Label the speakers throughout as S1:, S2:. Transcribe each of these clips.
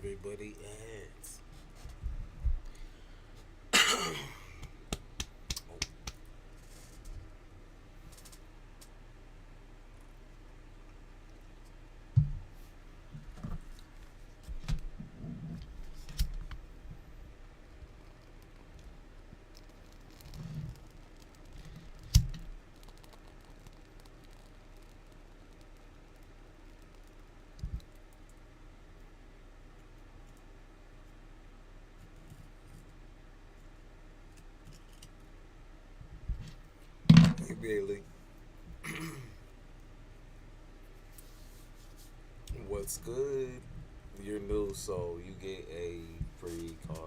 S1: everybody at? Hey, Bailey. What's good? You're new, so you get a free card.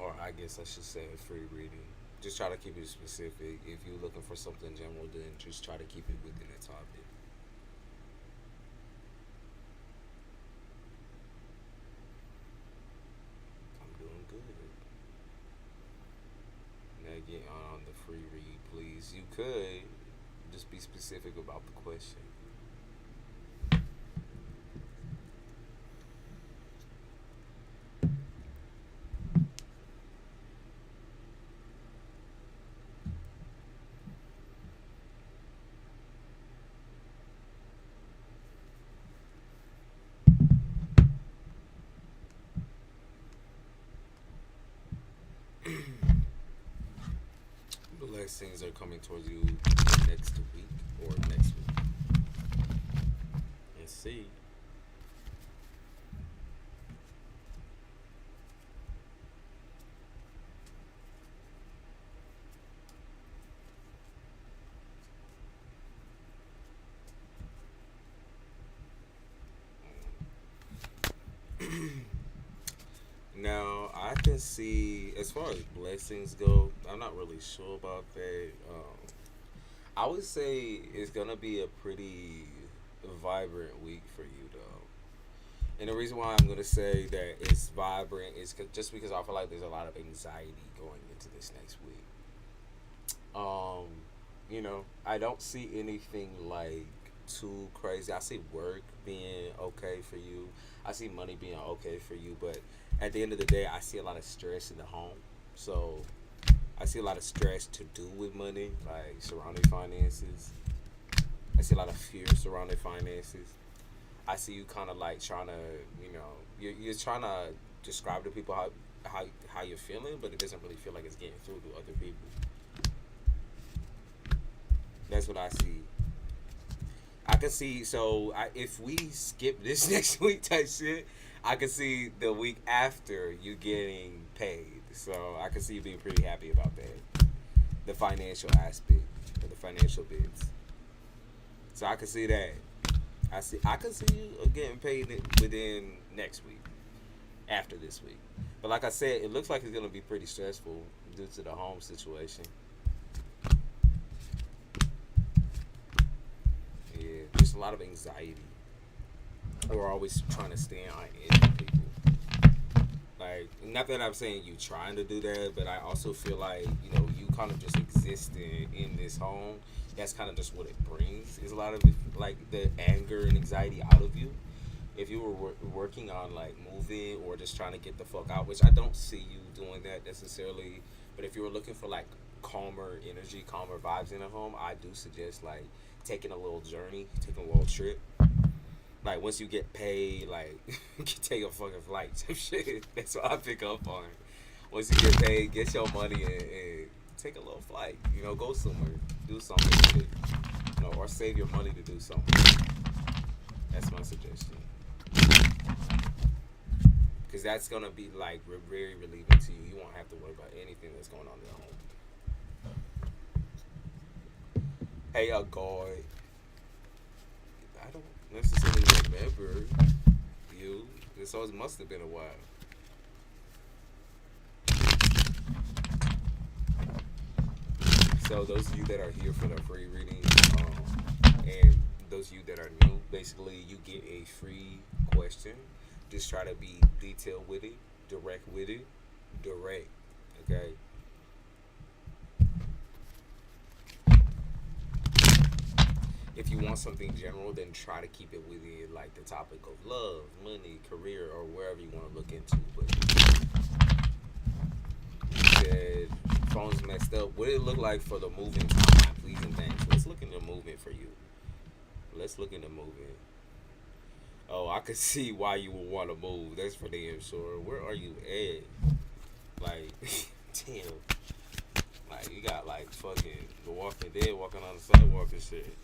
S1: Or I guess I should say a free reading. Just try to keep it specific. If you're looking for something general, then just try to keep it within the topic. I'm doing good. Now get on the free read, please. You could just be specific about the question. Blessings are coming towards you next week or next week. Let's see. Now, I can see, as far as blessings go, I'm not really sure about that. I would say it's going to be a pretty vibrant week for you, though. And the reason why I'm going to say that it's vibrant is just because I feel like there's a lot of anxiety going into this next week. Um, I don't see anything like too crazy. I see work being okay for you. I see money being okay for you, but at the end of the day, I see a lot of stress in the home. So I see a lot of stress to do with money, like surrounding finances. I see a lot of fear surrounding finances. I see you kind of like trying to, you're trying to describe to people how you're feeling, but it doesn't really feel like it's getting through to other people. That's what I see. I can see. So if we skip this next week type shit, I can see the week after you getting paid. So I can see you being pretty happy about that, the financial aspect or the financial bits. So I can see that. I can see you getting paid within next week, after this week. But like I said, it looks like it's gonna be pretty stressful due to the home situation. Yeah, just a lot of anxiety. We're always trying to stay on edge with people. Like, not that I'm saying you trying to do that, but I also feel like, you kind of just existing in this home. That's kind of just what it brings. Is a lot of like the anger and anxiety out of you. If you were working on like moving or just trying to get the fuck out, which I don't see you doing that necessarily, but if you were looking for like calmer energy, calmer vibes in a home, I do suggest like taking a little journey, taking a little trip. Like once you get paid, like you can take a fucking flight type shit. That's what I pick up on. Once you get paid, get your money and take a little flight. Go somewhere, do something with it. Or save your money to do something. That's my suggestion. Because that's gonna be like very relieving to you. You won't have to worry about anything that's going on in the home. Hey, God. I don't necessarily remember you. This always must have been a while. So those of you that are here for the free reading, and those of you that are new, basically you get a free question. Just try to be detailed with it, direct with it, direct. Okay. If you want something general, then try to keep it within like the topic of love, money, career, or wherever you want to look into. But you said phone's messed up. What did it look like for the moving time, pleasing things? Let's look into movement for you. Let's look into movement. Oh, I could see why you would want to move. That's for damn sure. Where are you at? Like, damn. Like, you got like fucking The Walking Dead walking on the sidewalk and shit.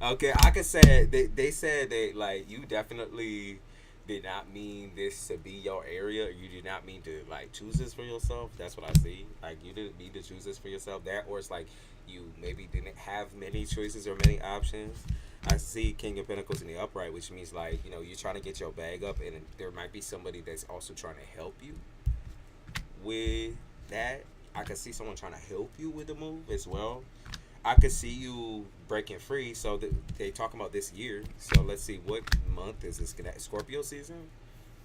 S1: Okay, I could say they said that like you definitely did not mean this to be your area. You did not mean to like choose this for yourself. That's what I see. Like you didn't mean to choose this for yourself. That or it's like you maybe didn't have many choices or many options. I see King of Pentacles in the upright, which means like you're trying to get your bag up, and there might be somebody that's also trying to help you with that. I could see someone trying to help you with the move as well. I could see you breaking free. So they talk about this year. So let's see, what month is this? Scorpio season.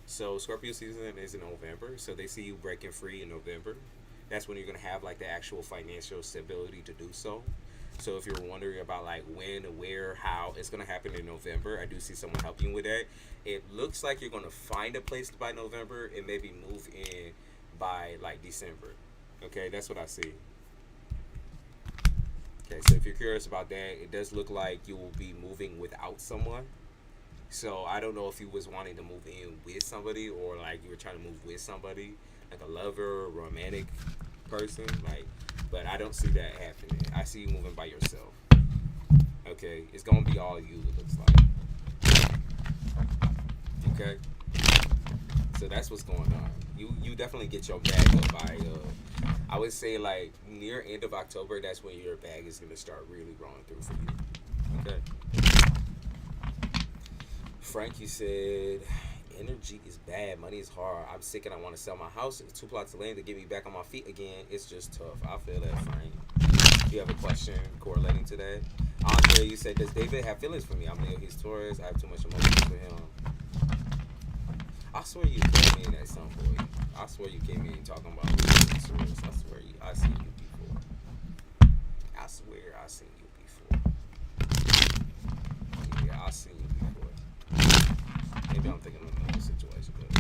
S1: So Scorpio season is in November. So they see you breaking free in November. That's when you're gonna have like the actual financial stability to do so. So if you're wondering about like when, where, how, it's gonna happen in November. I do see someone helping you with that. It looks like you're gonna find a place by November and maybe move in by like December. Okay, that's what I see. Okay, so if you're curious about that, it does look like you will be moving without someone. So I don't know if you was wanting to move in with somebody or like you were trying to move with somebody, like a lover, romantic person, like. But I don't see that happening. I see you moving by yourself. Okay, it's gonna be all you. It looks like. Okay, so that's what's going on. You definitely get your bag up by I would say like near end of October. That's when your bag is gonna start really rolling through for you. Okay. Frank, you said energy is bad, money is hard. I'm sick and I want to sell my house. 2 plots of land to get me back on my feet again. It's just tough. I feel that, Frank. You have a question correlating to that? Andre, you said, does David have feelings for me? I'm Leo, he's Taurus. I have too much emotions for him. I swear you came in at some point. I swear you came in talking about Taurus. I swear I seen you before. I swear I seen you before. Yeah, I seen you before. Maybe I'm thinking of another situation, but I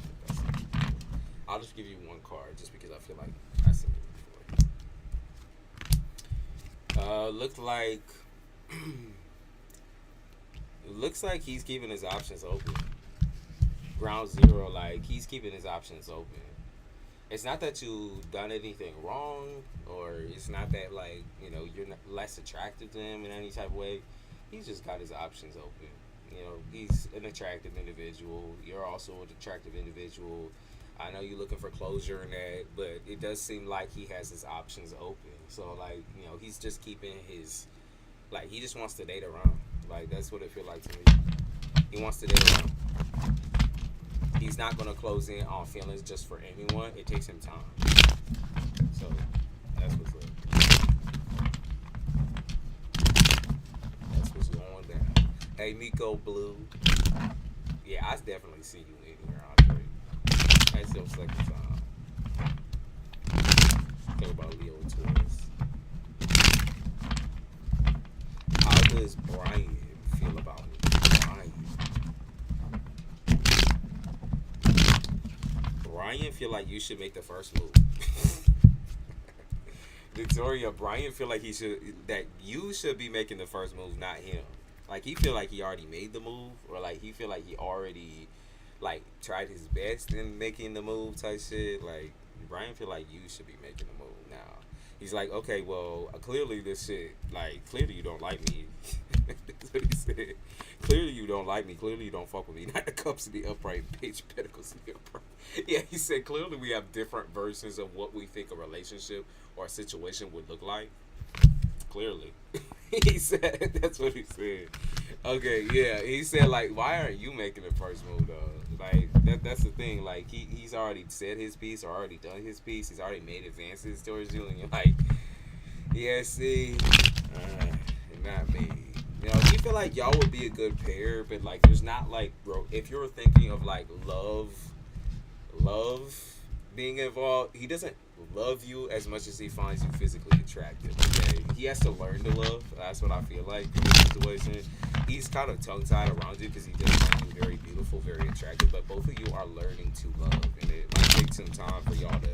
S1: think that's it. I'll just give you one card just because I feel like I've seen it before. Looks like he's keeping his options open. Ground zero, like he's keeping his options open. It's not that you've done anything wrong, or it's not that like you're not less attractive to him in any type of way. He's just got his options open. He's an attractive individual. You're also an attractive individual. I know you're looking for closure in that, but it does seem like he has his options open. So, like, he's just keeping his, like, he just wants to date around. Like, that's what it feels like to me. He wants to date around. He's not going to close in on feelings just for anyone. It takes him time. So, that's what's up. That's what's going down. Hey, Miko Blue. Yeah, I definitely see you in here, Andre. That's your second time. Talk about Leo and Taurus. How does Brian feel about it? Brian feel like you should make the first move. Victoria, Brian feel like that you should be making the first move, not him. Like he feel like he already made the move, or like he feel like he already like tried his best in making the move type shit. Like Brian feel like you should be making the move now. He's like, okay, well, clearly this shit, like, clearly you don't like me. That's what he said. Clearly you don't like me. Clearly you don't fuck with me. Not the cups in the upright, page of pentacles in the upright. Yeah, he said clearly we have different versions of what we think a relationship or a situation would look like. Clearly. He said, that's what he said. Okay, yeah. He said, like, why aren't you making the first move, though? Like, that's the thing. Like, he's already said his piece or already done his piece. He's already made advances towards you. And you're like, yeah, see, not me. You feel like y'all would be a good pair, but, like, there's not, like, bro, if you're thinking of, like, love being involved, he doesn't love you as much as he finds you physically attractive, okay? he has to learn to love. That's what I feel like in this situation. He's kind of tongue tied around you because he does find you very beautiful, very attractive. But both of you are learning to love, and it might take some time for y'all to,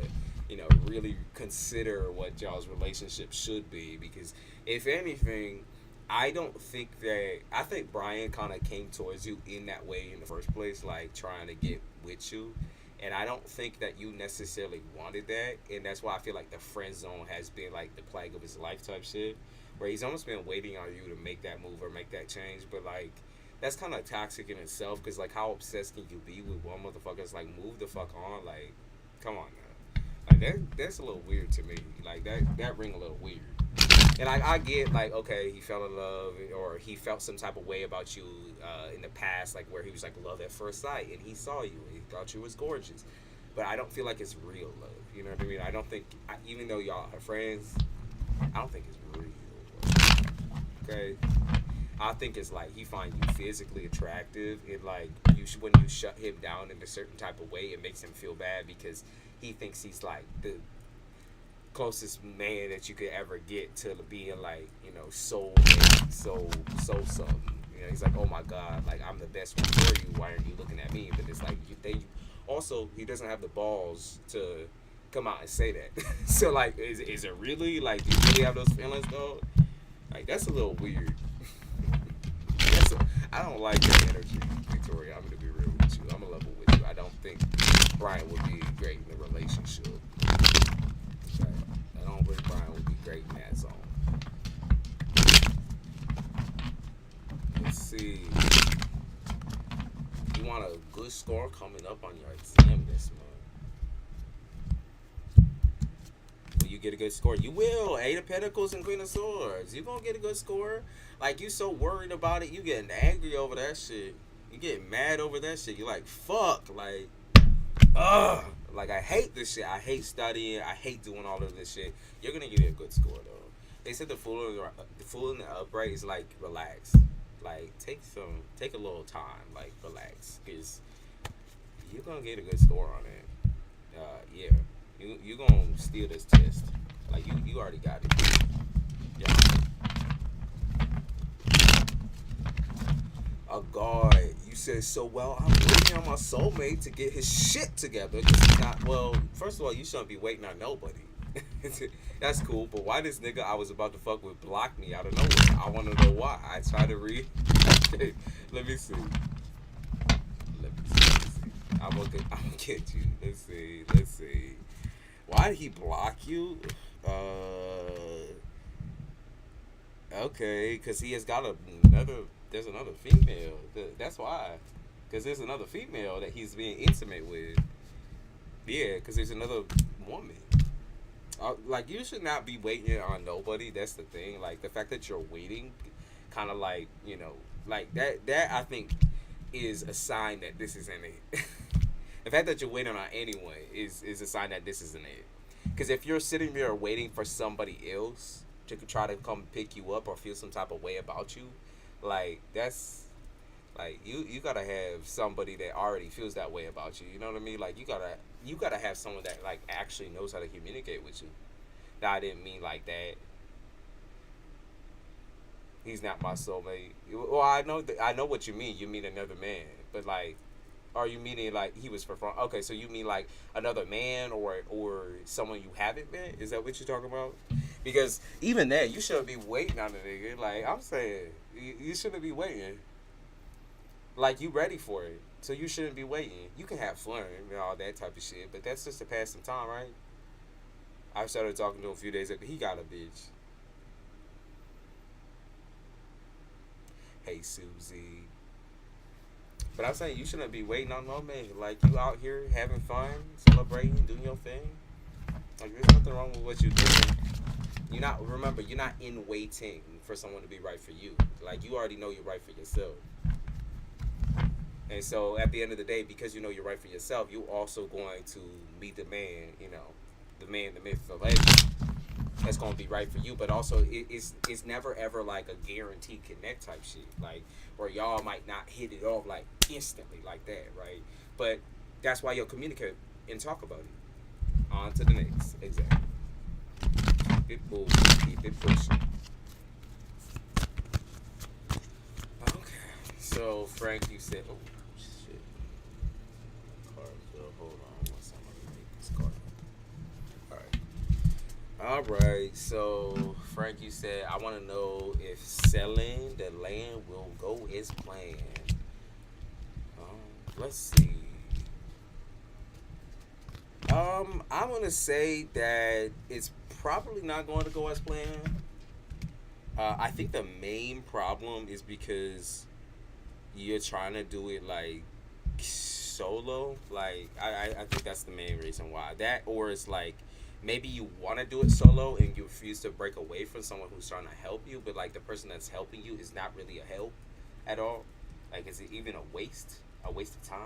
S1: really consider what y'all's relationship should be. Because if anything, I think Brian kind of came towards you in that way in the first place, like trying to get with you. And I don't think that you necessarily wanted that. And that's why I feel like the friend zone has been like the plague of his life type shit. Where he's almost been waiting on you to make that move or make that change. But like, that's kind of toxic in itself. Because like, how obsessed can you be with one motherfucker? It's like, move the fuck on. Like, come on now. Like, that's a little weird to me. Like, that ring a little weird. And I get like, okay, he fell in love or he felt some type of way about you in the past, like where he was like love at first sight and he saw you and he thought you was gorgeous. But I don't feel like it's real love. You know what I mean? I don't think, even though y'all are friends, I don't think it's real love. Okay? I think it's like he finds you physically attractive and like when you shut him down in a certain type of way, it makes him feel bad because he thinks he's like the closest man that you could ever get to being like, soul something. He's like, oh my god, like I'm the best one for you. Why aren't you looking at me? But it's like also he doesn't have the balls to come out and say that. So like, is it really like? Do you really have those feelings though? Like that's a little weird. I don't like that energy, Victoria. I'm gonna be real with you. I'm a level with you. I don't think Brian would be great in a relationship. I don't think Brian would be great in that zone. Let's see. You want a good score coming up on your exam this month. Will you get a good score? You will. 8 of Pentacles and Queen of Swords. You gonna get a good score. Like, you so worried about it. You getting angry over that shit. You getting mad over that shit. You like, fuck. Like, ugh. Like, I hate this shit. I hate studying. I hate doing all of this shit. You're gonna get a good score though. They said the fool in the upright is like relax. Like take a little time. Like relax, cause you're gonna get a good score on it. Yeah, you gonna steal this test. Like you already got it. Yeah. A God, you said so well. I'm waiting on my soulmate to get his shit together. Cause he's not. Well, first of all, you shouldn't be waiting on nobody. That's cool, but why this nigga I was about to fuck with blocked me out of nowhere? I want to know why. I try to read. Let me see. I'm gonna get you. Let's see. Why did he block you? Okay, because he has got there's another female. That's why. Because there's another female that he's being intimate with. Yeah, because there's another woman. Like, you should not be waiting on nobody. That's the thing. Like, the fact that you're waiting, kind of like, like that I think is a sign that this isn't it. The fact that you're waiting on anyone is a sign that this isn't it. Because if you're sitting there waiting for somebody else to try to come pick you up or feel some type of way about you, like, that's, like, you gotta have somebody that already feels that way about you. You know what I mean? Like, you gotta have someone that, like, actually knows how to communicate with you. Now, I didn't mean like that. He's not my soulmate. Well, I know what you mean. You mean another man, but like, are you meaning like he was for fun? Okay, so you mean like another man or someone you haven't met? Is that what you're talking about? Because even that, you shouldn't be waiting on a nigga. Like I'm saying, you shouldn't be waiting. Like you ready for it, so you shouldn't be waiting. You can have fun and all that type of shit, but that's just to pass some time, right? I started talking to him a few days ago. He got a bitch. Hey, Susie. But I'm saying you shouldn't be waiting on no man. Like, you out here having fun, celebrating, doing your thing. Like, there's nothing wrong with what you're doing. Remember, you're not in waiting for someone to be right for you. Like, you already know you're right for yourself. And so, at the end of the day, because you know you're right for yourself, you're also going to meet the man, the man, the myth, the legend. That's gonna be right for you, but also it's never ever like a guaranteed connect type shit, like where y'all might not hit it off like instantly like that, right? But that's why you'll communicate and talk about it. On to the next, exactly. keep it moving, keep it pushing. Okay. So Frank, you said, oh shit. Cards, hold on one second. Let me make this card. All right, so Frank, you said, I want to know if selling the land will go as planned. Let's see. I'm going to say that it's probably not going to go as planned. I think the main problem is because you're trying to do it like solo. Like, I think that's the main reason why. That, or it's like, maybe you want to do it solo and you refuse to break away from someone who's trying to help you, but like the person that's helping you is not really a help at all. Like, is it even a waste of time?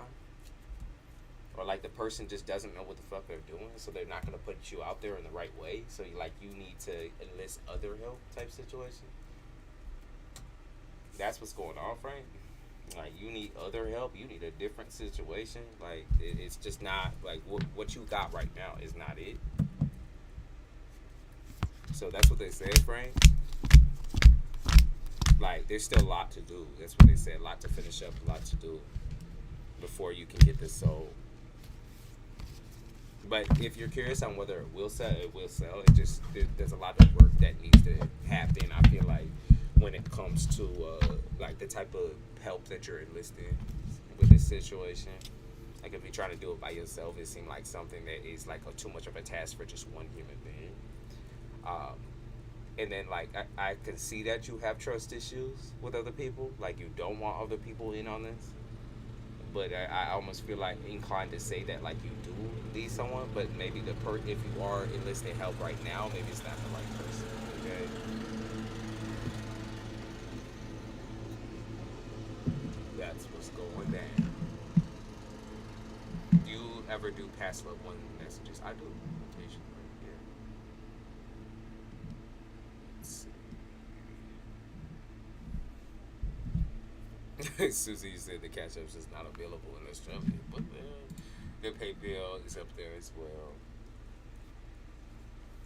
S1: Or like the person just doesn't know what the fuck they're doing, so they're not gonna put you out there in the right way. So you need to enlist other help type situation. That's what's going on, Frank. Like, you need other help. You need a different situation. Like, it's just not like what you got right now is not it. So that's what they said, Frank. Like, there's still a lot to do. That's what they said. A lot to finish up, a lot to do before you can get this sold. But if you're curious on whether it will sell, it will sell. It just, there's a lot of work that needs to happen. I feel like when it comes to like the type of help that you're enlisting with this situation. Like, if you're trying to do it by yourself, it seems like something that is like too much of a task for just one human being. And then, like, I can see that you have trust issues with other people. Like, you don't want other people in on this. But I almost feel like inclined to say that, like, you do need someone. But maybe if you are enlisting help right now, maybe it's not the right person. Okay? That's what's going down. Do you ever do past loved one messages? I do. Susie said the cash apps is not available in Australia, but the PayPal is up there as well.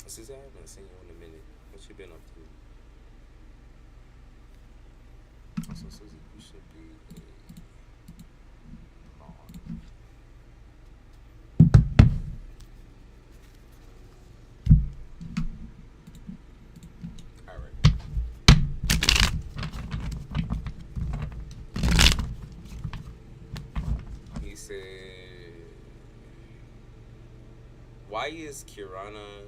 S1: Susie, I haven't seen you in a minute. What you been up to? So Susie, you should be why is Kirana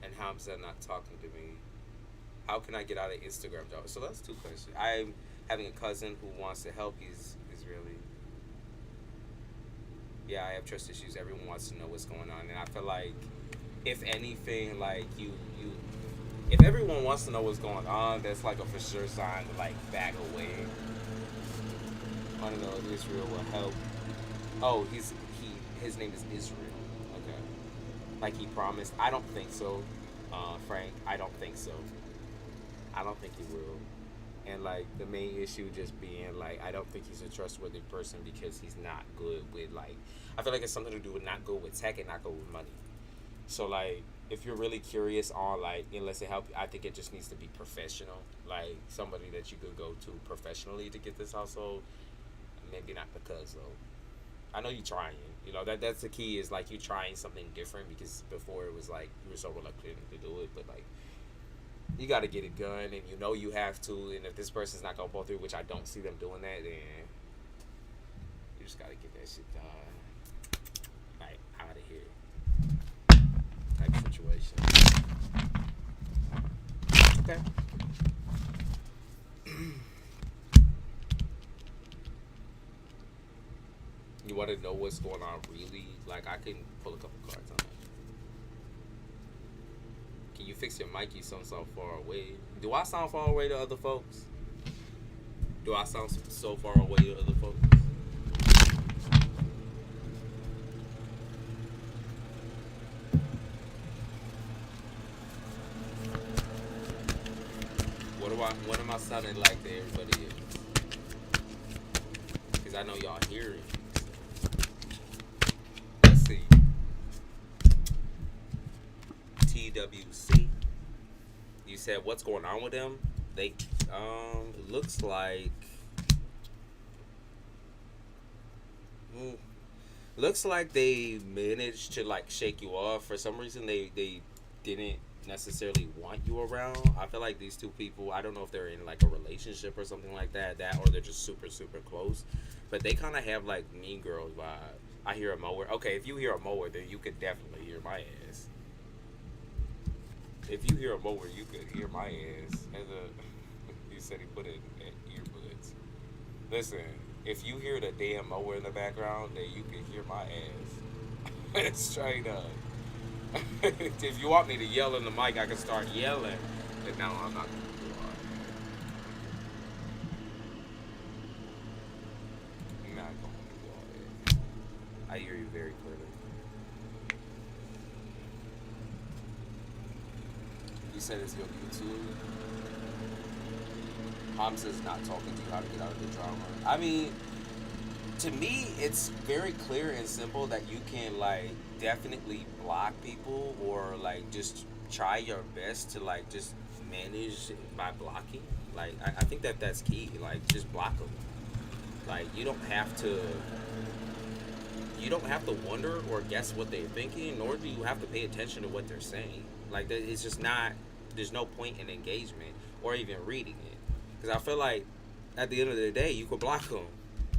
S1: and Hamza not talking to me? How can I get out of Instagram, dog? So that's two questions. I'm having a cousin who wants to help. He's Israeli. Yeah, I have trust issues. Everyone wants to know what's going on. And I feel like, if anything, like, if everyone wants to know what's going on, that's like a for sure sign to, like, back away. I don't know if Israel will help. Oh, his name is Israel. Okay. Like he promised. I don't think so, Frank. I don't think so. I don't think he will. And like the main issue just being like, I don't think he's a trustworthy person because he's not good with, like, I feel like it's something to do with not good with tech and not good with money. So like, if you're really curious on like, unless it help, I think it just needs to be professional. Like somebody that you could go to professionally to get this household. Maybe not because though. I know you're trying. You know, that's the key, is like you trying something different, because before it was like you were so reluctant to do it, but like you got to get it done, and you know you have to. And if this person's not gonna go through, which I don't see them doing that, then you just gotta get that shit done, like out of here, type situation. Okay. You want to know what's going on really? Like, I can pull a couple cards on it. Can you fix your mic? You sound so far away. Do I sound far away to other folks? Do I sound so far away to other folks? What am I sounding like to everybody else? Because I know y'all hear it. TWC. You said what's going on with them? They looks like mm, looks like they managed to like shake you off. For some reason they didn't necessarily want you around. I feel like these two people, I don't know if they're in like a relationship or something like that or they're just super super close, but they kind of have like mean girls vibe. I hear a mower. Okay, if you hear a mower, then you could definitely hear my ass. If you hear a mower, you could hear my ass. As a, you said he put it in earbuds. Listen, if you hear the damn mower in the background, then you can hear my ass. Straight up. If you want me to yell in the mic, I can start yelling. But no, I'm not going to do all that. I'm not going to do all that. I hear you very clearly. You said it's your YouTube. Hamza's not talking to you how to get out of the drama. I mean, to me, it's very clear and simple that you can like definitely block people or like just try your best to like just manage by blocking. Like I think that that's key. Like just block them. Like you don't have to wonder or guess what they're thinking, nor do you have to pay attention to what they're saying. Like it's just not. There's no point in engagement or even reading it, because I feel like at the end of the day you could block them.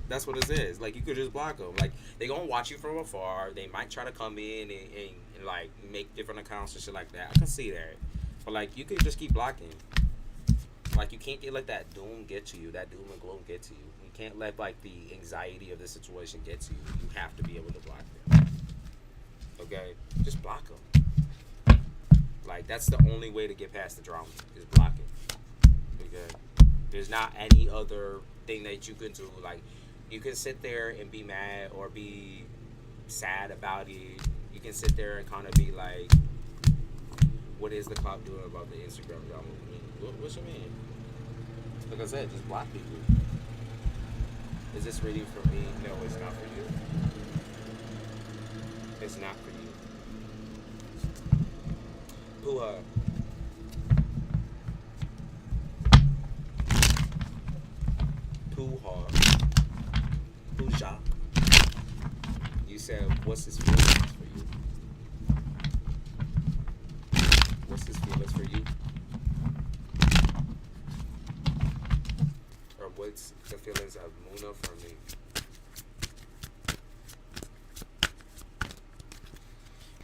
S1: That's what it is. Like you could just block them. Like they gonna watch you from afar. They might try to come in and like make different accounts and shit like that. I can see that, but like you could just keep blocking. Like you can't get let that doom get to you. That doom and gloom get to you. You can't let like the anxiety of the situation get to you. You have to be able to block them. Okay, just block them. Like that's the only way to get past the drama is blocking. Okay, there's not any other thing that you can do. Like you can sit there and be mad or be sad about it. You can sit there and kind of be like, what is the cop doing about the Instagram drama? What you mean? Like I said, just block people. Is this reading for me? No, it's not for you. It's not for you. Puha. Puha. Puja. You said, what's his feelings for you? What's his feelings for you? Or what's the feelings of Muna for me?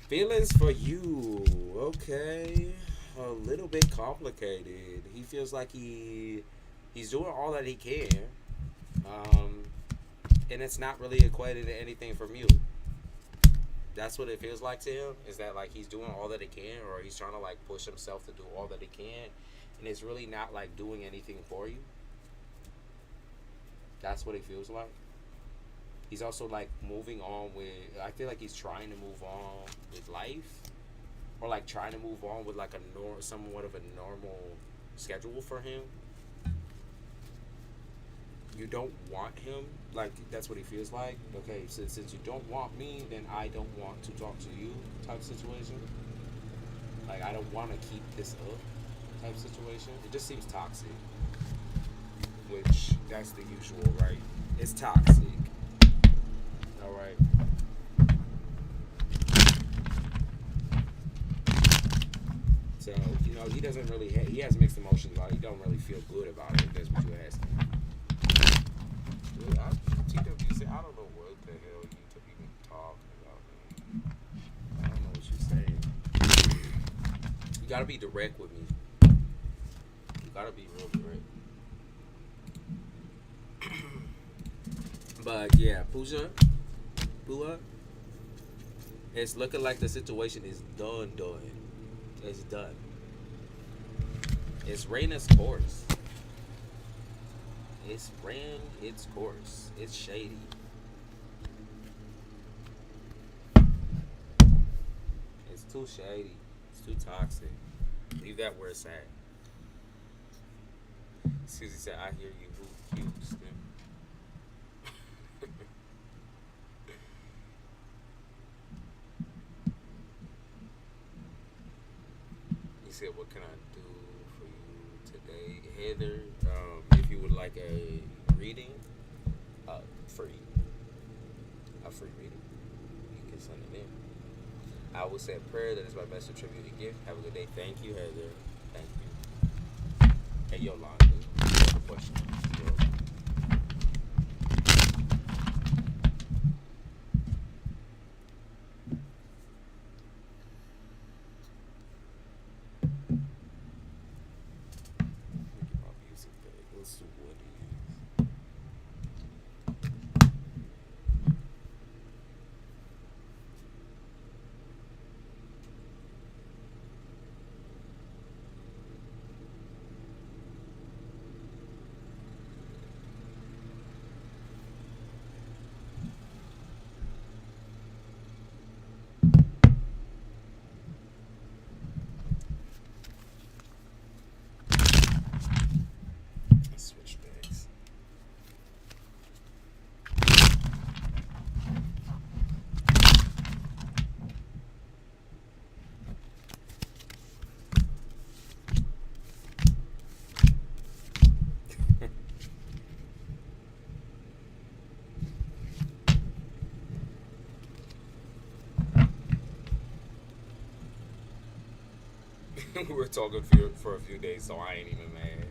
S1: Feelings for you, okay, a little bit complicated. He feels like he's doing all that he can, and it's not really equated to anything from you. That's what it feels like to him. Is that like he's doing all that he can, or he's trying to like push himself to do all that he can, and it's really not like doing anything for you. That's what it feels like. He's also like moving on with. I feel like he's trying to move on with life, or like trying to move on with like somewhat of a normal schedule for him. You don't want him, like that's what he feels like. Okay, since you don't want me, then I don't want to talk to you. Type situation. Like I don't want to keep this up. Type situation. It just seems toxic. Which that's the usual, right? It's toxic. All right. So he doesn't really he has mixed emotions. Like he don't really feel good about it. If that's what you're asking. Dude, TWC, I don't know what the hell you even talking about, man. I don't know what you're saying. You gotta be direct with me. You gotta be real direct. But yeah, Pooja, it's looking like the situation is done. It's done. It's ran its course. It's ran its course. It's shady. It's too shady. It's too toxic. Leave that where it's at. Susie said, I hear you, Houston. said, what can I do for you today? Heather, if you would like a reading, free. A free reading. You can send it in. I will say a prayer. That is my best tribute and gift. Have a good day. Thank you, Heather. Thank you. Hey, Yolanda. You have a question? We were talking for a few days, so I ain't even mad.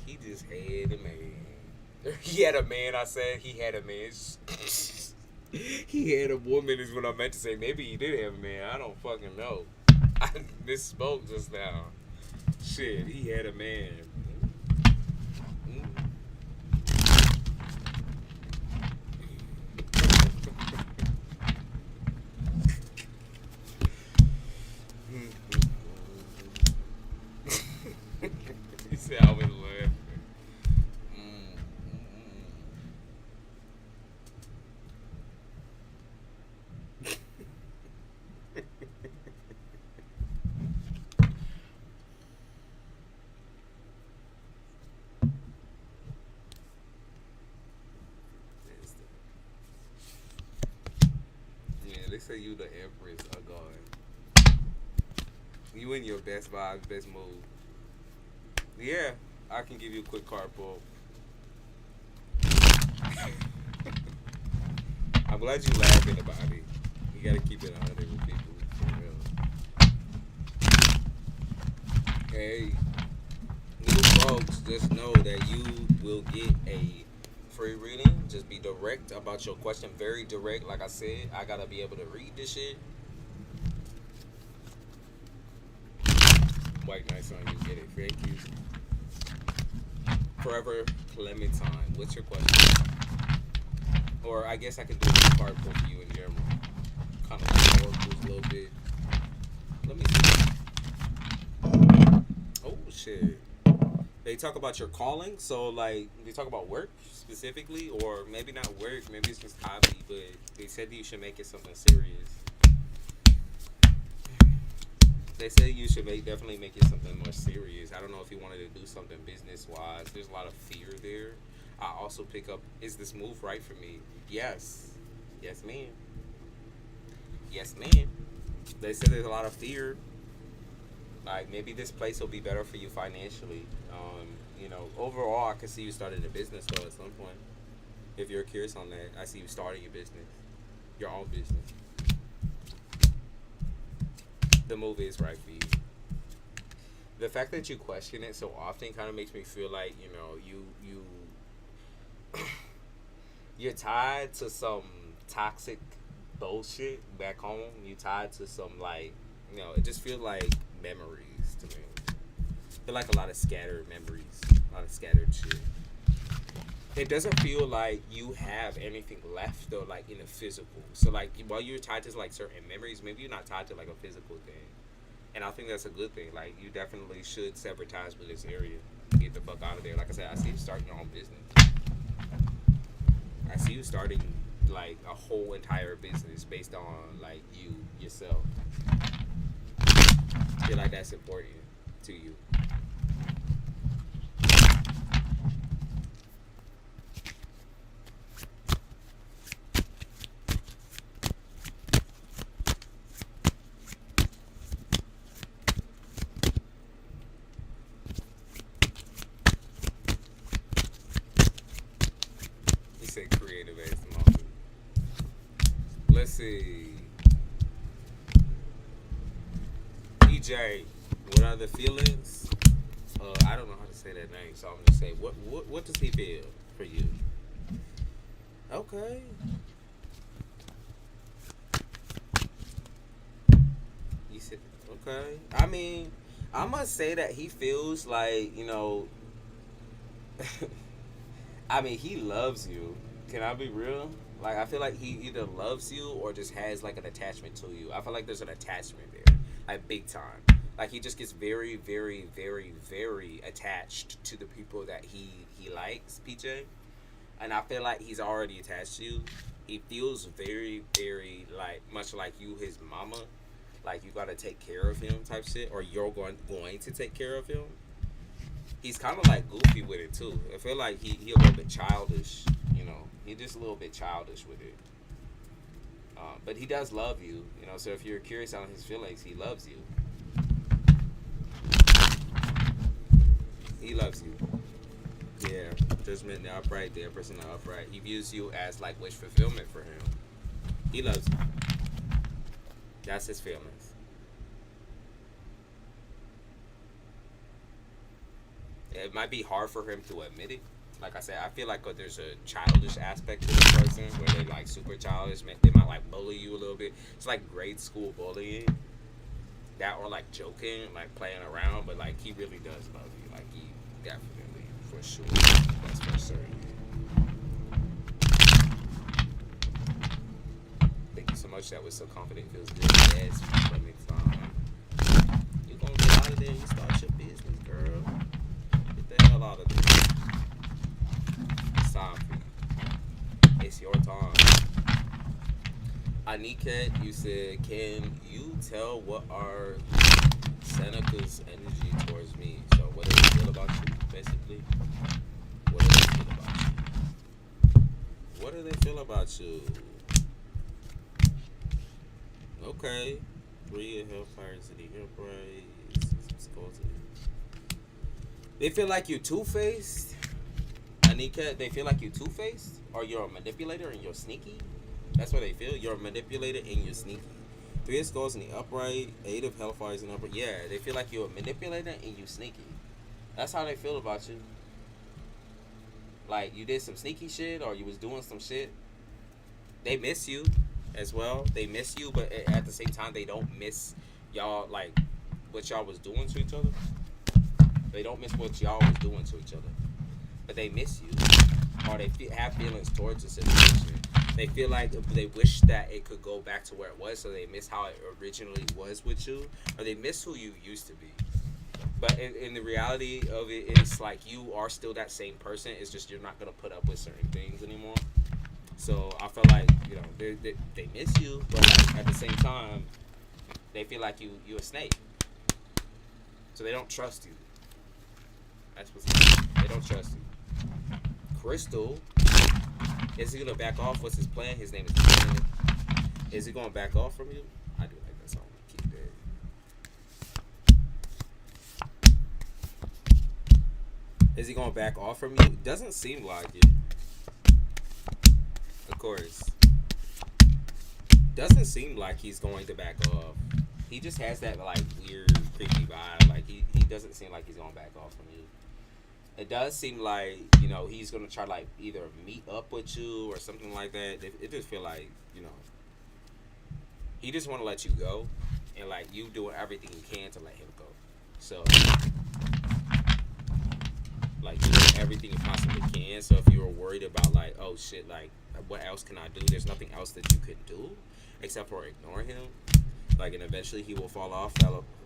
S1: He just had a man. He had a man, I said. He had a man. He had a woman is what I meant to say. Maybe he did have a man. I don't fucking know. I misspoke just now. Shit, he had a man. He said I was laughing. Yeah, they say you the Empress of God. You in your best vibes, best mood. Yeah, I can give you a quick card pull. I'm glad you laughing about it. You gotta keep it 100 with people, for real. Hey, new folks, just know that you will get a free reading. Just be direct about your question. Very direct. Like I said, I gotta be able to read this shit. White nice on you, get it. Thank you. Forever Clementine. What's your question? Or I guess I could do a card pull for you in general. Kind of like oracles a little bit. Let me see. Oh shit. They talk about your calling, so like they talk about work specifically, or maybe not work, maybe it's just hobby, but they said that you should make it something serious. They say you should definitely make it something more serious. I don't know if you wanted to do something business wise. There's a lot of fear there. I also pick up, is this move right for me? Yes. Yes, ma'am. Yes, ma'am. They said there's a lot of fear. Like maybe this place will be better for you financially. Overall, I can see you starting a business though at some point. If you're curious on that, I see you starting your business, your own business. The move is right for you. The fact that you question it so often kind of makes me feel like you're tied to some toxic bullshit back home. You tied to some it just feels like memories to me. I feel like a lot of scattered memories, a lot of scattered shit. It doesn't feel like you have anything left though, like in a physical. So like while you're tied to like certain memories, maybe you're not tied to like a physical thing. And I think that's a good thing. Like you definitely should sever ties with this area. Get the fuck out of there. Like I said, I see you starting your own business. I see you starting like a whole entire business based on like you yourself. I feel like that's important to you. see. PJ, what are the feelings? I don't know how to say that name, so I'm gonna say what does he feel for you? Okay. You said okay. I mean, I must say that he feels like, I mean, he loves you. Can I be real? Like, I feel like he either loves you or just has like an attachment to you. I feel like there's an attachment there, like big time. Like he just gets very, very, very, very attached to the people that he likes, PJ. And I feel like he's already attached to you. He feels very, very like much like you, his mama. Like you gotta take care of him, type shit, or you're going to take care of him. He's kind of like goofy with it too. I feel like he a little bit childish. He just a little bit childish with it. But he does love you. So if you're curious on his feelings, he loves you. He loves you. Yeah, judgment, the upright, the person, the upright. He views you as like wish fulfillment for him. He loves you. That's his feelings. It might be hard for him to admit it. Like I said, I feel like there's a childish aspect to this person where they're like super childish. They might like bully you a little bit. It's like grade school bullying. That or like joking, like playing around, but like he really does love you. Like he definitely, for sure. That's for certain. Thank you so much. That was so confident. Feels good. Yes, for me time. You gonna get out of there and you start your business, girl. Get the hell out of there. It's time for you. It's your time. Aniket, you said, can you tell what are Seneca's energy towards me? So what do they feel about you, basically? What do they feel about you? What do they feel about you? Okay. 3 of Hellfires in the Embrace. Let's go to it. They feel like you two-faced? Anika, they feel like you two-faced? Or you're a manipulator and you're sneaky? That's what they feel. You're a manipulator and you're sneaky. 3 of Skulls in the upright. 8 of Hellfires in the upright. Yeah, they feel like you're a manipulator and you sneaky. That's how they feel about you. Like, you did some sneaky shit or you was doing some shit. They miss you as well. They miss you, but at the same time, they don't miss y'all, like, what y'all was doing to each other. They don't miss what y'all was doing to each other. But they miss you. Or they have feelings towards the situation. They feel like they wish that it could go back to where it was, so they miss how it originally was with you, or they miss who you used to be. But in the reality of it, it's like you are still that same person. It's just you're not going to put up with certain things anymore. So I feel like, they miss you, but like at the same time, they feel like you a snake. So they don't trust you. That's what's happening. They don't trust you. Crystal, is he gonna back off? What's his plan? His name is Brandon. Is he gonna back off from you? I do like that song. Keep that. Is he gonna back off from you? Doesn't seem like it. Of course. Doesn't seem like he's going to back off. He just has that like weird, creepy vibe. Like he doesn't seem like he's gonna back off from you. It does seem like, he's going to try to, like, either meet up with you or something like that. It just feel like, he just want to let you go. And, like, you doing everything you can to let him go. So, like, you do everything you possibly can. So, if you were worried about, like, oh, shit, like, what else can I do? There's nothing else that you could do except for ignore him. Like, and eventually he will fall off.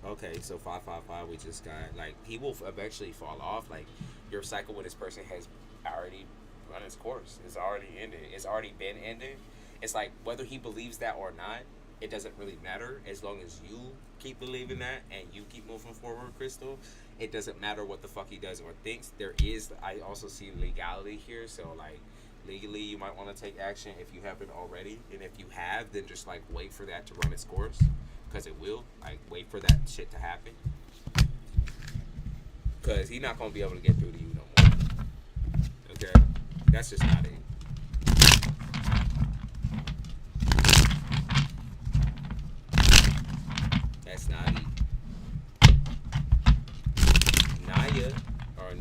S1: Okay, so 555 we just got. Like, he will eventually fall off. Like, your cycle with this person has already run its course. It's already ended. It's already been ended. It's like, whether he believes that or not, it doesn't really matter. As long as you keep believing that and you keep moving forward, Crystal, it doesn't matter what the fuck he does or thinks. I also see legality here. So, like, legally, you might want to take action if you haven't already. And if you have, then just, like, wait for that to run its course. Because it will. Like, wait for that shit to happen. Because he's not going to be able to get through to you no more. Okay? That's just not it.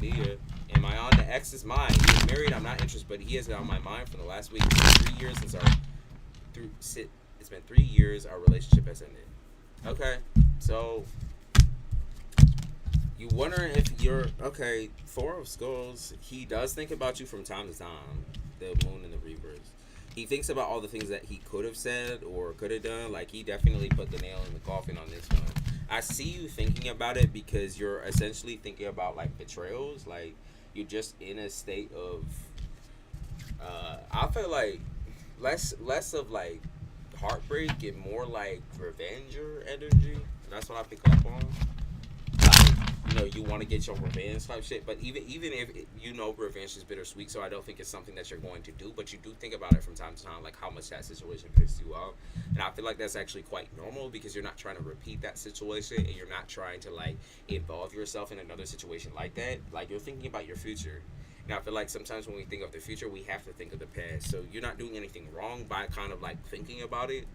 S1: Nia. Am I on the ex's mind? He is married. I'm not interested, but he has been on my mind for the last week. It's been 3 years since our it's been 3 years our relationship has ended. Okay, so you wondering if you're okay. Four of Skulls. He does think about you from time to time. The moon and the reverse. He thinks about all the things that he could have said or could have done. Like he definitely put the nail in the coffin on this one. I see you thinking about it because you're essentially thinking about like betrayals. Like you're just in a state of. I feel like less of like heartbreak and more like revenger energy. And that's what I pick up on. You want to get your revenge type shit. But even if revenge is bittersweet, so I don't think it's something that you're going to do. But you do think about it from time to time, like how much that situation pissed you off. And I feel like that's actually quite normal because you're not trying to repeat that situation and you're not trying to like involve yourself in another situation like that. Like you're thinking about your future. And I feel like sometimes when we think of the future, we have to think of the past. So you're not doing anything wrong by kind of like thinking about it.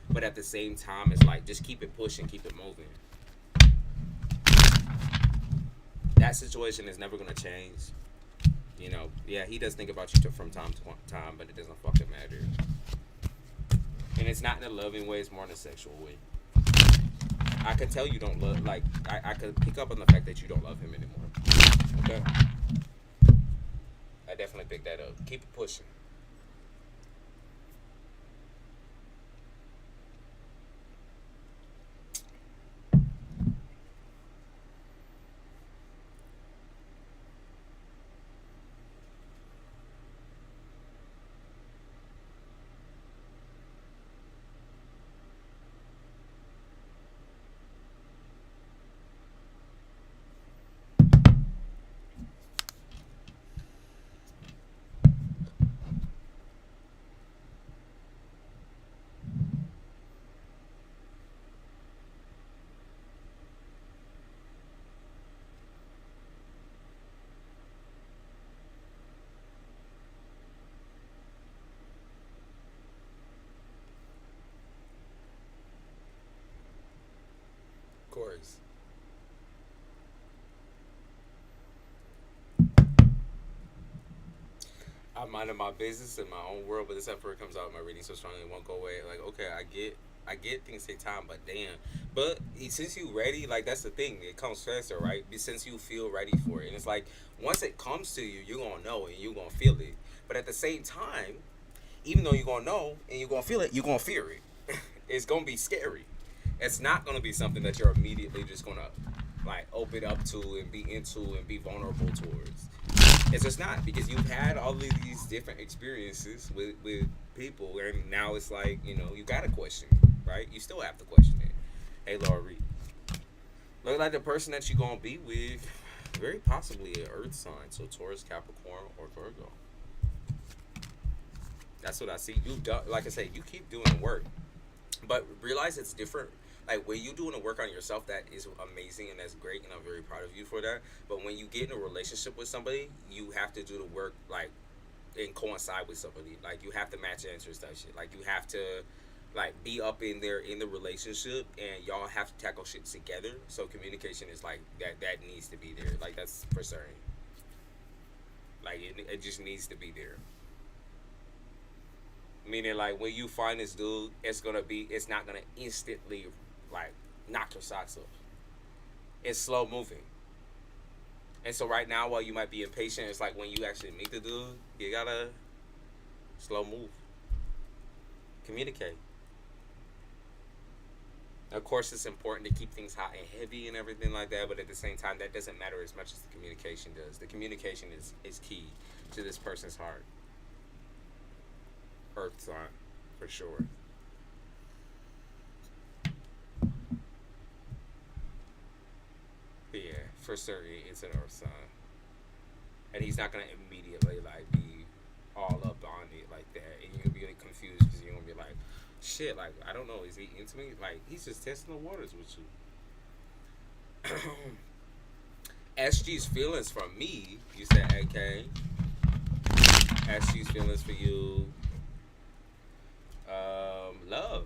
S1: But at the same time, it's like just keep it pushing, keep it moving. That situation is never gonna change. Yeah, he does think about you from time to time, but it doesn't fucking matter. And it's not in a loving way; it's more in a sexual way. I could tell you don't love. Like I could pick up on the fact that you don't love him anymore. Okay, I definitely picked that up. Keep it pushing. Of course. I'm minding my business in my own world, but this effort comes out of my reading so strongly it won't go away. Like, okay, I get things take time, but damn. But since you ready, like that's the thing, it comes faster, right? Since you feel ready for it, and it's like once it comes to you, you're gonna know and you're gonna feel it. But at the same time, even though you're gonna know and you're gonna feel it, you're gonna fear it. It's gonna be scary. It's not gonna be something that you're immediately just gonna like open up to and be into and be vulnerable towards. It's just not because you've had all of these different experiences with people, and now it's like you gotta question it, right? You still have to question it. Hey, Laurie, look like the person that you're gonna be with, very possibly an Earth sign, so Taurus, Capricorn, or Virgo. That's what I see. You done, like I said, you keep doing the work, but realize it's different. Like when you doing the work on yourself, that is amazing and that's great, and I'm very proud of you for that. But when you get in a relationship with somebody, you have to do the work like and coincide with somebody. Like you have to match answers, that shit. Like you have to like be up in there in the relationship, and y'all have to tackle shit together. So communication is like that. That needs to be there. Like that's for certain. Like it just needs to be there. Meaning like when you find this dude, it's not gonna instantly like knock your socks off. It's slow moving. And so right now, while you might be impatient, it's like when you actually meet the dude, you gotta slow move, communicate. Of course, it's important to keep things hot and heavy and everything like that, but at the same time, that doesn't matter as much as the communication does. The communication is key to this person's heart. Earth sign, for sure. But yeah, for certain, it's an Earth sign, and he's not gonna immediately like be all up on it like that, and you're gonna be really confused because you're gonna be like, shit, like I don't know, is he into me? Like he's just testing the waters with you. SG's feelings from me, you said AK. SG's feelings for you, love.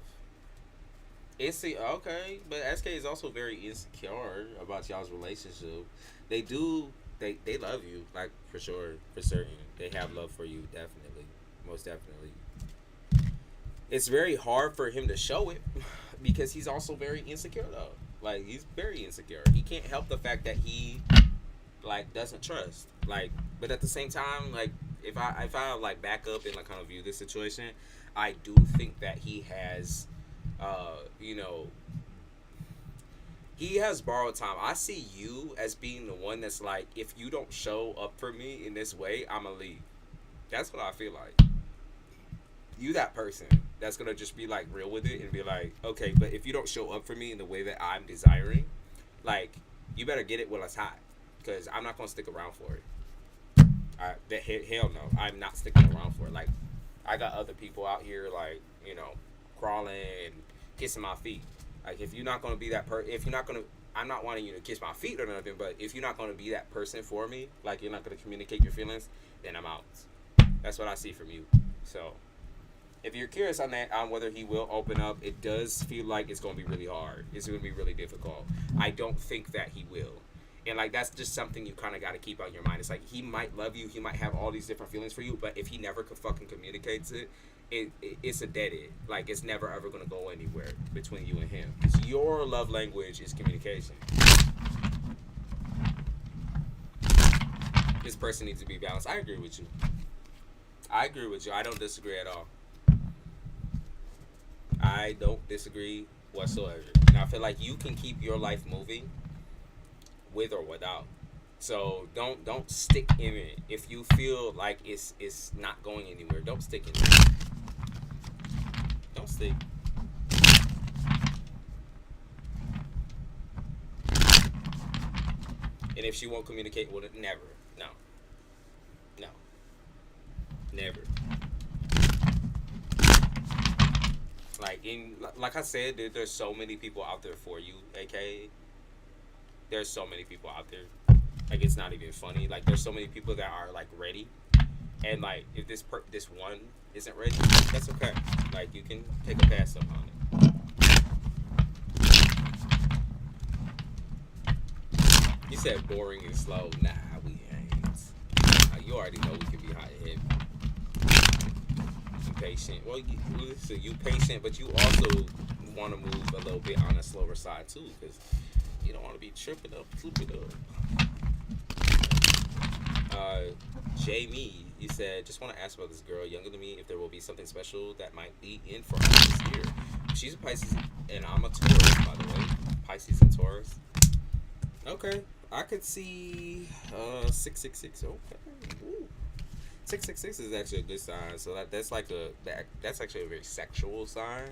S1: Okay, but SK is also very insecure about y'all's relationship. They do they love you, like, for sure, for certain. They have love for you, definitely, most definitely. It's very hard for him to show it because he's also very insecure though. Like, he's very insecure. He can't help the fact that he, like, doesn't trust. Like, but at the same time, like, if I like back up and like kind of view this situation, I do think that he has, you know, he has borrowed time. I see you as being the one that's like, if you don't show up for me in this way, I'ma leave. That's what I feel like. You that person that's gonna just be like real with it and be like, okay, but if you don't show up for me in the way that I'm desiring, like, you better get it while it's hot, because I'm not gonna stick around for it. Hell no, I'm not sticking around for it. Like, I got other people out here, like, crawling and kissing my feet. Like, if you're not gonna be that if you're not gonna, I'm not wanting you to kiss my feet or nothing, but if you're not gonna be that person for me, like, you're not gonna communicate your feelings, then I'm out. That's what I see from you. So, if you're curious on that, on whether he will open up, it does feel like it's going to be really hard. It's going to be really difficult. I don't think that he will. And, like, that's just something you kind of got to keep on your mind. It's like, he might love you, he might have all these different feelings for you, but if he never fucking communicates it's a dead end. Like, it's never ever going to go anywhere between you and him. Because your love language is communication. This person needs to be balanced. I agree with you. I don't disagree at all. I don't disagree whatsoever. And I feel like you can keep your life moving with or without. So don't stick in it. If you feel like it's not going anywhere, don't stick in it. Don't stick. And if she won't communicate with it, never. No. No. Never. Like I said, there's so many people out there for you, aka. There's so many people out there. Like, it's not even funny. Like, there's so many people that are, like, ready, and, like, if this one isn't ready, that's okay. Like, you can take a pass up on it. You said boring and slow. Nah, we ain't. You already know we can be hot and heavy. Patient. Well, you patient, but you also want to move a little bit on the slower side too, because you don't want to be tripping up. Jamie, you said, just want to ask about this girl younger than me, if there will be something special that might be in for us this year. She's a Pisces, and I'm a Taurus, by the way. Pisces and Taurus. Okay, I could see 666. Okay. Ooh. 666 is actually a good sign. So that's actually a very sexual sign.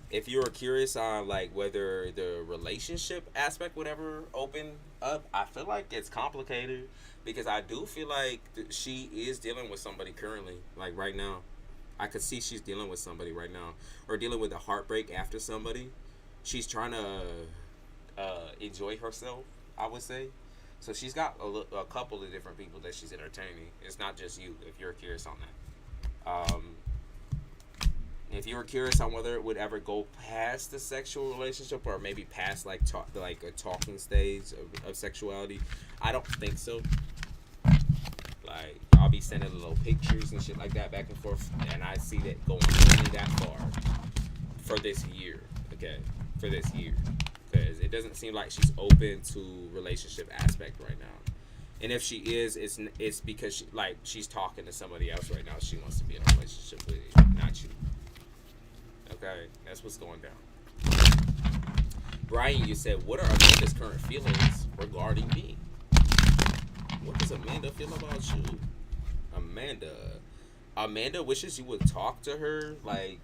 S1: If you were curious on, like, whether the relationship aspect would ever open up, I feel like it's complicated, because I do feel like she is dealing with somebody currently, like right now. I could see she's dealing with somebody right now, or dealing with a heartbreak after somebody. She's trying to enjoy herself, I would say. So she's got a couple of different people that she's entertaining. It's not just you, if you're curious on that. If you were curious on whether it would ever go past the sexual relationship, or maybe past, like, like a talking stage of sexuality, I don't think so. Like, I'll be sending little pictures and shit like that back and forth, and I see that going only that far for this year. Okay, for this year. Because it doesn't seem like she's open to relationship aspect right now, and if she is, it's because she's talking to somebody else right now. She wants to be in a relationship with you, not you. Okay, that's what's going down. Brian, you said, what are Amanda's current feelings regarding me? What does Amanda feel about you? Amanda wishes you would talk to her, like,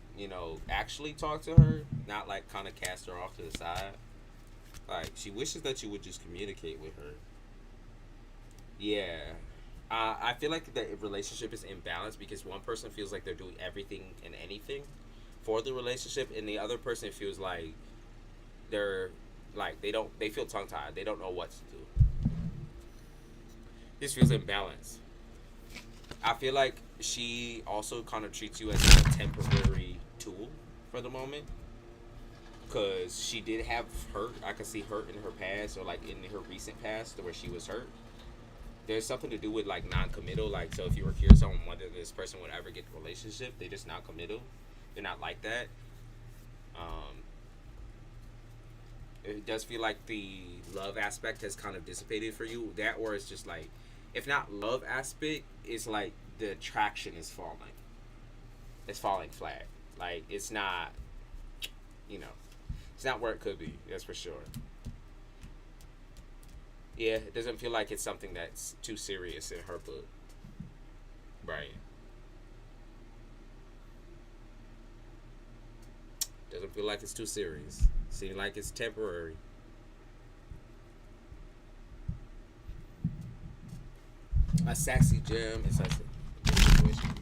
S1: actually talk to her, not like kind of cast her off to the side. Like, she wishes that you would just communicate with her. Yeah. I feel like the relationship is imbalanced because one person feels like they're doing everything and anything for the relationship, and the other person feels like they're, like, they feel tongue-tied. They don't know what to do. This feels imbalanced. I feel like she also kind of treats you as a temporary tool for the moment. Because she did have hurt. I could see hurt in her past, or like in her recent past where she was hurt. there's something to do with like non-committal. Like, so if you were curious on whether this person would ever get a relationship, they're just non-committal. They're not like that. Um, it does feel like the love aspect has kind of dissipated for you. That, or it's just like, if not love aspect, it's like the attraction is falling. It's falling flat. Like, it's not, you know, it's not where it could be. That's for sure. Yeah, it doesn't feel like it's something that's too serious in her book. Right. Doesn't feel like it's too serious. Seems like it's temporary. A sassy gem. It's a situation.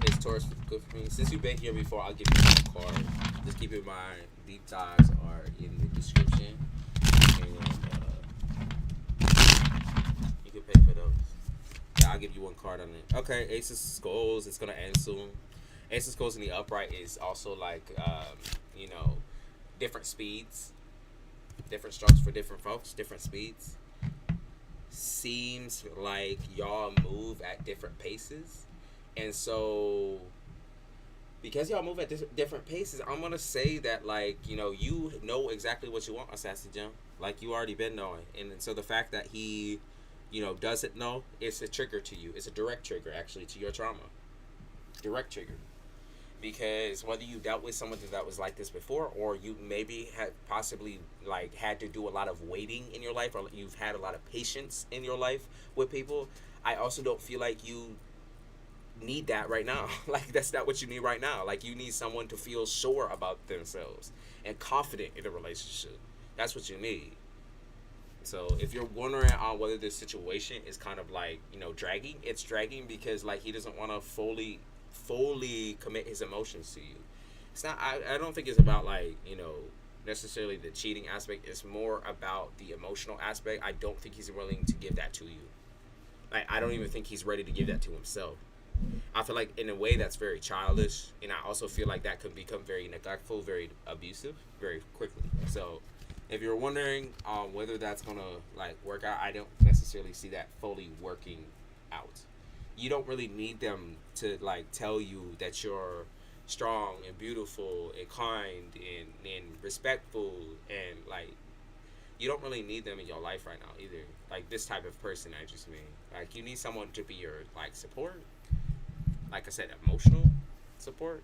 S1: Is Taurus good for me? Since you've been here before, I'll give you a card. Just keep in mind, deep dives are in the description. And you can pay for those. Yeah, I'll give you one card on it. Okay, Ace of Skulls. It's going to end soon. Ace of Skulls in the upright is also like, you know, different speeds. Different strokes for different folks. Different speeds. Seems like y'all move at different paces. And so, because y'all move at different paces, I'm going to say that, like, you know exactly what you want, Assassin Jim. Like, you already been knowing. And so the fact that he, doesn't know, it's a trigger to you. It's a direct trigger, actually, to your trauma. Direct trigger. Because whether you dealt with someone that was like this before, or you maybe had possibly, like, had to do a lot of waiting in your life, or you've had a lot of patience in your life with people, I also don't feel like you need that right now. Like, that's not what you need right now. Like, you need someone to feel sure about themselves and confident in a relationship. That's what you need. So if you're wondering on whether this situation is kind of like, dragging, it's dragging because, like, he doesn't want to fully commit his emotions to you. It's not, I don't think it's about, like, necessarily the cheating aspect. It's more about the emotional aspect. I don't think he's willing to give that to you. Like, I don't even think he's ready to give that to himself. I feel like in a way that's very childish, and I also feel like that could become very neglectful, very abusive, very quickly. So if you're wondering whether that's gonna, like, work out, I don't necessarily see that fully working out. You don't really need them to, like, tell you that you're strong and beautiful and kind and respectful, and, like, you don't really need them in your life right now either. Like, this type of person, I just mean. Like, you need someone to be your, like, support. Like I said, emotional support.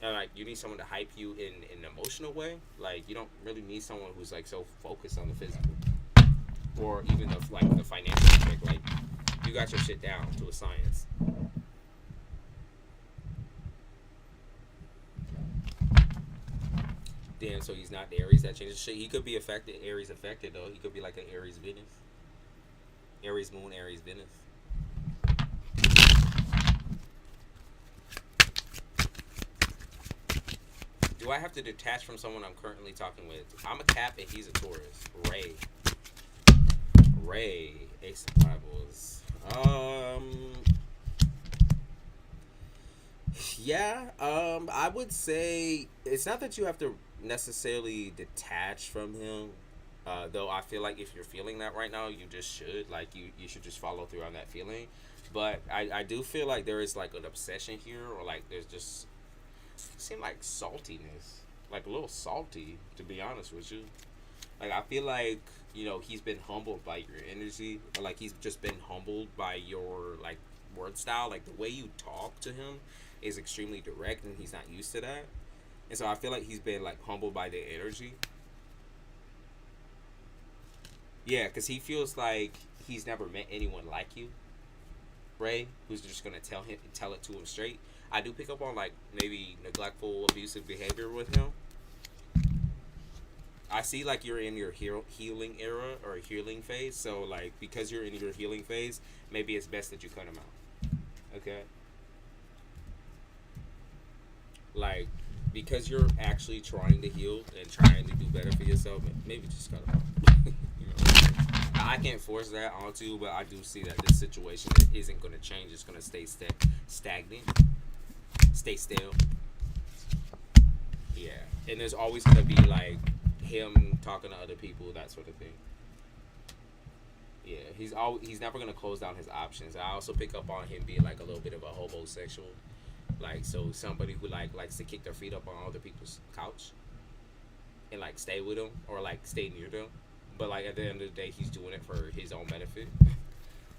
S1: And, like, you need someone to hype you in an emotional way. Like, you don't really need someone who's, like, so focused on the physical. Or even the financial aspect. Like, you got your shit down to a science. Damn, so he's not the Aries that changes shit. He could be affected, Aries affected, though. He could be like an Aries Venus. Aries Moon, Aries Venus. Do I have to detach from someone I'm currently talking with? I'm a Cap and he's a Taurus. Ray. Ace of Bibles. Yeah. I would say it's not that you have to necessarily detach from him. Though I feel like if you're feeling that right now, you just should. Like, you should just follow through on that feeling. But I do feel like there is, like, an obsession here, or, like, there's just seem like saltiness, like a little salty, to be honest with you. Like, I feel like, he's been humbled by your energy, or, like, he's just been humbled by your, like, word style. Like, the way you talk to him is extremely direct, and he's not used to that. And so I feel like he's been, like, humbled by the energy. Yeah, because he feels like he's never met anyone like you, Ray, who's just gonna tell it to him straight. I do pick up on, like, maybe neglectful, abusive behavior with him. I see, like, you're in your healing era or healing phase. So, like, because you're in your healing phase, maybe it's best that you cut him out. Okay? Like, because you're actually trying to heal and trying to do better for yourself, maybe just cut him out. I can't force that onto you, but I do see that this situation isn't going to change. It's going to stay stagnant. Stay still. Yeah. And there's always going to be, like, him talking to other people, that sort of thing. Yeah, he's never gonna close down his options. I also pick up on him being like a little bit of a homosexual, like so somebody who like likes to kick their feet up on other people's couch and like stay with them or like stay near them, but like at the end of the day, he's doing it for his own benefit.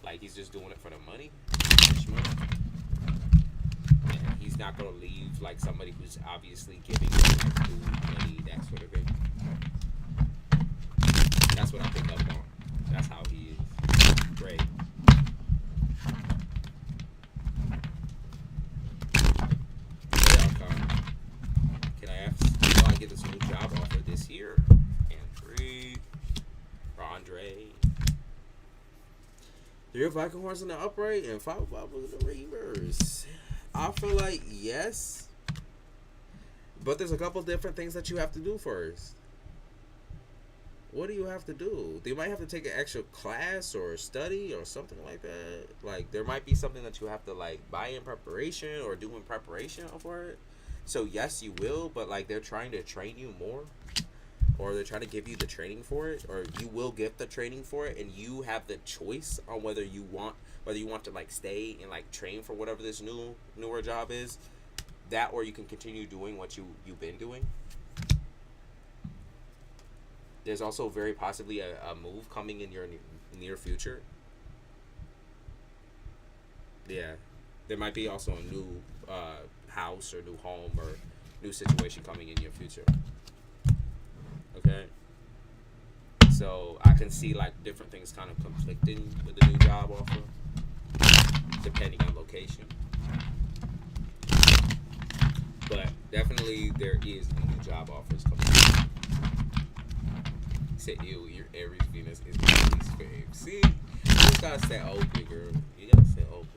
S1: Like he's just doing it for the money. And he's not gonna leave like somebody who's obviously giving him like food, money, that sort of thing. That's what I pick up on. That's how he is. Great. Can I ask? Will I get this new job offer this year? And three. Andre. 3 of Aquarius in the upright and 5 of Bibles in the reverse. I feel like yes, but there's a couple different things that you have to do first. What do you have to do? They might have to take an extra class or study or something like that. Like there might be something that you have to like buy in preparation or do in preparation for it. So yes, you will, but like they're trying to train you more, or they're trying to give you the training for it, or you will get the training for it, and you have the choice on whether you want to like stay and like train for whatever this newer job is, that or you can continue doing what you've been doing. There's also very possibly a move coming in your near future. Yeah, there might be also a new house or new home or new situation coming in your future. Okay, so I can see like different things kind of conflicting with the new job offer, depending on location. But definitely there is new job offers coming. Say, ew, your Aries Venus is my least fave. See, you just gotta stay open, girl. You gotta stay open.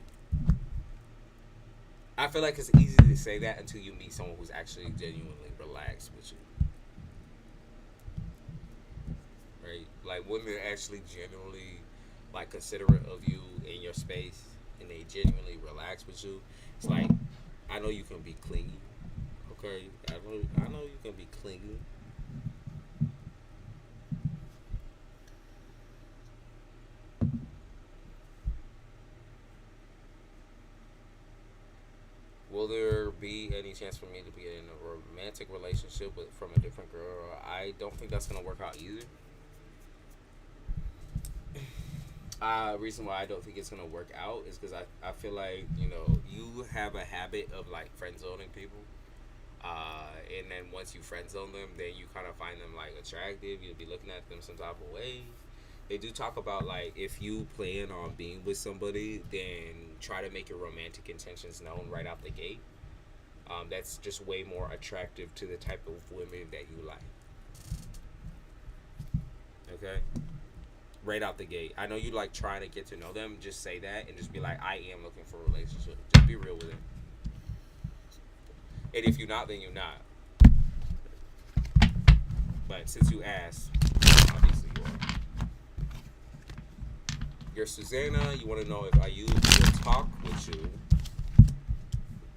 S1: I feel like it's easy to say that until you meet someone who's actually genuinely relaxed with you. Right? Like women are actually genuinely like considerate of you in your space, and they genuinely relax with you. It's like I know you can be clingy. Okay, I know you can be clingy. Will there be any chance for me to be in a romantic relationship from a different girl? I don't think that's gonna work out either. Reason why I don't think it's gonna work out is because I feel like you have a habit of like friend zoning people, and then once you friend zone them, then you kind of find them like attractive. You'll be looking at them some type of way. They do talk about like if you plan on being with somebody, then try to make your romantic intentions known right out the gate. That's just way more attractive to the type of women that you like. Okay, right out the gate. I know you like trying to get to know them. Just say that and just be like, I am looking for a relationship. Just be real with it. And if you're not, then you're not. But since you asked, obviously you are. You're Susanna. You want to know if Ayub will talk with you,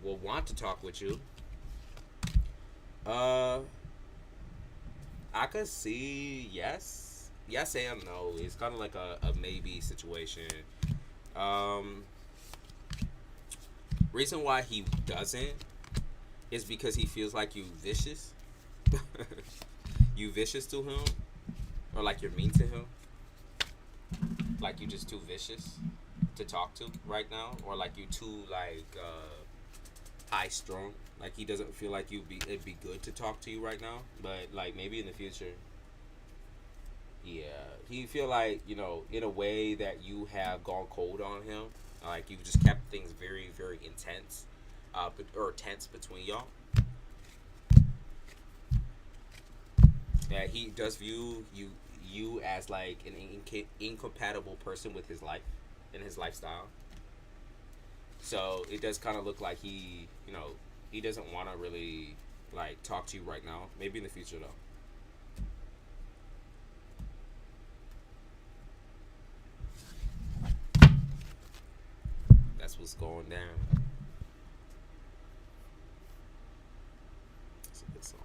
S1: will want to talk with you. Uh, I could see yes and no. It's kind of like a maybe situation. Um, reason why he doesn't is because he feels like you vicious. You vicious to him, or like you're mean to him. Like you just too vicious to talk to right now, or like you too like high strung. Like he doesn't feel like it'd be good to talk to you right now, but like maybe in the future. Yeah, he feel like in a way that you have gone cold on him. Like you've just kept things very very intense, or tense between y'all. That he does view you as like an incompatible person with his life and his lifestyle. So it does kind of look like he doesn't want to really like talk to you right now. Maybe in the future though. That's what's going down. It's a good song.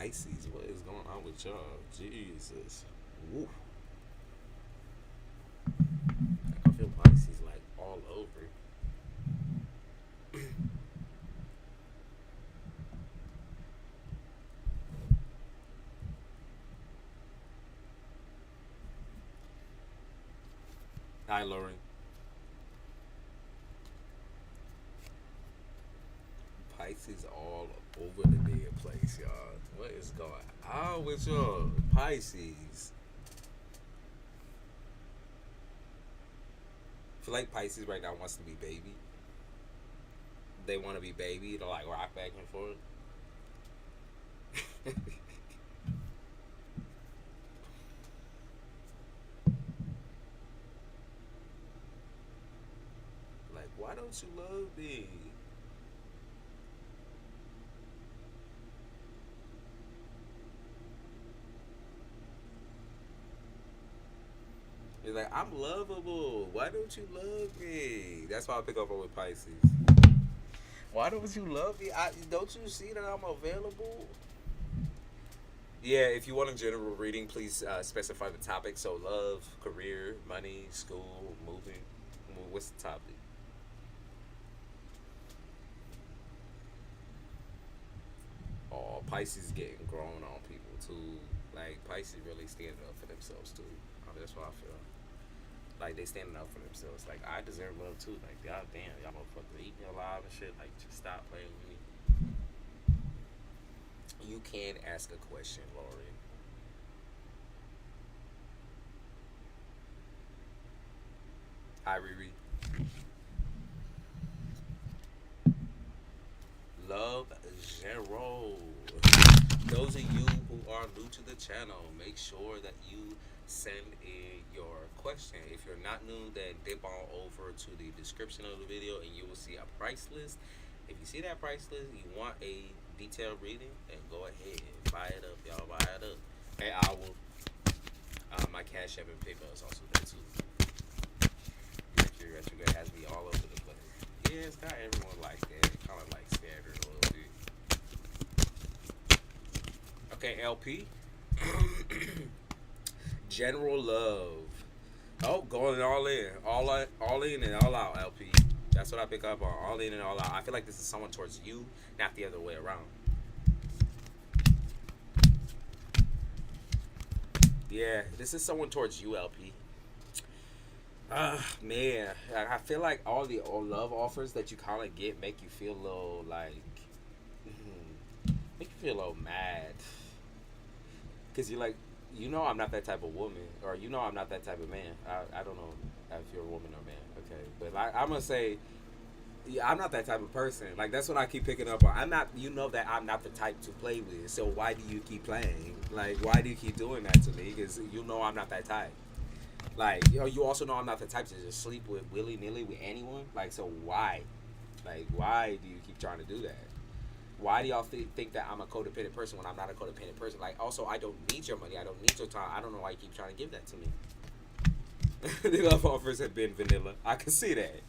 S1: Pisces. What is going on with y'all? Jesus. Woo. I feel Pisces like all over. Hi, Lauren. Pisces all over the damn place, y'all. What is going on with y'all? Pisces. I feel like Pisces right now wants to be baby. They want to be baby to like rock back and forth. Like, why don't you love me? You're like, I'm lovable. Why don't you love me? That's why I pick up on with Pisces. Why don't you love me? Don't you see that I'm available? Yeah, if you want a general reading, please specify the topic. So, love, career, money, school, moving. What's the topic? Oh, Pisces getting grown on people too. Like Pisces really standing up for themselves too. That's what I feel. Like they standing up for themselves. Like I deserve love too. Like god damn, y'all motherfuckers eat me alive and shit. Like just stop playing with me. You can ask a question, Lori. Hi, Riri. Love Zero. Those of you who are new to the channel, make sure that you send in your question. If you're not new, then dip on over to the description of the video and you will see a price list. If you see that price list, you want a detailed reading, then go ahead. Buy it up, y'all. Buy it up. Hey, I will. My Cash App and PayPal is also there too. Mercury retrograde has me all over the place. Yeah, it's not everyone like that. It kind of like scattered a little bit. Okay, LP. General love. Oh, going all in. All in and all out, LP. That's what I pick up on. All in and all out. I feel like this is someone towards you, not the other way around. Yeah, this is someone towards you, LP. Man, I feel like all the love offers that you kind of get make you feel a little like, make you feel a little mad, cause you're like, I'm not that type of woman, or I'm not that type of man. I don't know if you're a woman or man, okay, but I'm gonna say, yeah, I'm not that type of person. Like that's what I keep picking up on. I'm not, that I'm not the type to play with. So why do you keep playing? Like why do you keep doing that to me? Cause I'm not that type. Like, you also know I'm not the type to just sleep with willy-nilly with anyone. Like, so why? Like, why do you keep trying to do that? Why do y'all think that I'm a codependent person when I'm not a codependent person? Like, also, I don't need your money. I don't need your time. I don't know why you keep trying to give that to me. The love offers have been vanilla. I can see that.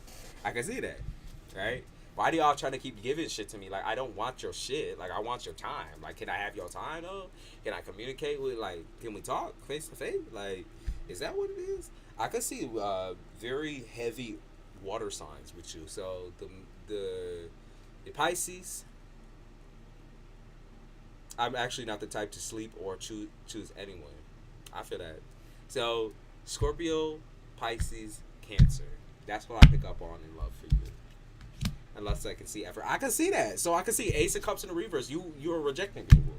S1: Right? Why do y'all trying to keep giving shit to me? Like, I don't want your shit. Like, I want your time. Like, can I have your time, though? Can I communicate with, like, can we talk face to face? Like, is that what it is? I could see very heavy water signs with you. So the Pisces, I'm actually not the type to sleep or choose anyone. I feel that. So Scorpio, Pisces, Cancer. That's what I pick up on in love for you. Unless I can see effort. I can see that. So I can see Ace of Cups in the reverse. You're rejecting people.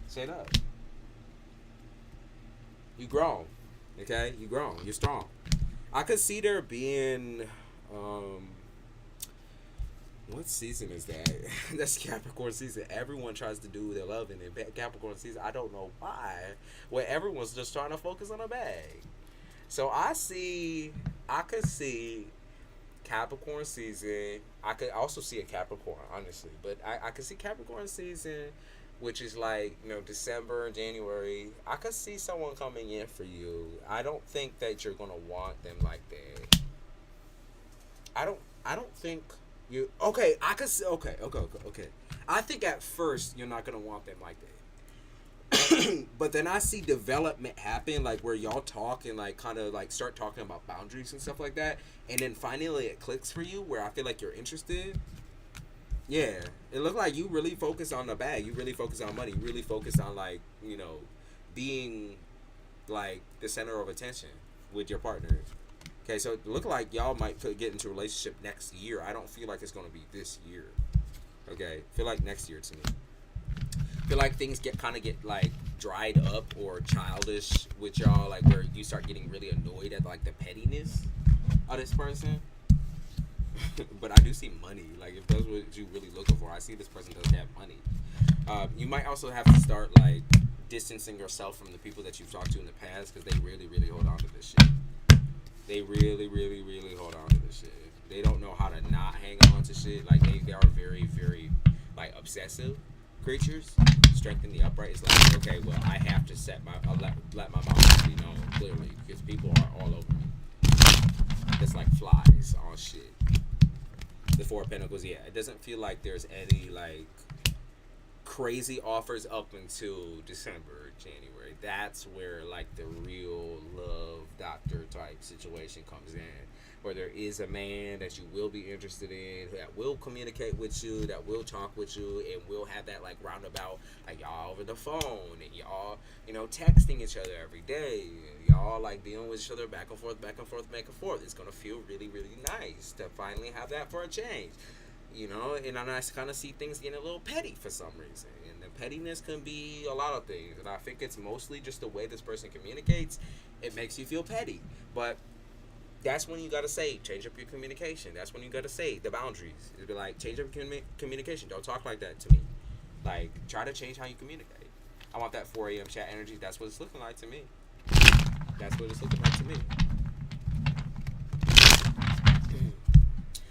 S1: Say that. You grown. Okay, you grown. You're strong. I could see there being, what season is that? That's Capricorn season. Everyone tries to do their love in Capricorn season. I don't know why. Where everyone's just trying to focus on a bag. So I could see Capricorn season. I could also see a Capricorn, honestly. But I could see Capricorn season, which is like, December, January. I could see someone coming in for you. I don't think that you're gonna want them like that. I don't think okay, I could see, okay. I think at first you're not gonna want them like that. But then I see development happen, like where y'all talk and like kind of like start talking about boundaries and stuff like that, and then finally it clicks for you where I feel like you're interested. Yeah, it looked like you really focus on the bag. You really focus on money. You really focus on like being like the center of attention with your partner. Okay, so it looked like y'all might get into a relationship next year. I don't feel like it's gonna be this year. Okay, feel like next year to me. Feel like things get like dried up or childish with y'all, like where you start getting really annoyed at like the pettiness of this person. But I do see money. Like if that's what you really looking for, I see this person does have money. You might also have to start like distancing yourself from the people that you've talked to in the past because they really, really hold on to this shit. They really, really, really hold on to this shit. They don't know how to not hang on to shit. Like they are very, very like obsessive creatures. Strength in the upright is like, okay, well I have to let my boundaries be known clearly because people are all over me. It's like flies on shit. The Four of Pentacles, yeah, it doesn't feel like there's any like crazy offers up until December, January. That's where like the real love doctor type situation comes in, where there is a man that you will be interested in, that will communicate with you, that will talk with you, and will have that like roundabout, like y'all over the phone, and y'all, texting each other every day, y'all like dealing with each other back and forth, back and forth, back and forth. It's gonna feel really, really nice to finally have that for a change. And I kind of see things getting a little petty for some reason. And the pettiness can be a lot of things. And I think it's mostly just the way this person communicates. It makes you feel petty. But that's when you got to say, change up your communication. That's when you got to say the boundaries. It'd be like, change up your communication. Don't talk like that to me. Like, try to change how you communicate. I want that 4 a.m. chat energy. That's what it's looking like to me. That's what it's looking like to me.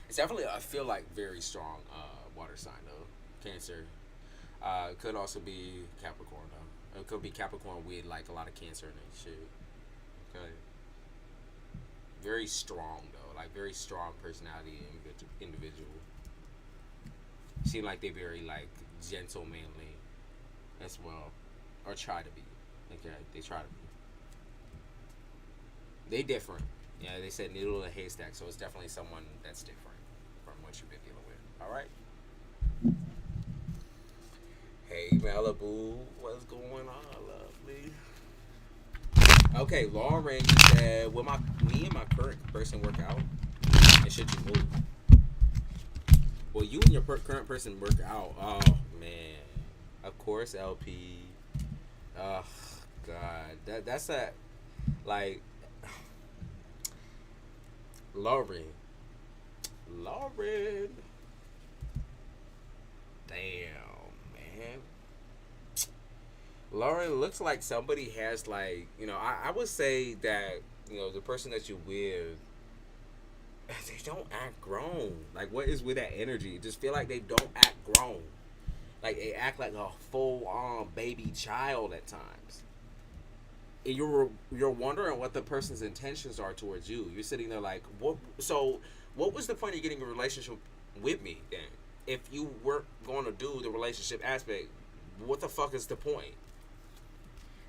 S1: It's definitely, I feel like, very strong water sign, though. Cancer. It could also be Capricorn, though. It could be Capricorn with, like, a lot of Cancer in it, shit. Okay. Very strong, though. Like, very strong personality individual. Seem like they very, like, gentle, manly as well. Or try to be. Okay, they try to be. They different. Yeah, they said needle in a haystack, so it's definitely someone that's different from what you've been dealing with. All right. Hey, Malibu, what's going on, lovely? Okay, Lauren, you said, will me and my current person work out? And should you move? Well, you and your current person work out. Oh, man. Of course, LP. Oh, God. That's a, like, Lauren. Damn, man. Lauren looks like somebody has like, I would say that, the person that you with, they don't act grown. Like, what is with that energy? Just feel like they don't act grown. Like, they act like a full-on baby child at times. And you're wondering what the person's intentions are towards you. You're sitting there like, what? So, what was the point of getting a relationship with me then? If you weren't going to do the relationship aspect, what the fuck is the point?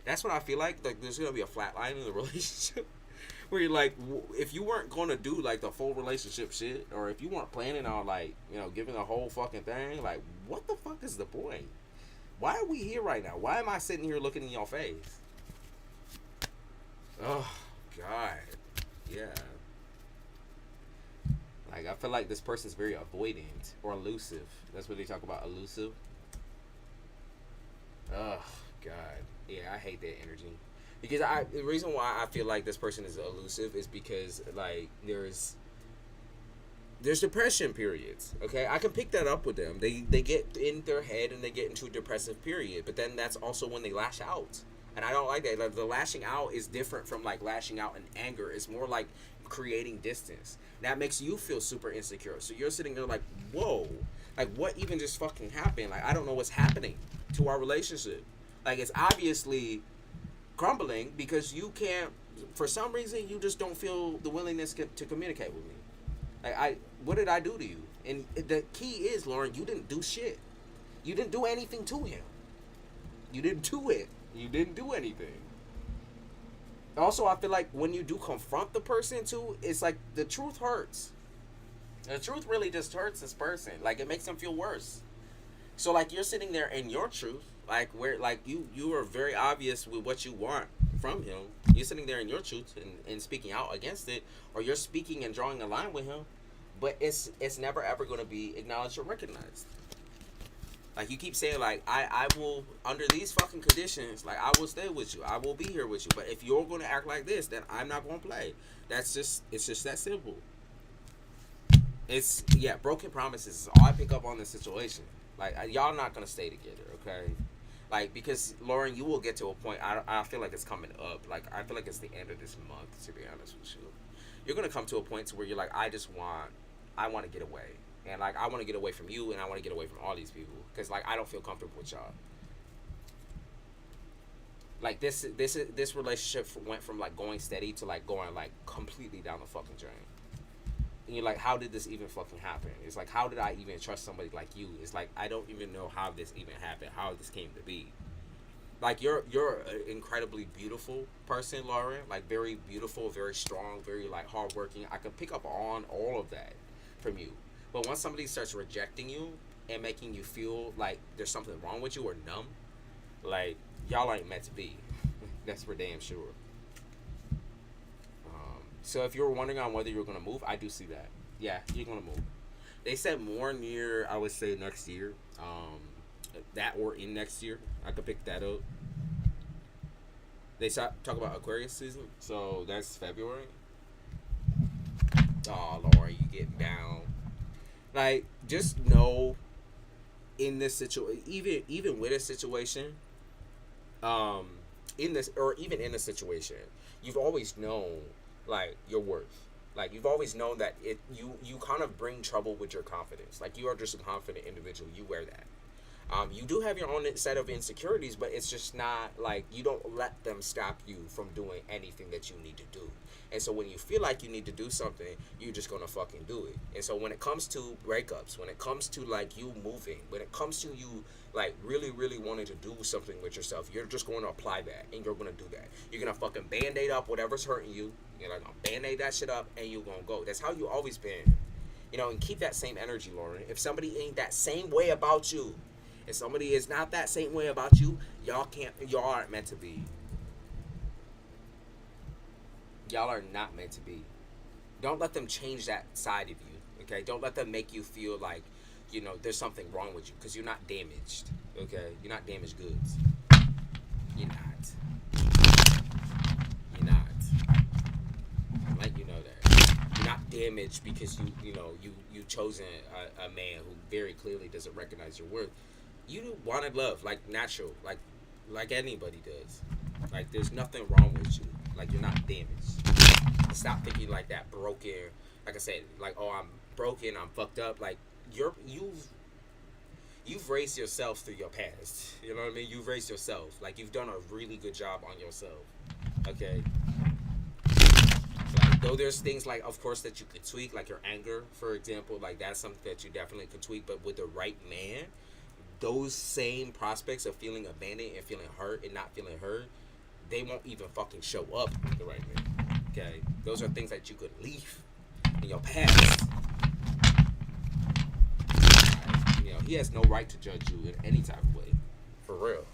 S1: That's what I feel like. Like, there's gonna be a flat line in the relationship where you're like, if you weren't gonna do like the full relationship shit, or if you weren't planning on like, giving the whole fucking thing, like, what the fuck is the point? Why are we here right now? Why am I sitting here looking in your face? Oh, God. Yeah. Like, I feel like this person's very avoidant or elusive. That's what they talk about, elusive. Oh, God. Yeah, I hate that energy. Because the reason why I feel like this person is elusive is because, like, there's depression periods, okay? I can pick that up with them. They get in their head and they get into a depressive period. But then that's also when they lash out. And I don't like that. Like, the lashing out is different from, like, lashing out in anger. It's more like creating distance. That makes you feel super insecure. So you're sitting there like, whoa. Like, what even just fucking happened? Like, I don't know what's happening to our relationship. Like, it's obviously crumbling because you can't, for some reason, you just don't feel the willingness to communicate with me. Like, what did I do to you? And the key is, Lauren, you didn't do shit. You didn't do anything to him. You didn't do it.
S2: You didn't do anything. Also, I feel like when you do confront the person too, it's like the truth hurts. The truth really just hurts this person. Like it makes them feel worse. So like you're sitting there in your truth, like where like you are very obvious with what you want from him. You're sitting there in your truth and speaking out against it, or you're speaking and drawing a line with him, but it's never ever going to be acknowledged or recognized. Like you keep saying, like I will under these fucking conditions, like I will stay with you, I will be here with you. But if you're going to act like this, then I'm not going to play. It's just that simple. It's yeah, broken promises is all I pick up on this situation. Like y'all not gonna stay together, okay? Like because Lauren, you will get to a point. I feel like it's coming up. Like I feel like it's the end of this month. To be honest with you, you're gonna come to a point to where you're like, I want to get away, and like I want to get away from you, and I want to get away from all these people because like I don't feel comfortable with y'all. Like this relationship went from like going steady to like going like completely down the fucking drain. And you're like, how did this even fucking happen? It's like, how did I even trust somebody like you? It's like I don't even know how this even happened, how this came to be. Like you're an incredibly beautiful person, Lauren. Like very beautiful, very strong, very like hardworking. I can pick up on all of that from you. But once somebody starts rejecting you and making you feel like there's something wrong with you or numb, like y'all ain't meant to be. That's for damn sure. So if you're wondering on whether you're gonna move, I do see that. Yeah, you're gonna move. They said more near, I would say next year. That or in next year, I could pick that up. They talk about Aquarius season, so that's February. Oh Lord, you getting down. Like, just know in this situation, even with a situation, um, in this or even in a situation, you've always known like your worth. Like you've always known that you kind of bring trouble with your confidence. Like you are just a confident individual. You wear that. You do have your own set of insecurities, but it's just not like you don't let them stop you from doing anything that you need to do. And so when you feel like you need to do something, you're just gonna fucking do it. And so when it comes to breakups, when it comes to like you moving, when it comes to you like really, really wanting to do something with yourself, you're just going to apply that and you're gonna do that. You're gonna fucking band-aid up whatever's hurting you. You're like gonna band-aid that shit up and you're gonna go. That's how you always been. And keep that same energy, Lauren. If somebody ain't that same way about you, if somebody is not that same way about you, y'all aren't meant to be. Y'all are not meant to be. Don't let them change that side of you. Okay? Don't let them make you feel like, there's something wrong with you because you're not damaged. Okay? You're not damaged goods. You're not. You're not. Let you know that. You're not damaged because you chosen a man who very clearly doesn't recognize your worth. You wanted love, like natural, like anybody does. Like there's nothing wrong with you. Like you're not damaged. Stop thinking like that broken. Like I said, like oh I'm broken, I'm fucked up. Like you've raised yourself through your past. You know what I mean? You've raised yourself. Like you've done a really good job on yourself. Okay. Like though there's things like of course that you could tweak, like your anger, for example. Like that's something that you definitely could tweak. But with the right man, those same prospects of feeling abandoned and feeling hurt and not feeling heard, they won't even fucking show up with the right man. Okay? Those are things that you could leave in your past. He has no right to judge you in any type of way. For real.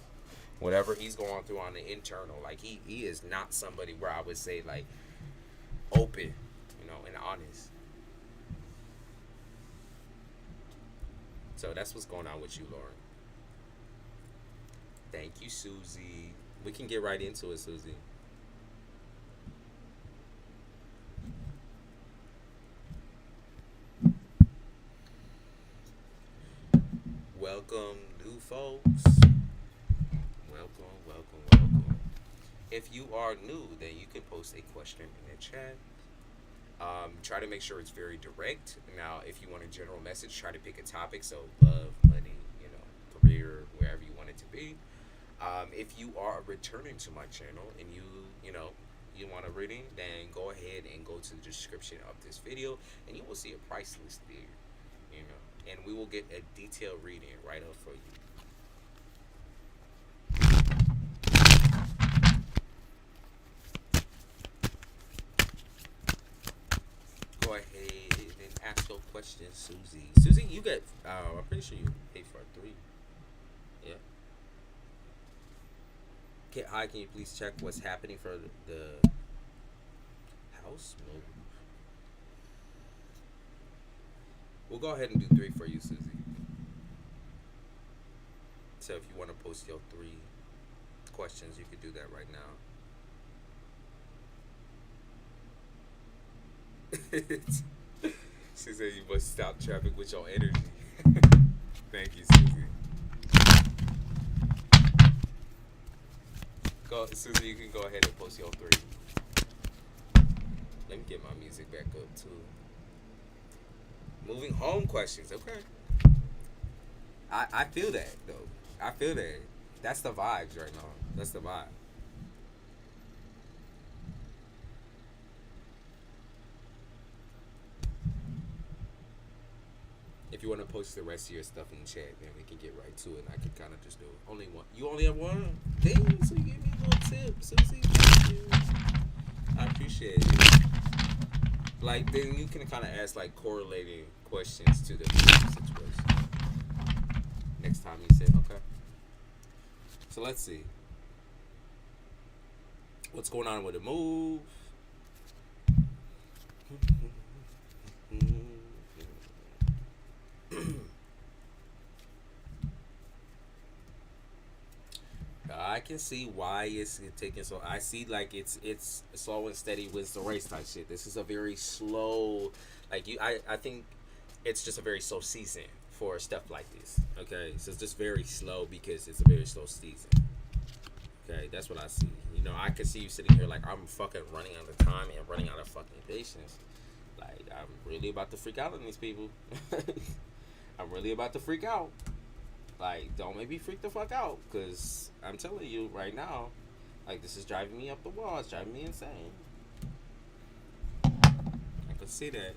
S2: Whatever he's going through on the internal, like he is not somebody where I would say like open, and honest. So that's what's going on with you, Lauren. Thank you, Susie. We can get right into it, Susie. Welcome, new folks. Welcome. If you are new, then you can post a question in the chat. Try to make sure it's very direct. Now, if you want a general message, try to pick a topic. So, love, money, career, wherever you want it to be. If you are returning to my channel and you want a reading, then go ahead and go to the description of this video, and you will see a price list there. And we will get a detailed reading right up for you. question, Susie. Susie, you get. I'm pretty sure you paid for a 3. Yeah. Hi, can you please check what's happening for the house move? We'll go ahead and do 3 for you, Susie. So if you want to post your 3 questions, you could do that right now. She said you must stop traffic with your energy. Thank you, Susie. Susie, you can go ahead and post your 3. Let me get my music back up too. Moving home questions, okay. I feel that though. I feel that. That's the vibes right now. That's the vibe. If you want to post the rest of your stuff in the chat, then we can get right to it. And I can kind of just do it. Only one. You only have one? Dang, so you gave me a little tip, Susie. Thank you. I appreciate it. Like, then you can kind of ask, like, correlating questions to the situation. Next time you say, okay. So let's see. What's going on with the move? I can see why it's taking so. I see like it's slow and steady with the race type shit. This is a very slow, like you. I think it's just a very slow season for stuff like this. Okay, so it's just very slow because it's a very slow season. Okay, that's what I see. You know, I can see you sitting here like I'm fucking running out of time and running out of fucking patience. Like I'm really about to freak out on these people. I'm really about to freak out. Like, don't make me freak the fuck out, because I'm telling you right now, like, this is driving me up the wall. It's driving me insane. I can see that.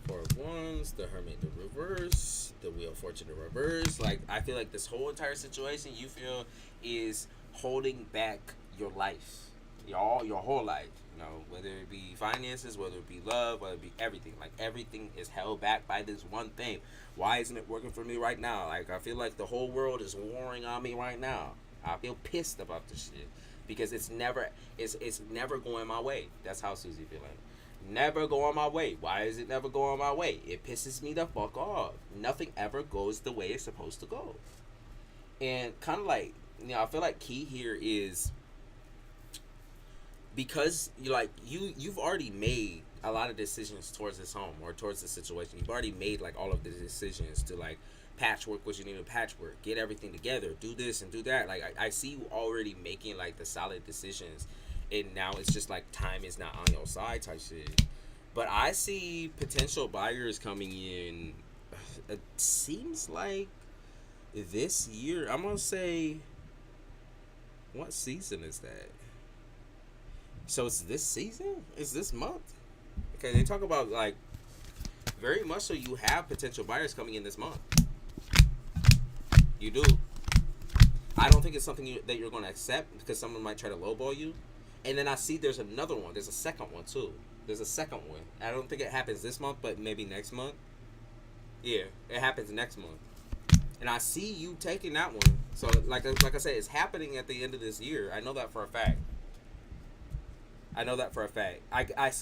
S2: Four of Wands, the Hermit in reverse, the Wheel of Fortune in reverse. Like, I feel like this whole entire situation you feel is holding back your life, your whole life. You know, whether it be finances, whether it be love, whether it be everything. Like, everything is held back by this one thing. Why isn't it working for me right now? Like, I feel like the whole world is warring on me right now. I feel pissed about this shit. Because it's never going my way. That's how Susie feeling. Never going my way. Why is it never going my way? It pisses me the fuck off. Nothing ever goes the way it's supposed to go. And kind of like, you know, I feel like key here is, because you've already made a lot of decisions towards this home or towards this situation. You've already made like all of the decisions to like patchwork what you need to patchwork, get everything together, do this and do that. Like I see you already making like the solid decisions, and now it's just like time is not on your side type shit. But I see potential buyers coming in. It seems like this year. I'm gonna say, what season is that? So it's this season? It's this month? Okay, they talk about like very much so you have potential buyers coming in this month. You do. I don't think it's something that you're going to accept because someone might try to lowball you. And then I see there's another one. There's a second one too. There's a second one. I don't think it happens this month, but maybe next month. Yeah, it happens next month. And I see you taking that one. So like I said, it's happening at the end of this year. I know that for a fact. I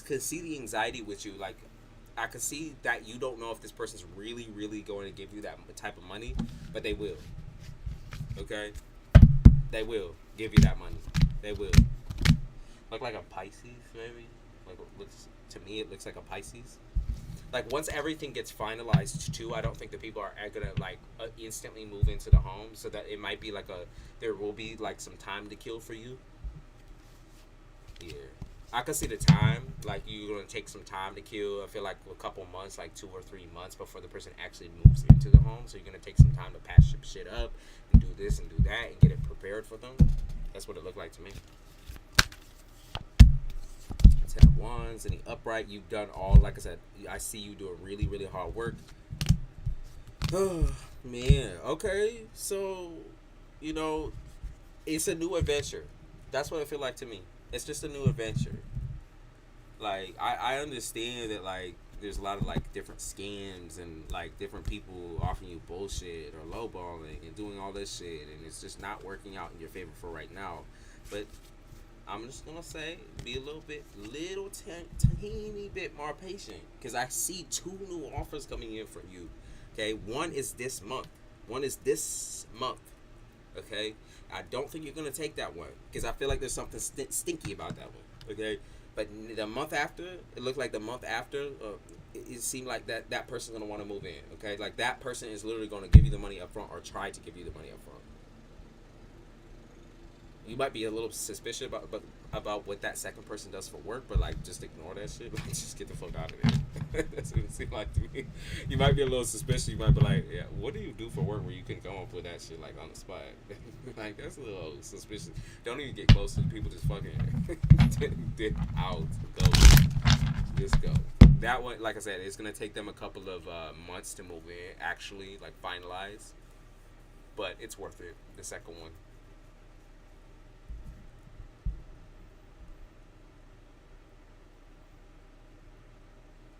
S2: could see the anxiety with you. Like, I could see that you don't know if this person's really, really going to give you that type of money, but they will. Okay? They will give you that money. They will. Look like a Pisces, maybe? Like, to me, it looks like a Pisces. Like, once everything gets finalized, too, I don't think the people are going to, like, instantly move into the home, so that it might be like there will be, like, some time to kill for you. Yeah. I could see the time, like you're going to take some time to kill. I feel like a couple months, like 2 or 3 months before the person actually moves into the home. So you're going to take some time to patch some shit up and do this and do that and get it prepared for them. That's what it looked like to me. 10 of Wands, in the upright, you've done all, like I said, I see you doing really, really hard work. Oh, man. Okay. So, you know, it's a new adventure. That's what it feel like to me. It's just a new adventure. Like I understand that like there's a lot of like different scams and like different people offering you bullshit or lowballing and doing all this shit, and it's just not working out in your favor for right now. But I'm just gonna say, be a teeny bit more patient, because I see two new offers coming in from you. Okay, one is this month. Okay, I don't think you're gonna take that one because I feel like there's something stinky about that one. Okay, but the month after, it looked like the month after, it seemed like that person's gonna want to move in. Okay, like that person is literally gonna give you the money up front or try to give you the money up front. You might be a little suspicious about what that second person does for work, but like just ignore that shit. Like just get the fuck out of there. That's what it seems like to me. You might be a little suspicious. You might be like, yeah, what do you do for work where you can come up with that shit like on the spot? Like that's a little suspicious. Don't even get close to the people. Just fucking dip out. Go. Just go. That one, like I said, it's gonna take them a couple of months to move in, actually like finalize. But it's worth it. The second one.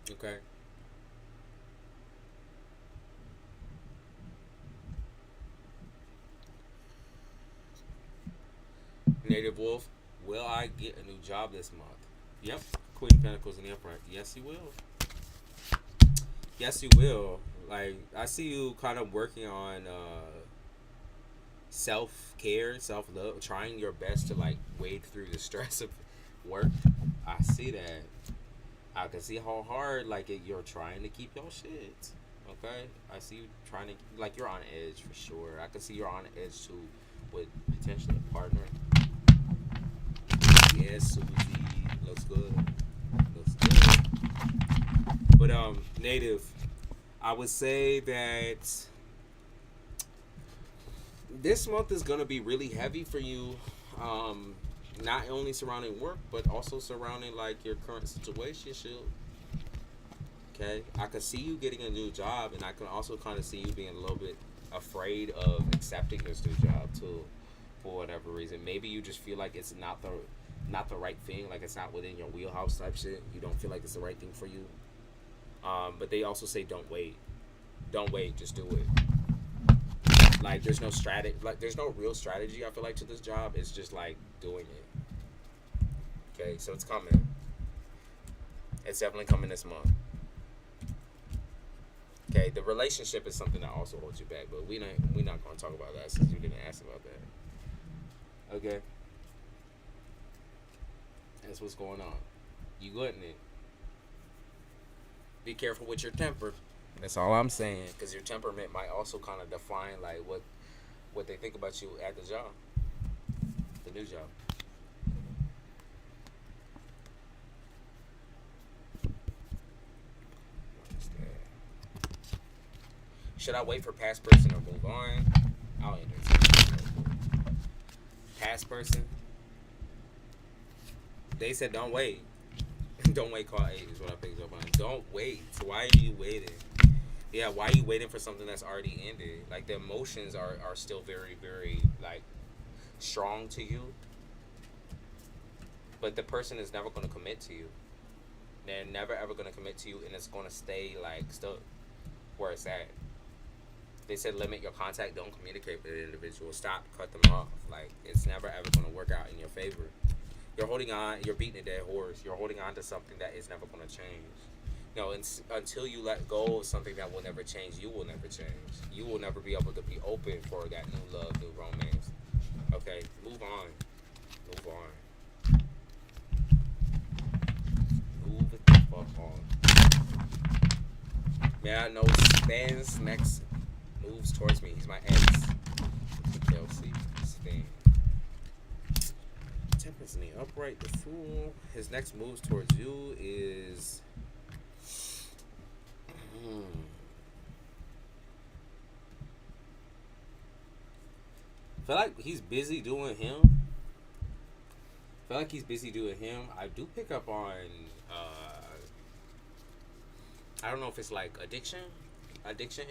S2: Okay. Native Wolf, will I get a new job this month? Yep. Queen of Pentacles in the upright. Yes, you will. Yes, you will. Like, I see you kind of working on self-care, self-love, trying your best to, like, wade through the stress of work. I see that. I can see how hard, like, you're trying to keep your shit. Okay? I see you trying to, like, you're on edge for sure. I can see you're on edge too with potentially a partner. Yes, Susie. Looks good. Looks good. But, Native, I would say that this month is going to be really heavy for you. Not only surrounding work, but also surrounding like your current situation. Okay, I could see you getting a new job, and I can also kind of see you being a little bit afraid of accepting this new job too, for whatever reason. Maybe you just feel like it's not the right thing, like it's not within your wheelhouse type shit. You don't feel like it's the right thing for you. But they also say don't wait, just do it. Like there's no strategy, like there's no real strategy. I feel like to this job, it's just like doing it. Okay, so it's coming. It's definitely coming this month. Okay, the relationship is something that also holds you back, but we're not going to talk about that since you didn't ask about that. Okay, that's what's going on. You getting it? Be careful with your temper. That's all I'm saying, because your temperament might also kind of define like what they think about you at the job, the new job. Should I wait for past person or move on? I'll entertain. Past person. They said don't wait. Don't wait. Call 8 is what I picked up on. Don't wait. So why are you waiting? Yeah, why are you waiting for something that's already ended? Like the emotions are still very, very like strong to you. But the person is never going to commit to you. They're never ever going to commit to you, and it's going to stay like still where it's at. They said limit your contact, don't communicate with the individual, stop, cut them off. Like it's never ever going to work out in your favor. You're holding on, you're beating a dead horse. You're holding on to something that is never going to change. No, until you let go of something that will never change, you will never change. You will never be able to be open for that new love, new romance. Okay, move on. Move on. Move the fuck on. Man, I know Stan's next moves towards me. He's my ex. Kelsey. Stan. Temperance in the upright, the fool. His next moves towards you is I feel like he's busy doing him. I do pick up on I don't know if it's like addiction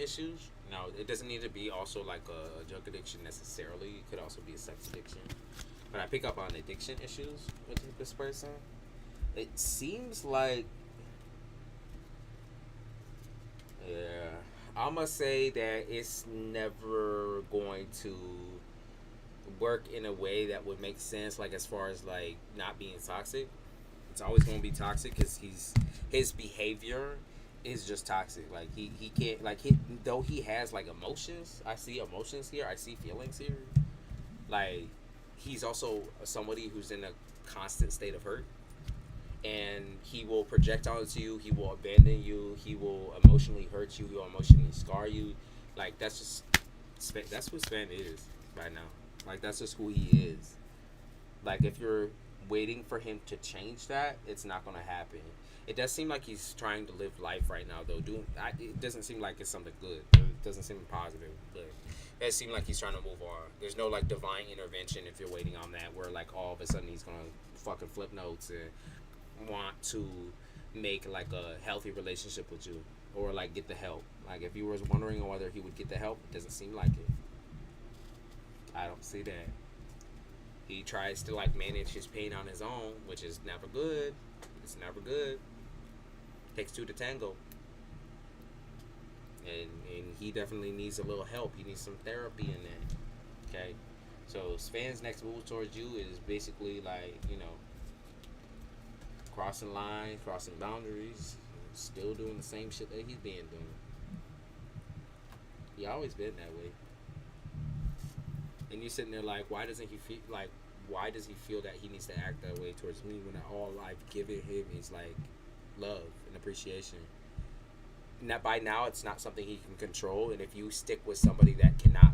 S2: issues. No, it doesn't need to be also like a drug addiction necessarily. It could also be a sex addiction. But I pick up on addiction issues with this person. It seems like, yeah, I'm gonna say that it's never going to work in a way that would make sense. Like as far as like not being toxic, it's always gonna be toxic because his behavior is just toxic. Like he can't like he though he has like emotions. I see emotions here. I see feelings here. Like he's also somebody who's in a constant state of hurt, and he will project onto you. He will abandon you. He will emotionally hurt you. He will emotionally scar you. Like that's just that's who Sven is right now. Like that's just who he is. Like if you're waiting for him to change that, it's not gonna happen. It does seem like he's trying to live life right now, though. It doesn't seem like it's something good. It doesn't seem positive, but it seems like he's trying to move on. There's no like divine intervention if you're waiting on that, where like all of a sudden he's gonna fucking flip notes and want to make like a healthy relationship with you, or like get the help. Like if you was wondering whether he would get the help, it doesn't seem like it. I don't see that. He tries to like manage his pain on his own, which is never good. It's never good. Takes two to tango. And he definitely needs a little help. He needs some therapy in that. Okay? So Sven's next move towards you is basically like, you know, crossing lines, crossing boundaries, still doing the same shit that he's been doing. He always been that way. And you're sitting there like, why doesn't he feel like? Why does he feel that he needs to act that way towards me when all I've given him is like love and appreciation? Now, by now, it's not something he can control. And if you stick with somebody that cannot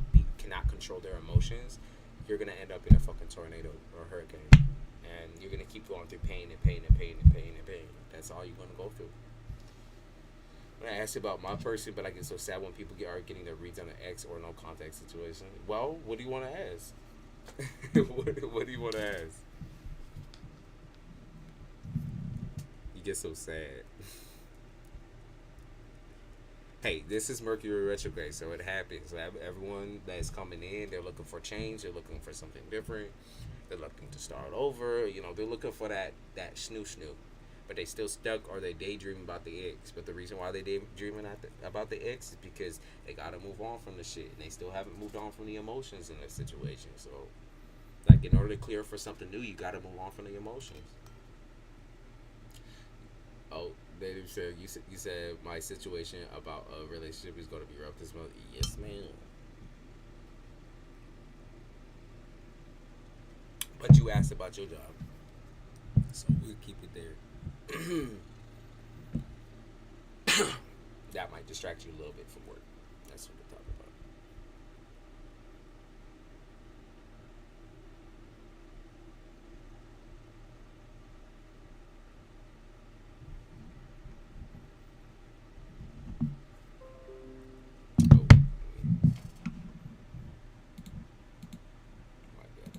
S2: control their emotions, you're gonna end up in a fucking tornado or a hurricane, and you're gonna keep going through pain and pain and pain and pain and pain. That's all you're gonna go through. I asked about my person, but I get so sad when people are getting their reads on an ex or no contact situation. Well, what do you want to ask? what do you want to ask? You get so sad. Hey, this is Mercury retrograde, so it happens. Everyone that's coming in, they're looking for change. They're looking for something different. They're looking to start over. You know, they're looking for that snoo snoo. But they still stuck or they daydream about the ex. But the reason why they daydreaming about the ex is because they gotta move on from the shit, and they still haven't moved on from the emotions in that situation. So, like, in order to clear for something new, you gotta move on from the emotions. Oh, they said you said my situation about a relationship is gonna be rough this month. Yes, ma'am. But you asked about your job, so we'll keep it there. That might distract you a little bit from work. That's what we're talking about. Oh, my God.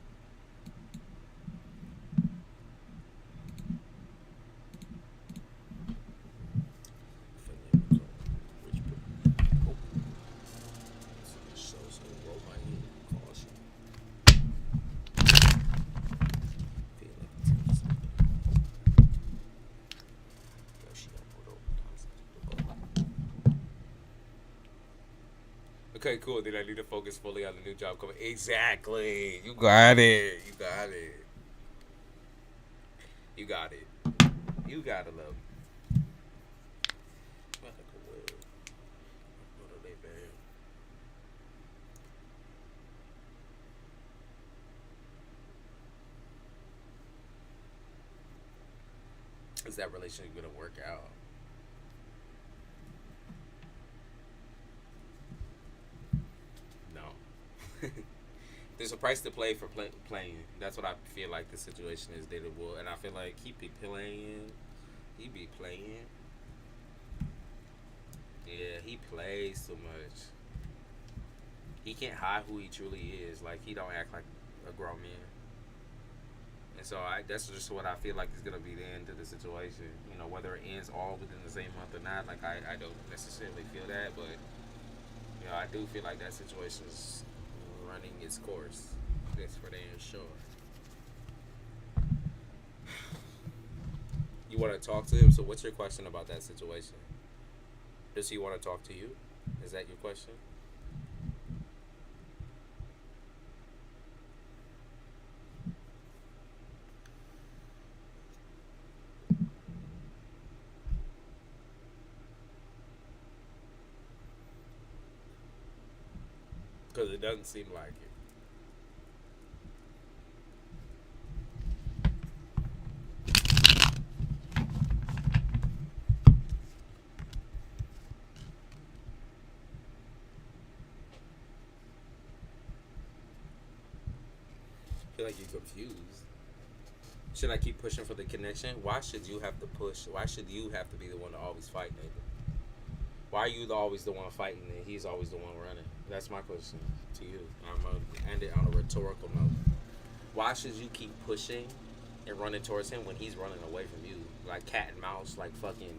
S2: Okay, cool. Then I need to focus fully on the new job coming. Exactly. You got it. You got it. You got it. You got it, love. Is that relationship gonna work out? No. There's a price to play for playing. That's what I feel like the situation is. They will, and I feel like he be playing. He be playing. Yeah, he plays too much. He can't hide who he truly is. Like he don't act like a grown man. And so that's just what I feel like is gonna be the end of the situation. You know, whether it ends all within the same month or not. Like I don't necessarily feel that, but you know, I do feel like that situation is running its course. That's for damn sure. want to talk to him. So what's your question about that situation? Does he want to talk to you? Is that your question? Because it doesn't seem like it. I feel like you're confused. Should I keep pushing for the connection? Why should you have to push? Why should you have to be the one to always fight, nigga? Why are you always the one fighting and he's always the one running? That's my question to you. I'm going to end it on a rhetorical note. Why should you keep pushing and running towards him when he's running away from you? Like cat and mouse, like fucking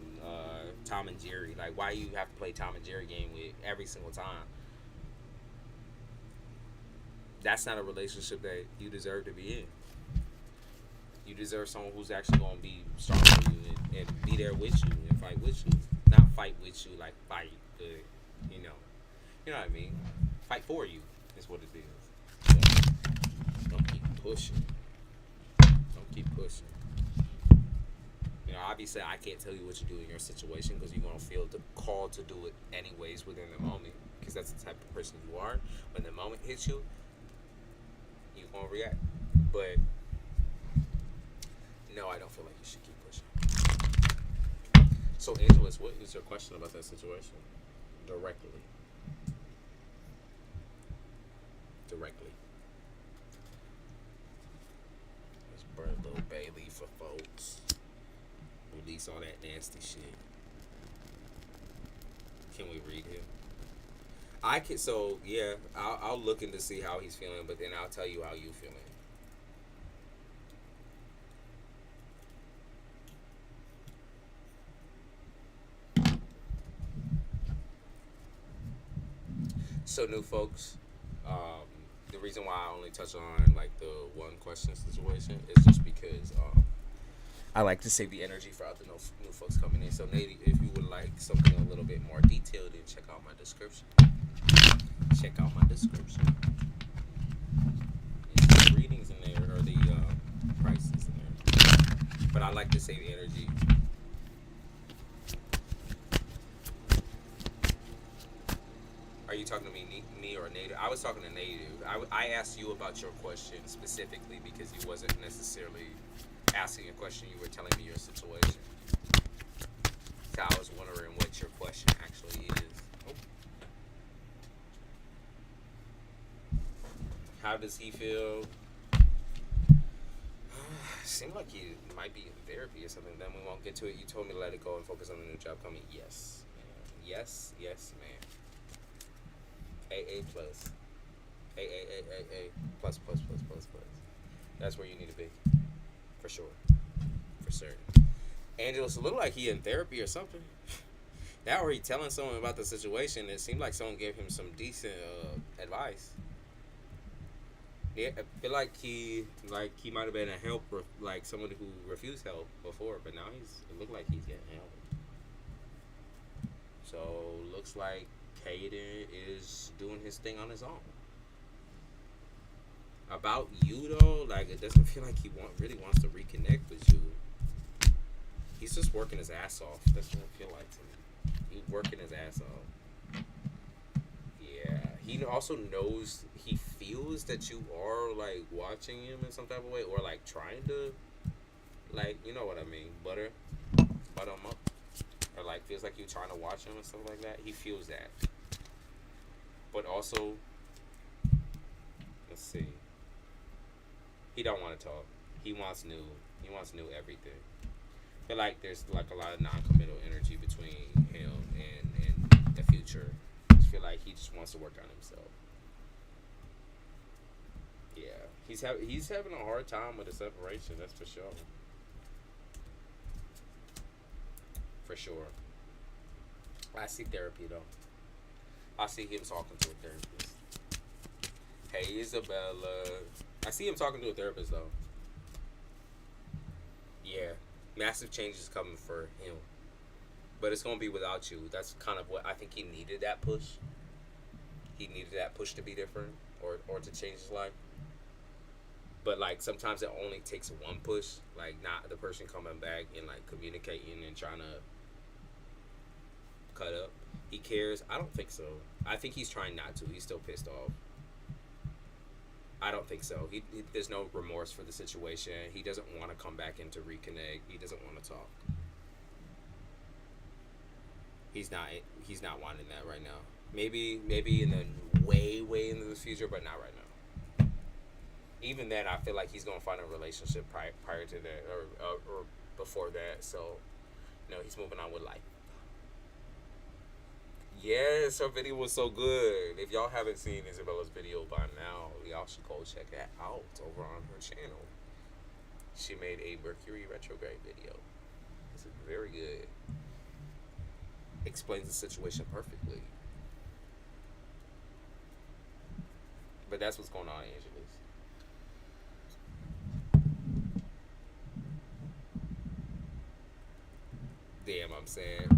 S2: Tom and Jerry. Like, why you have to play Tom and Jerry game with every single time? That's not a relationship that you deserve to be in. You deserve someone who's actually going to be strong for you and be there with you and fight with you. Not fight with you, like fight, you know. You know what I mean? Fight for you is what it is. So, don't keep pushing. Don't keep pushing. You know, obviously I can't tell you what to do in your situation because you're going to feel the call to do it anyways within the moment because that's the type of person you are. When the moment hits you, you're going to react. But no, I don't feel like you should keep pushing. So, Angeles, what is your question about that situation? Directly. Let's burn Little Bailey for folks. Release all that nasty shit. Can we read him? I can. So yeah, I'll look in to see how he's feeling, but then I'll tell you how you feeling. So new folks, the reason why I only touch on like the one question situation is just because I like to save the energy for other new folks coming in. So Nate, if you would like something a little bit more detailed, then check out my description. Check out my description. It's the readings in there or the prices in there. But I like to save energy. Are you talking to me or Native? I was talking to Native. I asked you about your question specifically because you wasn't necessarily asking a question. You were telling me your situation. So I was wondering what your question actually is. Oh. How does he feel? Seemed like he might be in therapy or something. Then we won't get to it. You told me to let it go and focus on the new job coming. Yes, man. Yes, man. AA plus. A plus. That's where you need to be. For sure. For certain. Angelus, it looked like he in therapy or something. Now where he telling someone about the situation, it seemed like someone gave him some decent advice. Yeah, I feel like he might have been a helper, like someone who refused help before, but now it looked like he's getting help. So looks like Caden is doing his thing on his own. About you though, like it doesn't feel like he really wants to reconnect with you. He's just working his ass off. That's what it feel like to me. He's working his ass off. Yeah. He also knows, he feels that you are like watching him in some type of way, or like trying to, like, you know what I mean, butter him up, or like feels like you're trying to watch him and stuff like that. He feels that. But also, let's see. He don't want to talk. He wants new everything. I feel like there's like a lot of non-committal energy between him and the future. I just feel like he just wants to work on himself. Yeah, he's having a hard time with the separation. That's for sure. For sure. I see therapy though. I see him talking to a therapist. Hey Isabella. I see him talking to a therapist though. Yeah. Massive change is coming for him, but it's gonna be without you. That's kind of what I think he needed. That push. He needed that push to be different, or to change his life. But like sometimes it only takes one push, like not the person coming back and like communicating and trying to cut up. He cares. I don't think so. I think he's trying not to. He's still pissed off. I don't think so. There's no remorse for the situation. He doesn't want to come back in to reconnect. He doesn't want to talk. He's not. He's not wanting that right now. Maybe in the way into the future, but not right now. Even then, I feel like he's gonna find a relationship prior to that or before that. So, he's moving on with life. Yes, her video was so good. If y'all haven't seen Isabella's video by now, y'all should go check it out over on her channel. She made a Mercury retrograde video. It's very good. Explains the situation perfectly. But that's what's going on, Angeles. Damn, I'm saying.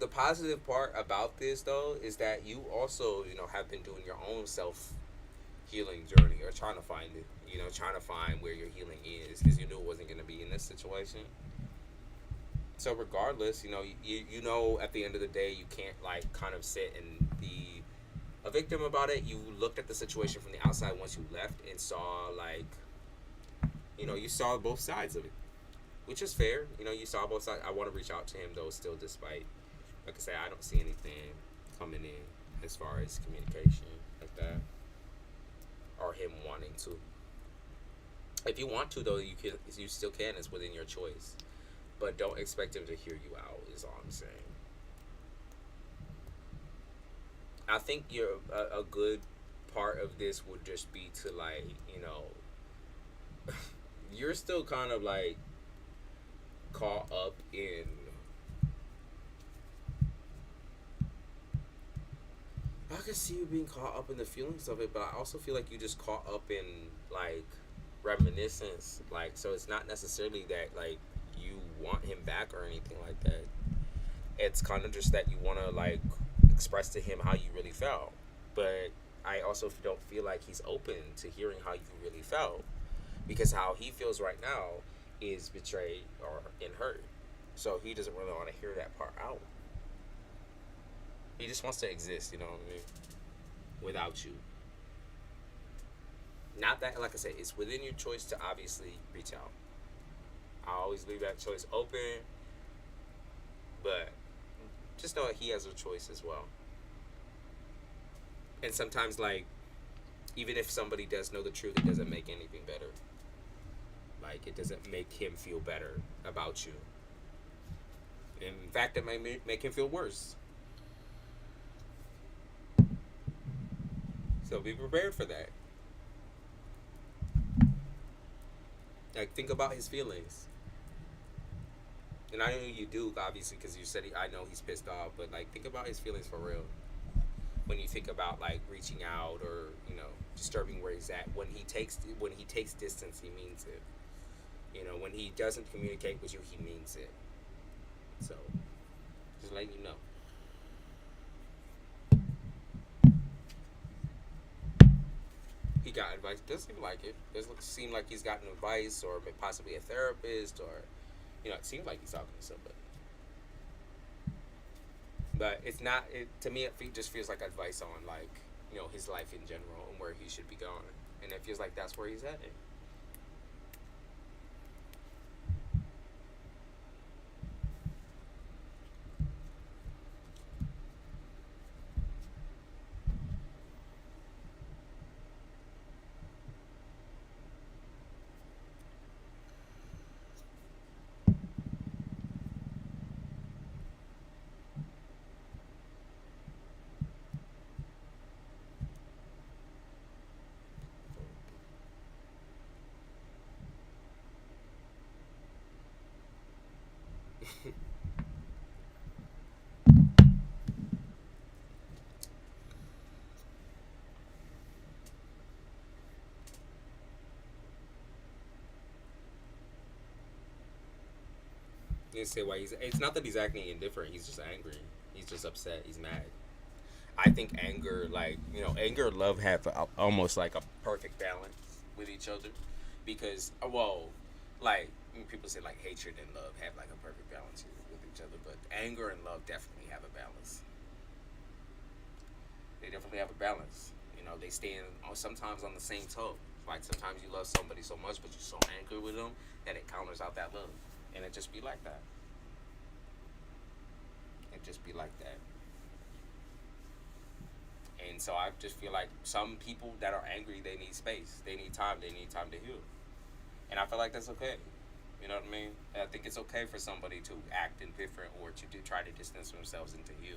S2: The positive part about this though is that you also, have been doing your own self healing journey or trying to find it. Trying to find where your healing is because you knew it wasn't going to be in this situation. So regardless, you at the end of the day you can't like kind of sit and be a victim about it. You looked at the situation from the outside once you left and saw like, you saw both sides of it, which is fair. You saw both sides. I want to reach out to him though, still, despite, like I said, I don't see anything coming in as far as communication like that, or him wanting to. If you want to though, you still can. It's within your choice, but don't expect him to hear you out. Is all I'm saying. I think a good part of this would just be to like, you're still kind of like caught up in I can see you being caught up in the feelings of it, but I also feel like you just caught up in like reminiscence, like, so it's not necessarily that like you want him back or anything like that. It's kind of just that you want to like express to him how you really felt, but I also don't feel like he's open to hearing how you really felt, because how he feels right now is betrayed or in hurt, so he doesn't really want to hear that part out. He just wants to exist, you know what I mean, without you. Not that, like I said, it's within your choice to obviously reach out. I always leave that choice open, but just know that he has a choice as well. And sometimes, like, even if somebody does know the truth, it doesn't make anything better. Like, it doesn't make him feel better about you. In fact, it may make him feel worse. So be prepared for that. Like, think about his feelings. And I know you do, obviously, because you said I know he's pissed off. But like, think about his feelings for real. When you think about like reaching out or disturbing where he's at, when he takes distance, he means it. When he doesn't communicate with you, he means it. So, just letting you know. He got advice. Doesn't seem like it. Doesn't seem like he's gotten advice or possibly a therapist or, it seems like he's talking to somebody. But it's not. To me, it just feels like advice on like, his life in general and where he should be going, and it feels like that's where he's at. Let's say why he's. It's not that he's acting indifferent. He's just angry. He's just upset. He's mad. I think anger, like anger and love have almost like a perfect balance with each other, because like people say like hatred and love have like a perfect balance with each other, but anger and love definitely have a balance. They definitely have a balance. They stand sometimes on the same toe. Like sometimes you love somebody so much, but you're so angry with them that it counters out that love, and it just be like that. It just be like that. And so I just feel like some people that are angry, they need space. They need time. They need time to heal. And I feel like that's okay. You know what I mean? I think it's okay for somebody to act indifferent or to try to distance themselves and to heal.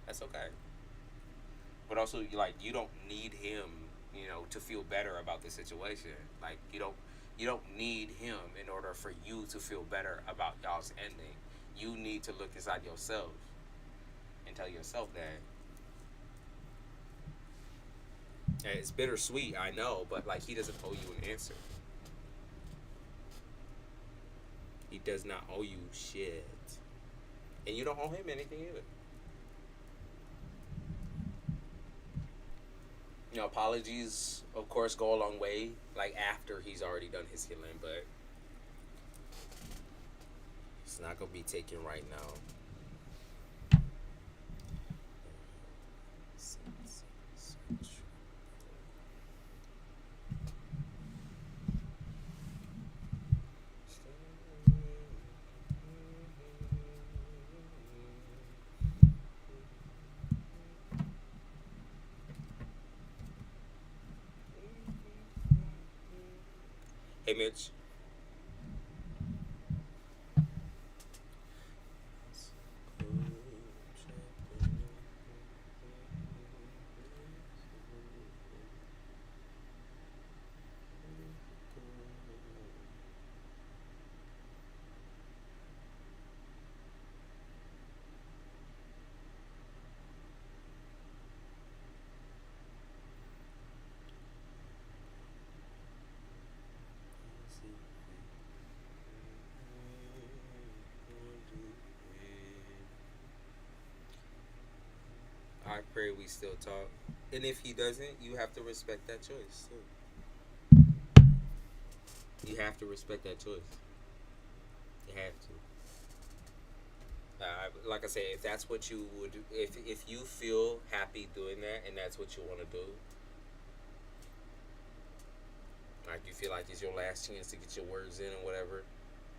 S2: That's okay. But also, you don't need him, to feel better about the situation. Like you don't need him in order for you to feel better about y'all's ending. You need to look inside yourself and tell yourself that. And it's bittersweet, I know, but like he doesn't owe you an answer. He does not owe you shit, and you don't owe him anything either. Apologies, of course, go a long way, like after he's already done his healing, but it's not gonna be taken right now. Hey, Mitch. I pray we still talk. And if he doesn't, you have to respect that choice too. You have to respect that choice. You have to. Like I said, if that's what you would, if you feel happy doing that and that's what you want to do, like you feel like it's your last chance to get your words in and whatever,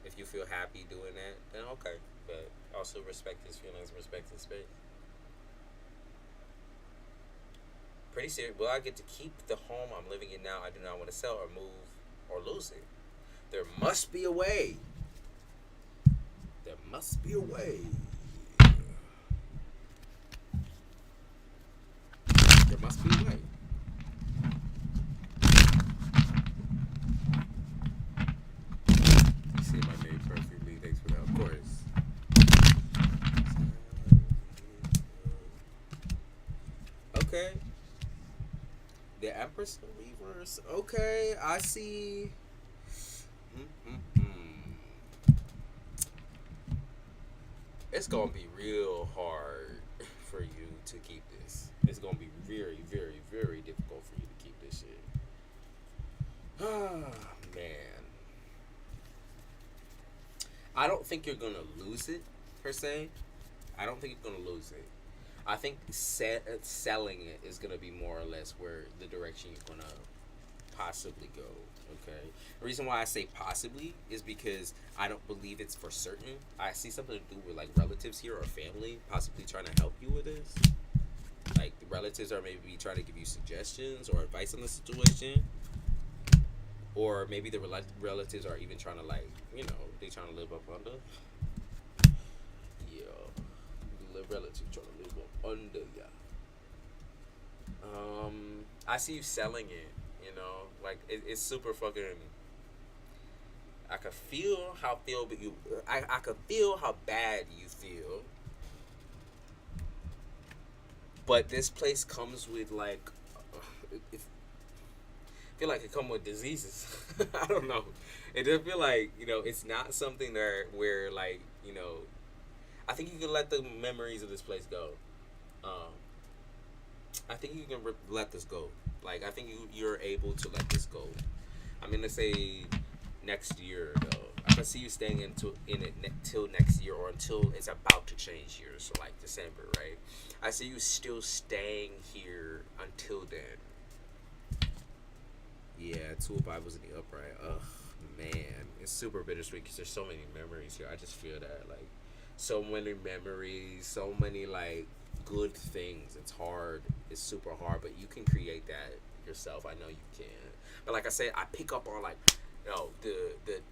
S2: if you feel happy doing that, then okay. But also respect his feelings, respect his space. Pretty serious. Will I get to keep the home I'm living in now? I do not want to sell or move or lose it. There must be a way. There must be a way. There must be a way. You see my name perfectly. Thanks for that. Of course. Okay. The Empress in reverse. Okay, I see. It's gonna be real hard for you to keep this. It's gonna be very, very, very difficult for you to keep this shit. Ah, man. I don't think you're gonna lose it, per se. I don't think you're gonna lose it. I think selling it is going to be more or less where the direction you're going to possibly go, okay? The reason why I say possibly is because I don't believe it's for certain. I see something to do with, like, relatives here or family possibly trying to help you with this. Like, the relatives are maybe trying to give you suggestions or advice on the situation. Or maybe the relatives are even trying to, like, they trying to live up under. Yeah. The relative trying to live up under ya. I see you selling it, like it's super fucking. I could feel how I could feel how bad you feel, but this place comes with like, I feel like it comes with diseases. I don't know. It does feel like it's not something where like you know, I think you can let the memories of this place go. Um, I think you can let this go. Like I think you're able to let this go. I'm gonna say next year though. I can see you staying in it till next year or until it's about to change years. So like December, right? I see you still staying here until then. Yeah, two of Bibles in the upright. Ugh, man, it's super bittersweet because there's so many memories here. I just feel that like so many memories, so many like good things. It's hard. It's super hard, but you can create that yourself. I know you can. But like I said, I pick up on like,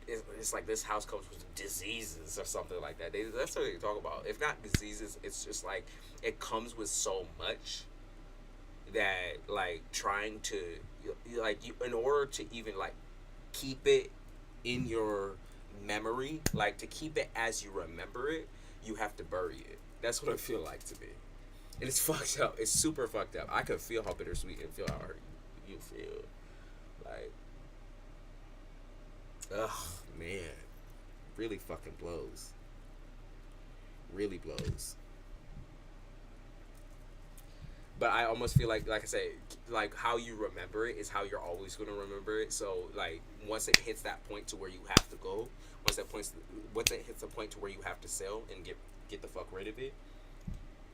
S2: it's like this house comes with diseases or something like that. That's what they talk about. If not diseases, it's just like it comes with so much that like trying to in order to even like keep it in your memory, like to keep it as you remember it, you have to bury it. That's what I feel like to me. And it's fucked up. It's super fucked up. I could feel how bittersweet and feel how hurt you feel. Like, ugh, man. Really fucking blows. Really blows. But I almost feel like I say, like how you remember it is how you're always gonna remember it. So like once it hits that point to where you have to go, once it hits a point to where you have to sell and get the fuck rid of it,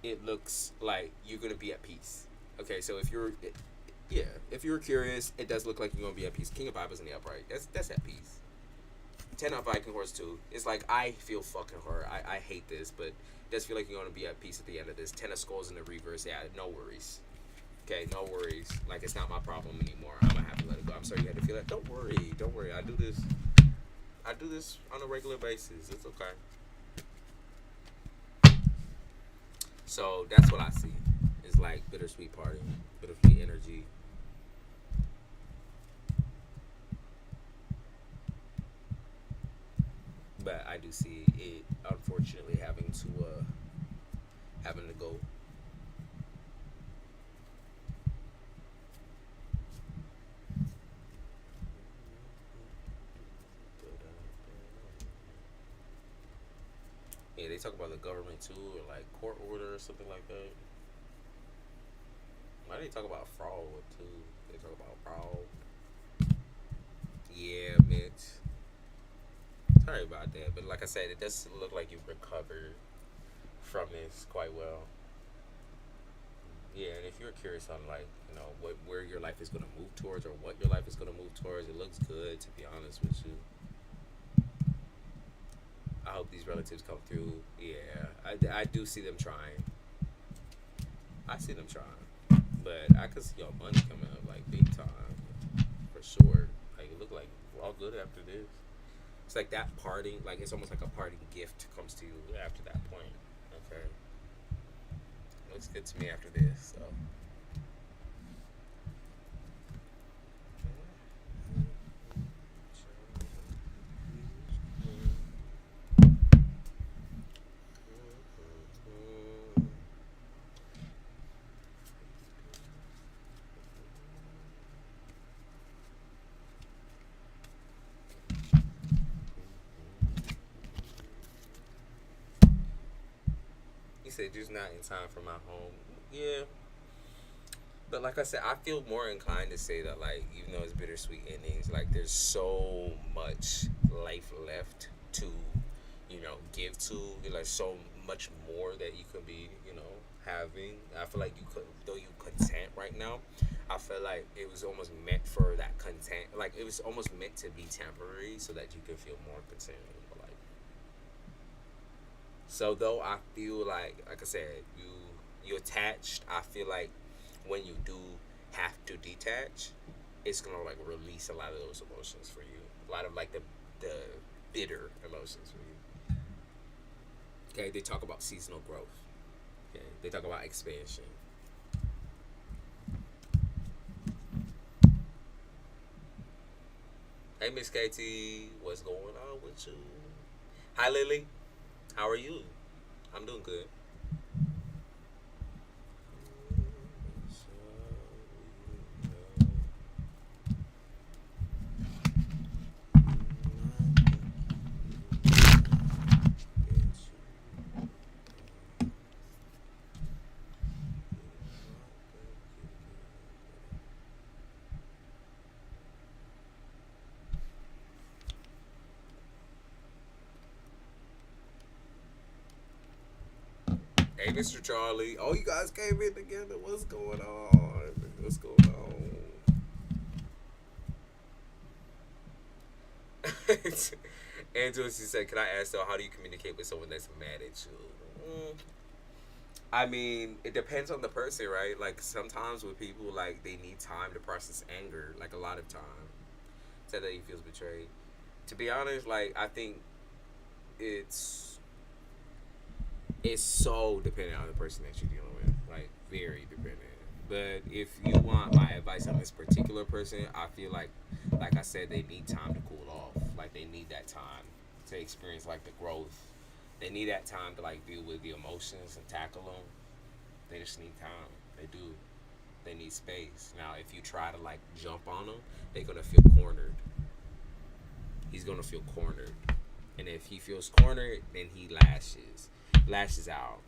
S2: it looks like you're gonna be at peace. Okay, so if you're curious, it does look like you're gonna be at peace. King of Bibles in the upright. That's at peace. 10 of Viking horse too. It's like I feel fucking hurt. I hate this, but it does feel like you're gonna be at peace at the end of this. 10 of skulls in the reverse. Yeah, no worries. Okay, no worries. Like it's not my problem anymore. I'm gonna have to let it go. I'm sorry you had to feel that. Don't worry. Don't worry. I do this on a regular basis. It's okay. So that's what I see. It's like bittersweet party, bittersweet energy. But I do see it unfortunately having to go. Yeah, they talk about the government too, or like court order or something like that. Why do they talk about fraud too? They talk about fraud. Yeah, bitch. Sorry about that, but like I said, it does look like you've recovered from this quite well. Yeah, and if you're curious on like where your life is gonna move towards or what your life is gonna move towards, it looks good to be honest with you. I hope these relatives come through. Yeah, I do see them trying. I see them trying, but I could see your money coming up like big time for sure. Like it look like we're all good after this. It's like that parting, like it's almost like a parting gift comes to you after that point. Okay, looks good to me after this. So. He said, just not in time for my home. Yeah. But like I said, I feel more inclined to say that, like, even though it's bittersweet endings, like, there's so much life left to, give to. Like, so much more that you could be, having. I feel like you could, though you content right now, I feel like it was almost meant for that content. Like, it was almost meant to be temporary so that you could feel more content in your life. So though I feel like I said, you attached, I feel like when you do have to detach, it's gonna like release a lot of those emotions for you. A lot of like the bitter emotions for you. Okay, they talk about seasonal growth. Okay, they talk about expansion. Hey Miss KT, what's going on with you? Hi Lily, how are you? I'm doing good.
S1: Hey, Mr. Charlie. Oh, you guys came in together. What's going on? What's going on? Angela, she said, "Can I ask though, how do you communicate with someone that's mad at you?" I mean, it depends on the person, right? Like sometimes with people, like they need time to process anger. Like a lot of time, said that he feels betrayed. To be honest, like I think it's it's so dependent on the person that you're dealing with, like very dependent. But if you want my advice on this particular person, I feel like I said, they need time to cool off. Like they need that time to experience like the growth. They need that time to like deal with the emotions and tackle them. They just need time. They do. They need space. Now, if you try to like jump on them, they're gonna feel cornered. He's gonna feel cornered, and if he feels cornered, then he lashes out,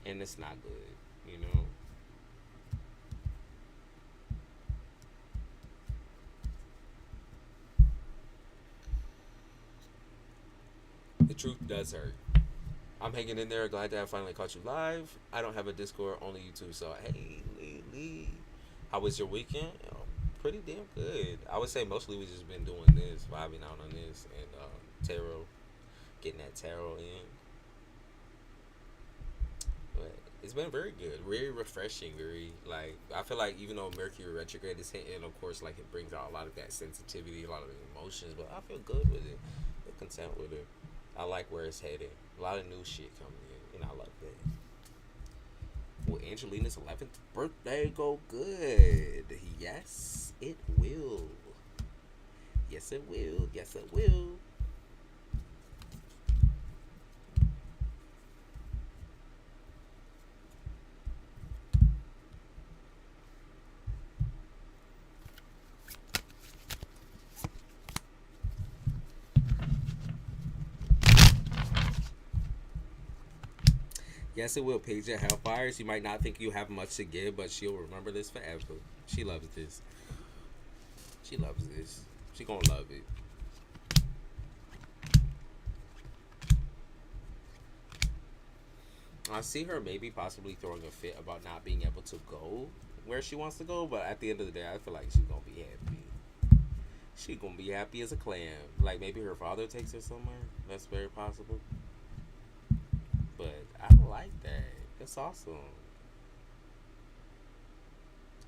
S1: and it's not good, you know. The truth does hurt. I'm hanging in there. Glad that I finally caught you live. I don't have a Discord, only YouTube. So hey, Lee, how was your weekend? Pretty damn good. I would say mostly we just been doing this, vibing out on this, and tarot, getting that tarot in. But it's been very good, very refreshing, very like I feel like even though Mercury retrograde is hitting, of course, like it brings out a lot of that sensitivity, a lot of the emotions, but I feel good with it. I feel content with it. I like where it's headed. A lot of new shit coming in, and I love that. Will Angelina's 11th birthday go good? Yes, it will. Yes, it will. Yes, it will. Yes, it will. Paige at Hellfire. She might not think you have much to give, but she'll remember this forever. She loves this. She loves this. She gonna love it. I see her maybe possibly throwing a fit about not being able to go where she wants to go, but at the end of the day, I feel like she's gonna be happy. She gonna be happy as a clam. Like maybe her father takes her somewhere. That's very possible. But I like that. That's awesome.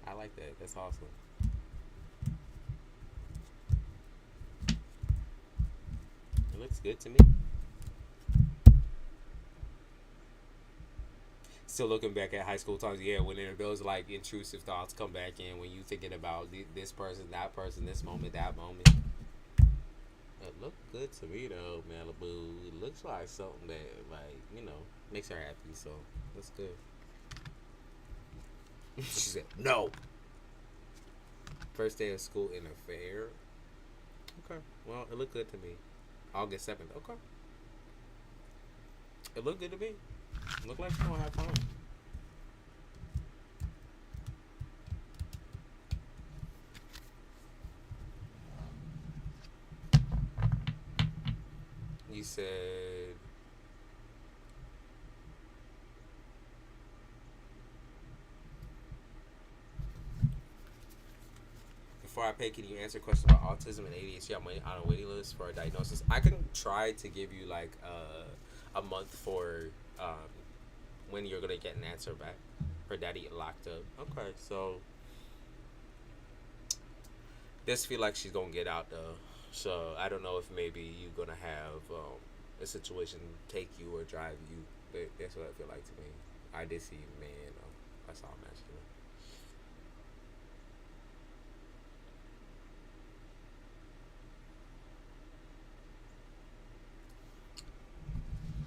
S1: I like that. That's awesome. It looks good to me. Still looking back at high school times, yeah, when those like intrusive thoughts come back in when you thinking about this person, that person, this moment, that moment. It looked good to me though, Malibu. It looks like something that like makes her happy. So that's good. She said no. First day of school in a fair. Okay, well it looked good to me. August 7th. Okay, it looked good to me. Look like you're gonna have fun. You said before I pay, can you answer questions about autism and ADHD? I'm on a waiting list for a diagnosis. I can try to give you like a month for um, when you're gonna get an answer back. Her daddy locked up. Okay, so this feel like she's gonna get out though. So I don't know if maybe you're gonna have a situation take you or drive you. But that's what I feel like to me. I did see man. I saw masculine.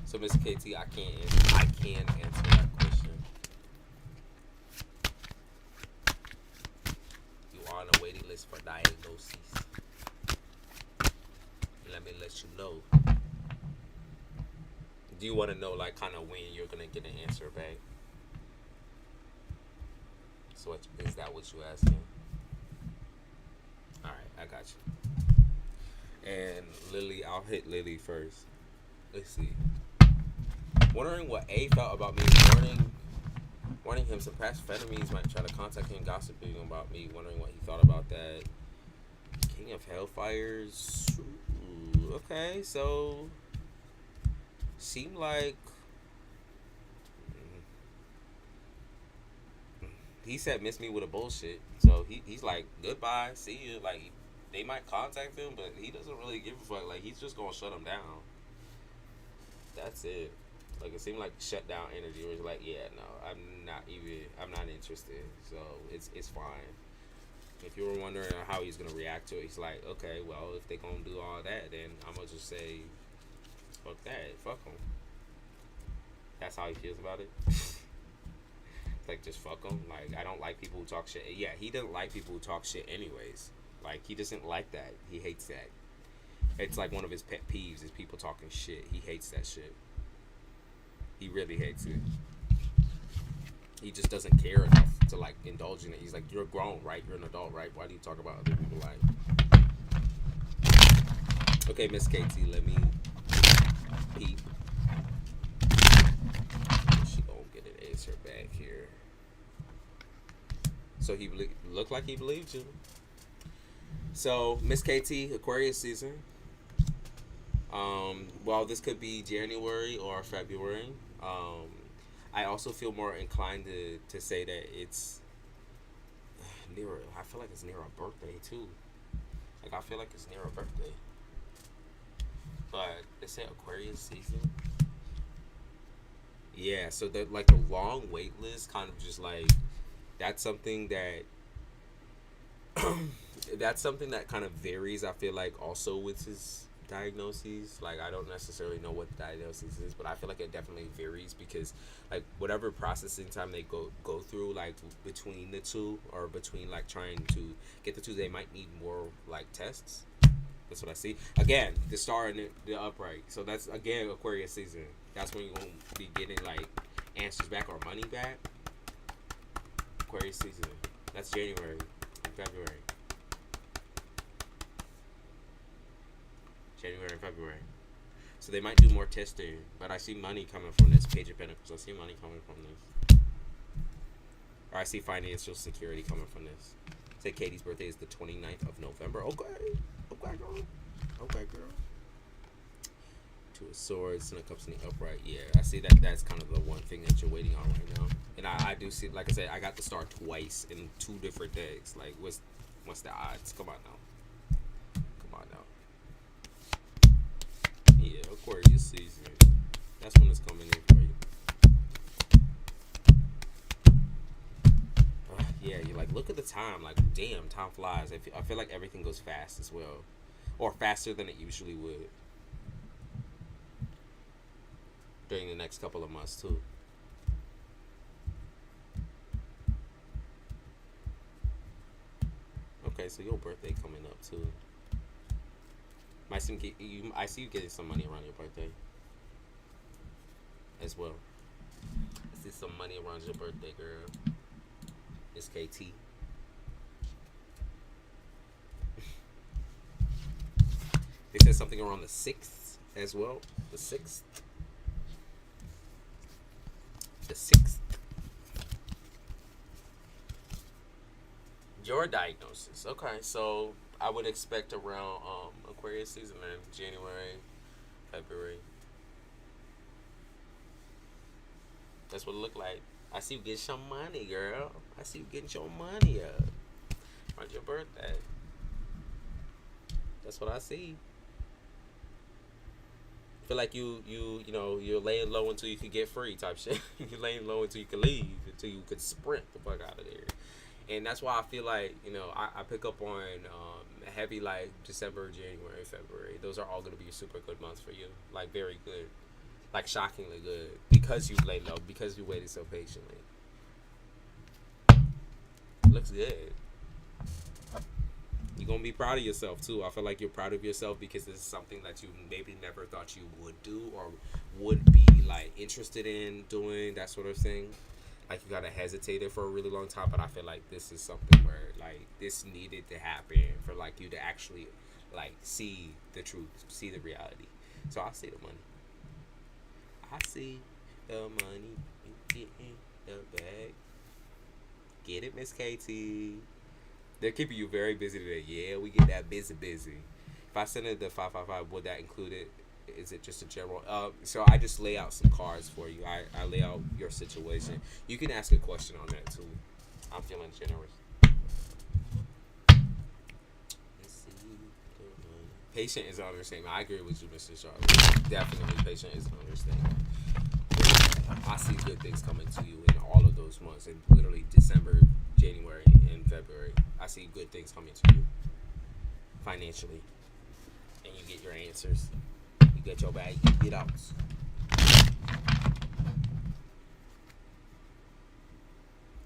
S1: So Miss KT, I can't answer. I can answer that question. You are on a waiting list for diagnosis. Let me let you know. Do you want to know like kind of when you're gonna get an answer back? So is that what you asking? All right, I got you. And Lily, I'll hit Lily first. Let's see. Wondering what A felt about me. Warning him some past frenemies might try to contact him, gossiping about me. Wondering what he thought about that. King of Hellfires. Ooh, okay, so seemed like he said miss me with a bullshit. So he's like goodbye, see you. Like they might contact him, but he doesn't really give a fuck. Like he's just gonna shut him down. That's it. Like it seemed like shut down energy. Where it's like, yeah, no, I'm not interested. So it's fine. If you were wondering how he's gonna react to it, he's like, okay, well, if they gonna do all that, then I'm gonna just say, fuck that, fuck them. That's how he feels about it. Like just fuck them. Like I don't like people who talk shit. Yeah, he doesn't like people who talk shit anyways. Like he doesn't like that. He hates that. It's like one of his pet peeves is people talking shit. He hates that shit. He really hates it. He just doesn't care enough to like indulge in it. He's like, you're grown, right? You're an adult, right? Why do you talk about other people like? Okay, Miss Katie, let me peep. She gonna get an answer back here. So he looked like he believed you. So Miss KT, Aquarius season. Well, this could be January or February. I also feel more inclined to say that it's near. I feel like it's near a birthday too. Like I feel like it's near a birthday. But they say Aquarius season. Yeah, so that like the long wait list kind of just like that's something that that's something that kind of varies. I feel like also with his diagnoses. Like I don't necessarily know what the diagnosis is, but I feel like it definitely varies because like whatever processing time they go through, like between the two or between like trying to get the two, they might need more like tests. That's what I see. Again, the star in the upright. So that's again Aquarius season. That's when you're gonna be getting like answers back or money back. Aquarius season. That's January and February. January and February. So they might do more testing, but I see money coming from this. Page of Pentacles. I see money coming from this. Or I see financial security coming from this. Say Katie's birthday is the 29th of November. Okay. Okay, girl. Okay, girl. Two of Swords, and it comes in the upright. Yeah, I see that that's kind of the one thing that you're waiting on right now. And I do see, like I said, I got the star twice in 2 different days. Like, what's the odds? Come on now. Come on now. Yeah, Aquarius season. That's when it's coming in for you. Yeah, you're like, look at the time. Like, damn, time flies. I feel like everything goes fast as well. Or faster than it usually would. During the next couple of months, too. Okay, so your birthday coming up, too. I see you getting some money around your birthday. As well. I see some money around your birthday, girl. It's KT. They said something around the 6th as well. The 6th. The 6th. Your diagnosis. Okay, so I would expect around Aquarius season in January, February. That's what it look like. I see you getting some money, girl. I see you getting your money up on your birthday. That's what I see. Feel like you know you're laying low until you can get free type shit. You're laying low until you can leave, until you can sprint the fuck out of there. And that's why I feel like I pick up on heavy like December, January, February. Those are all gonna be super good months for you. Like very good, like shockingly good because you laid low, because you waited so patiently. Looks good. You're gonna be proud of yourself too. I feel like you're proud of yourself because this is something that you maybe never thought you would do or would be like interested in doing, that sort of thing. Like you gotta hesitate it for a really long time, but I feel like this is something where like this needed to happen for like you to actually like see the truth, see the reality. So I see the money. I see the money, you get in the bag. Get it, Miss KT. They're keeping you very busy today. Yeah, we get that busy. If I send it the 555, would that include it? Is it just a general? So I just lay out some cards for you. I lay out your situation. You can ask a question on that too. I'm feeling generous. Let's see. Patient is understanding. I agree with you, Mr. Charlotte. Definitely, patient is understanding. I see good things coming to you in all of those months, in literally December, January, and February. I see good things coming to you financially, and you get your answers. You get your bag, you get out.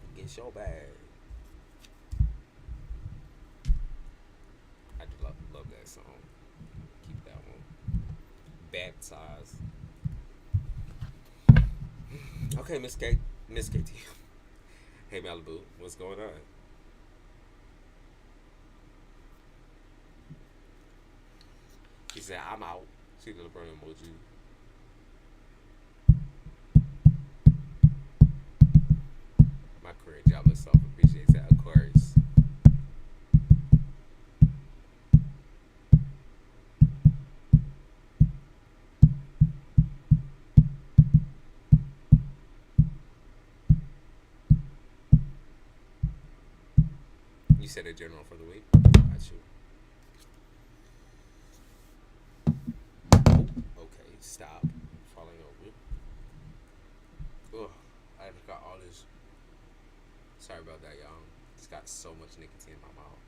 S1: You get your bag. I do love that song. Keep that one. Baptized. Okay, Miss KT. Hey Malibu, what's going on? She said, I'm out. See the burn emoji. My career jobless self appreciates that, Aquarius. You said a general for the week? Got you. Okay, stop falling over. Ugh, I just got all this. Sorry about that, y'all. Just got so much nicotine in my mouth.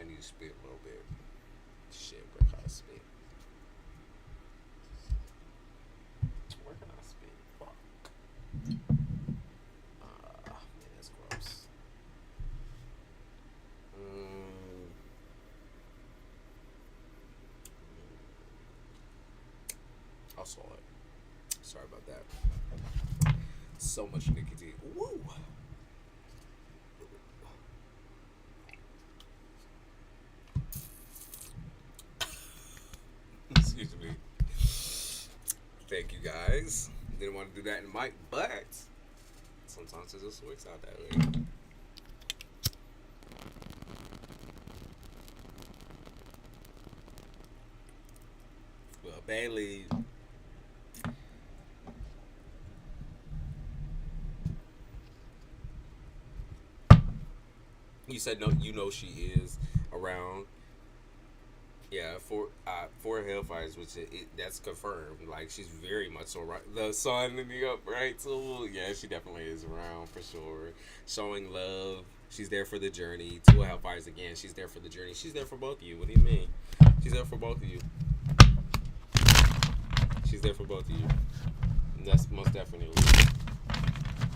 S1: I need to spit a little bit. Shit, where can I spit? Where can I spit? Fuck. Man, that's gross. I saw it. Sorry about that. So much nicotine. Woo! Excuse me. Thank you guys. Didn't want to do that in mic, but sometimes it just works out that way. Well, Bailey. You said no. You know she is around. Yeah, for Hellfires, which that's confirmed. Like she's very much so right. The sun in the upright, so yeah, she definitely is around for sure. Showing love. She's there for the journey. Two Hellfires again. She's there for the journey. She's there for both of you. What do you mean? She's there for both of you. She's there for both of you. And that's most definitely.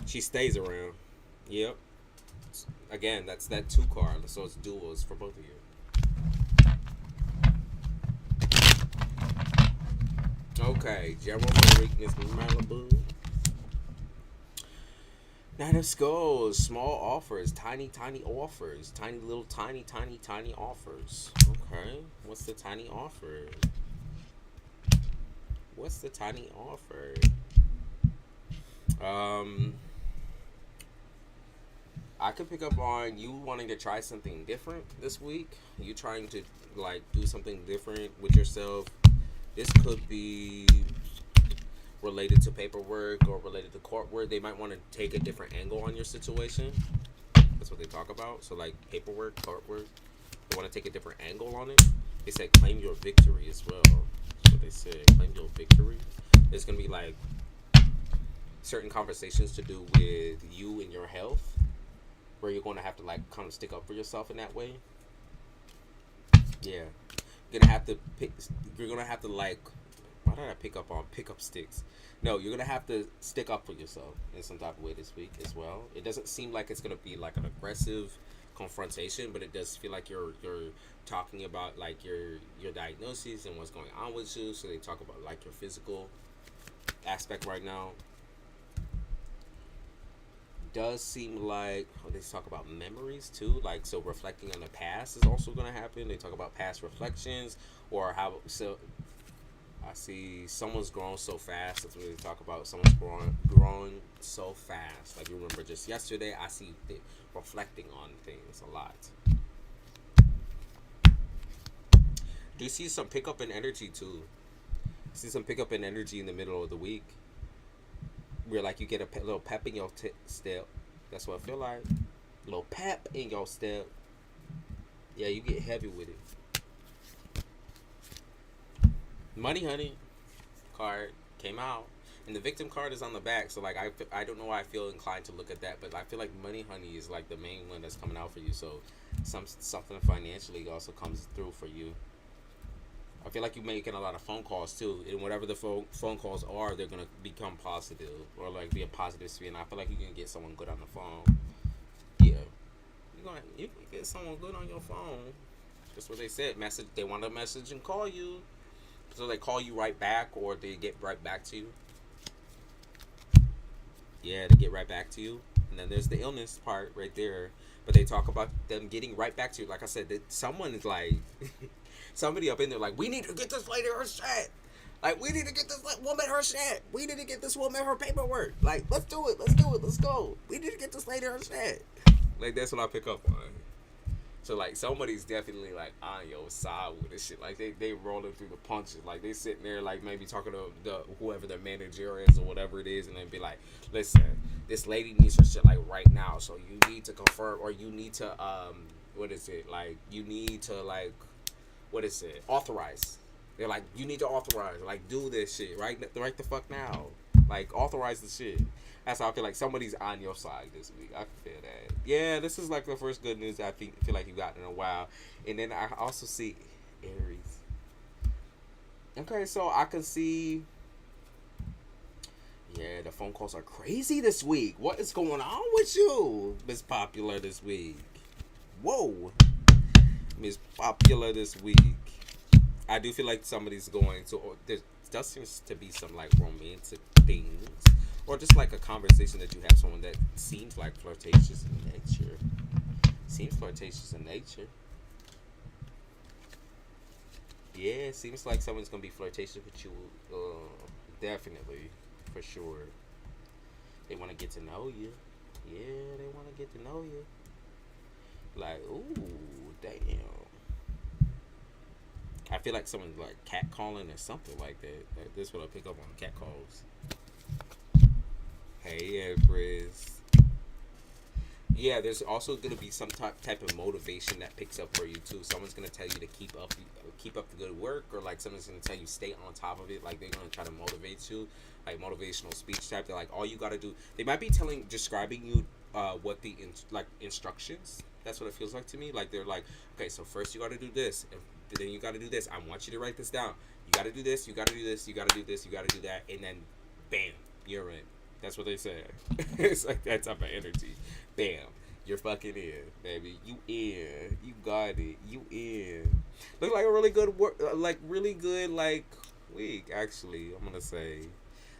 S1: She stays around. Yep. Again, that's that 2 card, so it's duals for both of you. Okay, General Weakness Malibu. Knight of Skulls, small offers, tiny offers, tiny little tiny offers. Okay, what's the tiny offer? What's the tiny offer? I could pick up on you wanting to try something different this week. You trying to like do something different with yourself. This could be related to paperwork or related to court work. They might want to take a different angle on your situation. That's what they talk about. So like paperwork, court work, they want to take a different angle on it. They said claim your victory as well. That's what they said. Claim your victory. There's gonna be like certain conversations to do with you and your health, where you're going to have to like kind of stick up for yourself in that way. Yeah, you're gonna have to pick. You're gonna have to like. Why did I pick up sticks? No, you're gonna have to stick up for yourself in some type of way this week as well. It doesn't seem like it's gonna be like an aggressive confrontation, but it does feel like you're talking about like your diagnosis and what's going on with you. So they talk about like your physical aspect right now. Does seem like they talk about memories too, like so reflecting on the past is also going to happen. They talk about past reflections or how so I I see someone's growing so fast. That's what they talk about. Someone's growing so fast. Like, you remember just yesterday, I see it reflecting on things a lot. Do you see some pickup in energy too? See some pickup in energy in the middle of the week, where like you get a little pep in your step. That's what I feel like. A little pep in your step. Yeah, you get heavy with it. Money Honey card came out, and the victim card is on the back. So like I don't know why I feel inclined to look at that, but I feel like Money Honey is like the main one that's coming out for you. So something financially also comes through for you. I feel like you're making a lot of phone calls too, and whatever the phone calls are, they're gonna become positive or like be a positive spin. I feel like you're gonna get someone good on the phone. Yeah, you can get someone good on your phone. That's what they said. Message. They want a message and call you. So they call you right back, or they get right back to you. Yeah, they get right back to you. And then there's the illness part right there. But they talk about them getting right back to you. Like I said, that someone is like, somebody up in there like, we need to get this lady her shit. Like, we need to get this woman her shit. We need to get this woman her paperwork. Like, let's do it. Let's do it. Let's go. We need to get this lady her shit. Like, that's what I pick up on. So like somebody's definitely like on your side with this shit. Like they rolling through the punches. Like they sitting there like maybe talking to whoever their manager is or whatever it is, and then be like, listen, this lady needs her shit like right now. So you need to confirm, or you need to what is it, like you need to like, what is it, authorize. They're like, you need to authorize, like do this shit right the fuck now. Like authorize the shit. That's how I feel like somebody's on your side this week. I can feel that. Yeah, this is like the first good news I feel like you got in a while. And then I also see Aries. Okay, so I can see. Yeah, the phone calls are crazy this week. What is going on with you, Miss Popular, this week? Whoa, Miss Popular this week. I do feel like somebody's going to. There does seems to be some like romantic things. Or just like a conversation that you have someone that seems like flirtatious in nature. Seems flirtatious in nature. Yeah, seems like someone's gonna be flirtatious with you. Definitely, for sure. They want to get to know you. Yeah, they want to get to know you. Like, ooh, damn. I feel like someone's like catcalling or something like that. Like, this is what I pick up on cat calls. Hey, Empress. Yeah, there's also gonna be some type of motivation that picks up for you too. Someone's gonna tell you to keep up the good work, or like someone's gonna tell you stay on top of it. Like they're gonna try to motivate you, like motivational speech type. They're like, all you gotta do. They might be describing you what the instructions. That's what it feels like to me. Like they're like, okay, so first you gotta do this, and then you gotta do this. I want you to write this down. You gotta do this. You gotta do this. You gotta do this. You gotta do that, and then, bam, you're in. That's what they say. It's like that type of energy. Bam. You're fucking in, baby. You in. You got it. You in. Look like a really good week, actually, I'm going to say.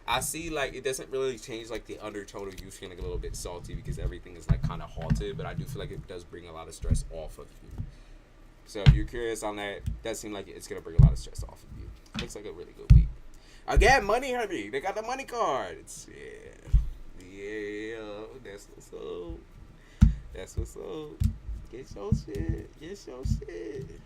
S1: I see, like, it doesn't really change, like, the undertone of you feeling a little bit salty because everything is, like, kind of halted. But I do feel like it does bring a lot of stress off of you. So if you're curious on that, that seems like it's going to bring a lot of stress off of you. Looks like a really good week. Again, Money Honey. They got the money cards. Yeah. That's what's up. That's what's up. Get your shit. Get your shit.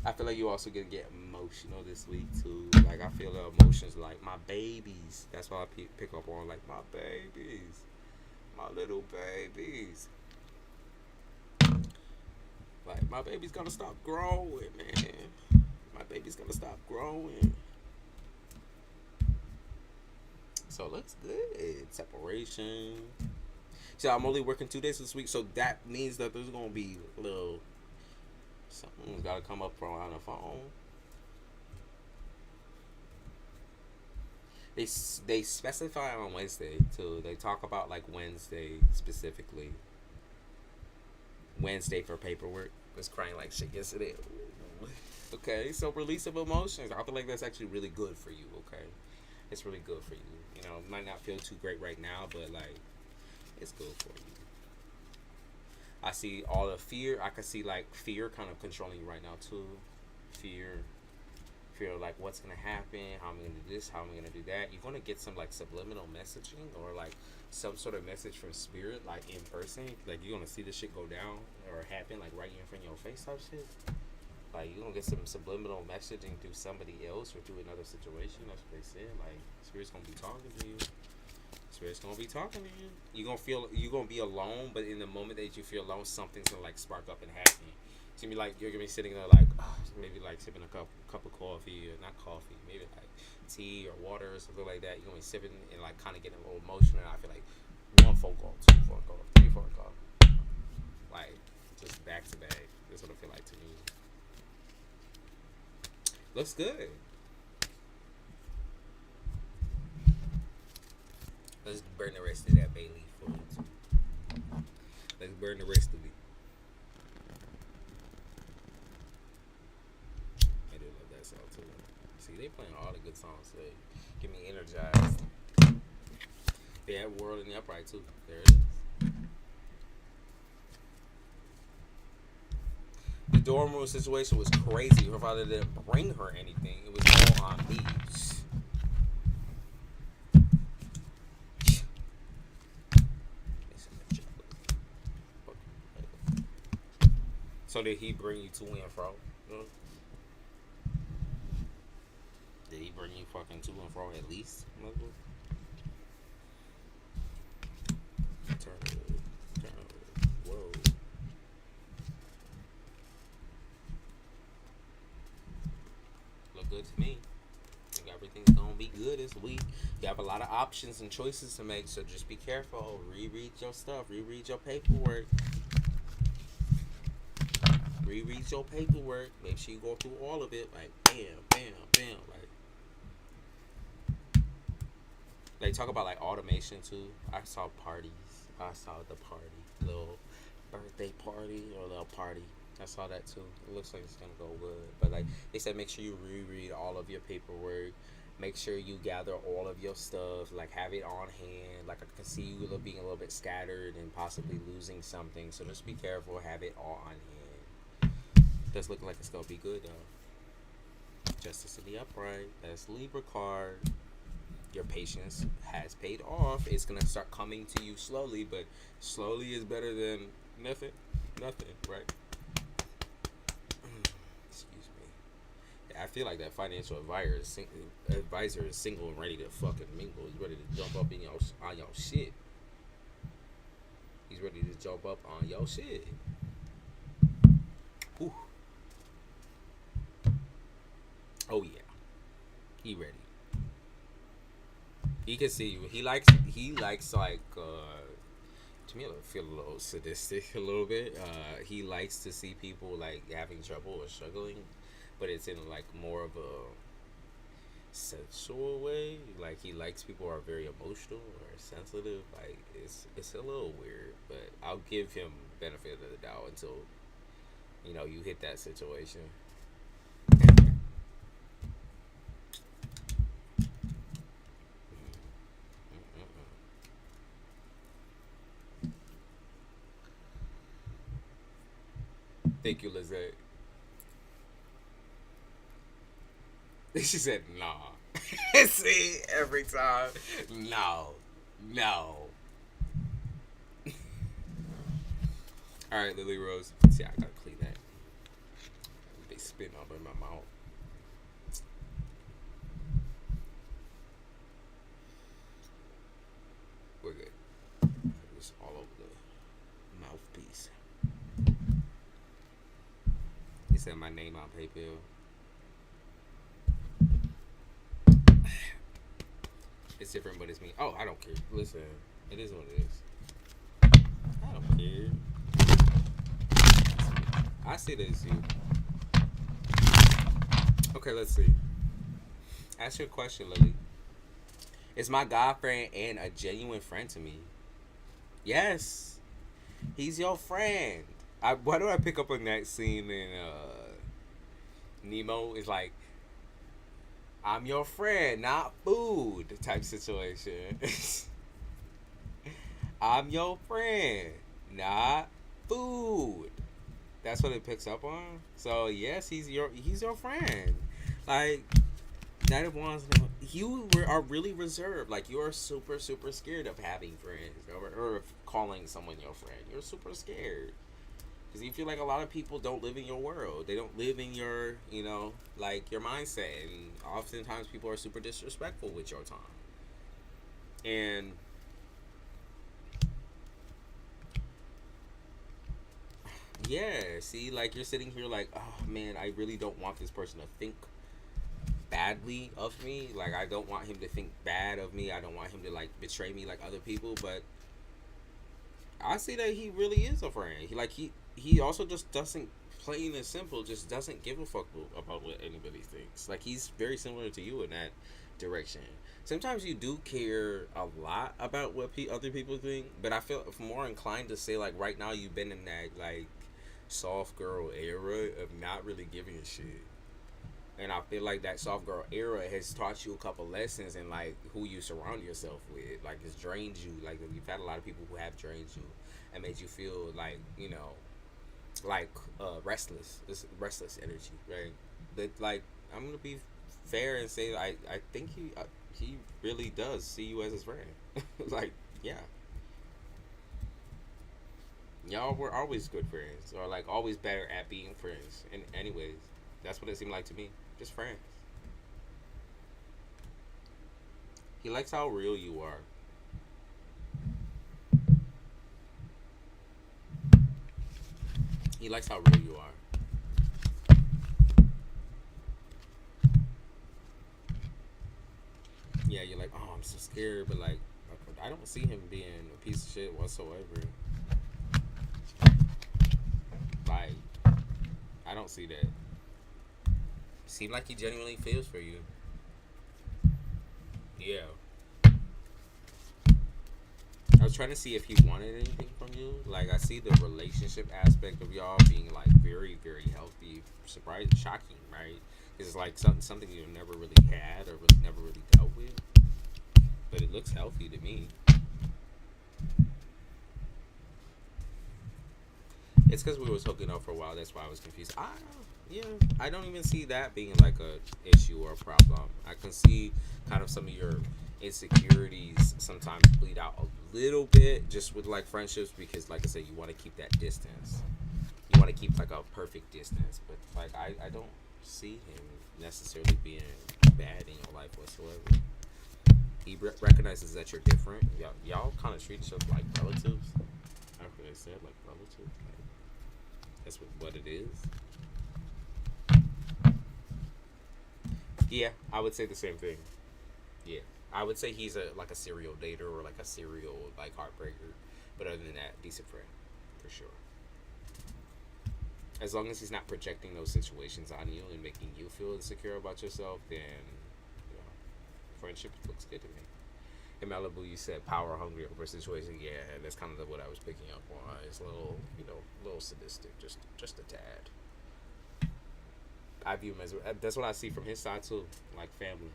S1: I feel like you also gonna get emotional this week too. Like I feel the emotions like my babies. That's why I pick up on like my babies, my little babies. Like my baby's gonna stop growing, man. My baby's gonna stop growing. So it looks good. Separation. So I'm only working 2 days this week, so that means that there's gonna be a little something's gotta come up from on the phone. They specify on Wednesday too. They talk about like Wednesday specifically. Wednesday for paperwork. I was crying like shit yesterday. Okay, so release of emotions. I feel like that's actually really good for you. Okay, it's really good for you. You know, it might not feel too great right now, but like it's good for you. I see all the fear. I can see like fear kind of controlling you right now too. Fear
S2: fear like what's gonna happen, how am I gonna do this, how am I gonna do that. You're gonna get some like subliminal messaging or like some sort of message from spirit, like in person. Like you're gonna see the shit go down or happen like right in front of your face type shit. Like you're gonna get some subliminal messaging through somebody else or through another situation. That's what they said. Like spirit's gonna be talking to you. Spirit's gonna be talking to you. You're gonna be alone, but in the moment that you feel alone, something's gonna like spark up and happen. It's gonna be like you're gonna be sitting there like maybe like sipping a cup of coffee or not coffee, maybe like tea or water or something like that. You're gonna be sipping and like kind of getting a little emotional. And I feel like one phone call, two phone call, three phone call, like just back to back. That's what I feel like to me. Looks good. Let's burn the rest of that bay leaf for it. Let's burn the rest of it. I do love that song too. See, they playing all the good songs today. Get me energized. They have World in the Upright too. There it is. The dorm room situation was crazy. Her father didn't bring her anything. It was all on me. So did he bring you to and fro? Did he bring you fucking to and fro at least? Turn. Whoa. Look good to me. I think everything's gonna be good this week. You have a lot of options and choices to make, so just be careful. Reread your stuff. Reread your paperwork. Reread your paperwork. Make sure you go through all of it. Like bam, bam, bam. Like talk about like automation too. I saw parties. I saw the party, little birthday party or little party. I saw that too. It looks like it's gonna go good. But like they said, make sure you reread all of your paperwork. Make sure you gather all of your stuff. Like have it on hand. Like I can see you being a little bit scattered and possibly losing something. So just be careful. Have it all on hand. Does look like it's gonna be good though. Justice in the Upright. That's Libra card. Your patience has paid off. It's gonna start coming to you slowly, but slowly is better than nothing. Nothing, right? Excuse me. Yeah, I feel like that financial advisor is single and ready to fucking mingle. He's ready to jump up on your shit. He's ready to jump up on your shit. Whew. Oh yeah, he ready. He can see you. He likes like to me I feel a little sadistic a little bit. He likes to see people like having trouble or struggling, but it's in like more of a sensual way. Like he likes people who are very emotional or sensitive. Like it's a little weird, but I'll give him benefit of the doubt until you hit that situation. Thank you, Lizette. She said, nah. See, every time. No. Alright, Lily Rose. See, I gotta clean that. They spit all in my mouth. We're good. It's all over the mouthpiece. He said my name on PayPal. It's different, but it's me. Oh, I don't care. Listen, it is what it is. I don't care. I see that as you. Okay, let's see. Ask your question, Lily. Is my god friend and a genuine friend to me? Yes. He's your friend. Why do I pick up on that scene in Nemo? It's like, I'm your friend, not food type situation. I'm your friend, not food. That's what it picks up on. So yes, he's your friend. Like, Knight of Wands, are really reserved. Like, you are super, super scared of having friends or of calling someone your friend. You're super scared. Because you feel like a lot of people don't live in your world. They don't live in your, like your mindset. And oftentimes people are super disrespectful with your time. And yeah, see, like you're sitting here like, oh man, I really don't want this person to think badly of me. Like, I don't want him to think bad of me. I don't want him to like betray me like other people. But I see that he really is a friend. He also just doesn't, plain and simple, just doesn't give a fuck about what anybody thinks. Like, he's very similar to you in that direction. Sometimes you do care a lot about what other people think, but I feel more inclined to say like right now you've been in that like soft girl era of not really giving a shit. And I feel like that soft girl era has taught you a couple lessons in like who you surround yourself with. Like, it's drained you. Like, you've had a lot of people who have drained you and made you feel like, like restless. This restless energy, right? But like, I'm gonna be fair and say I think he really does see you as his friend. Like, yeah, y'all were always good friends, or like always better at being friends. And anyways, that's what it seemed like to me. Just friends. He likes how real you are. He likes how real you are. Yeah, you're like, oh, I'm so scared, but like, I don't see him being a piece of shit whatsoever. Like, I don't see that. Seem like he genuinely feels for you. Yeah. I was trying to see if he wanted anything from you. Like, I see the relationship aspect of y'all being like very, very healthy. Surprising, shocking, right? It's like something you've never really had or really never really dealt with. But it looks healthy to me. It's because we was hooking up for a while. That's why I was confused. Yeah, I don't even see that being like a issue or a problem. I can see kind of some of your insecurities sometimes bleed out a little bit just with like friendships because, like I said, you want to keep that distance. You want to keep like a perfect distance, but like I don't see him necessarily being bad in your life whatsoever. He recognizes that you're different. Y'all kind of treat each other like relatives. After they said like relatives, like, that's what it is. Yeah, I would say the same thing. Yeah, I would say he's a serial dater or like a serial like heartbreaker. But other than that, decent friend for sure. As long as he's not projecting those situations on you and making you feel insecure about yourself, then friendship looks good to me. In Malibu, you said power hungry over situation. Yeah, that's kind of what I was picking up on. It's a little, little sadistic, just a tad. I view him as that's what I see from his side too, like family.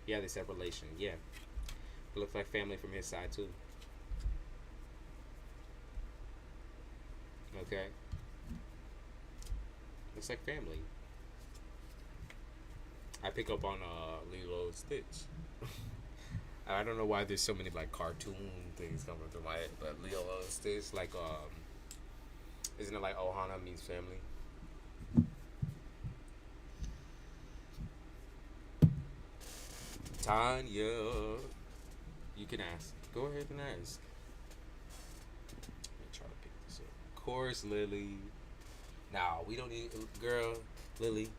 S2: Yeah, they said relation. Yeah, it looks like family from his side too. Okay, looks like family. I pick up on Lilo and Stitch. I don't know why there's so many like cartoon things coming through my head, but Lilo and Stitch, like isn't it like Ohana means family? Tanya, you can ask. Go ahead and ask. Let me try to pick this up. Of course, Lily. Now we don't need girl, Lily.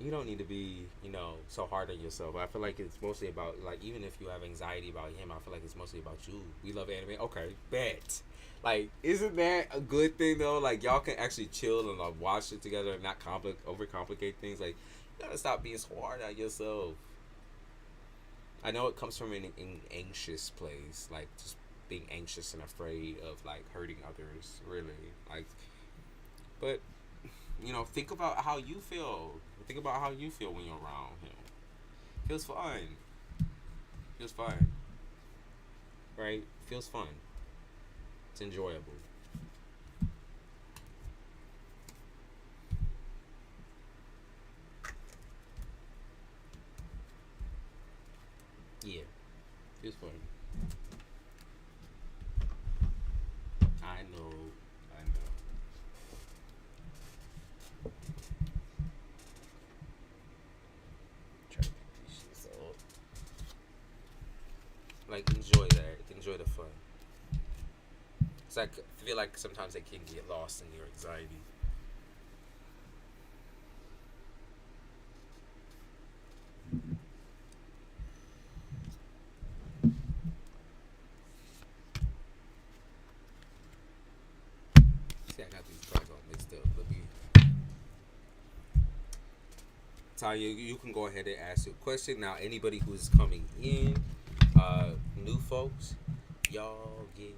S2: You don't need to be, so hard on yourself. I feel like it's mostly about, like, even if you have anxiety about him, I feel like it's mostly about you. We love anime. Okay, bet. Like, isn't that a good thing, though? Like, y'all can actually chill and, like, watch it together and not overcomplicate things. Like, you gotta stop being so hard on yourself. I know it comes from an anxious place. Like, just being anxious and afraid of, like, hurting others, really. Like, but, think about how you feel. Think about how you feel when you're around him. Feels fun. Feels fun. Right? Feels fun. It's enjoyable. Yeah, it's funny. I know. I know. Try to get these shits up. Like, enjoy that. Enjoy the fun. It's like, I feel like sometimes they can get lost in your anxiety. See, I got these cards all mixed up. Let me. Tanya, you can go ahead and ask your question. Now, anybody who's coming in, new folks, y'all get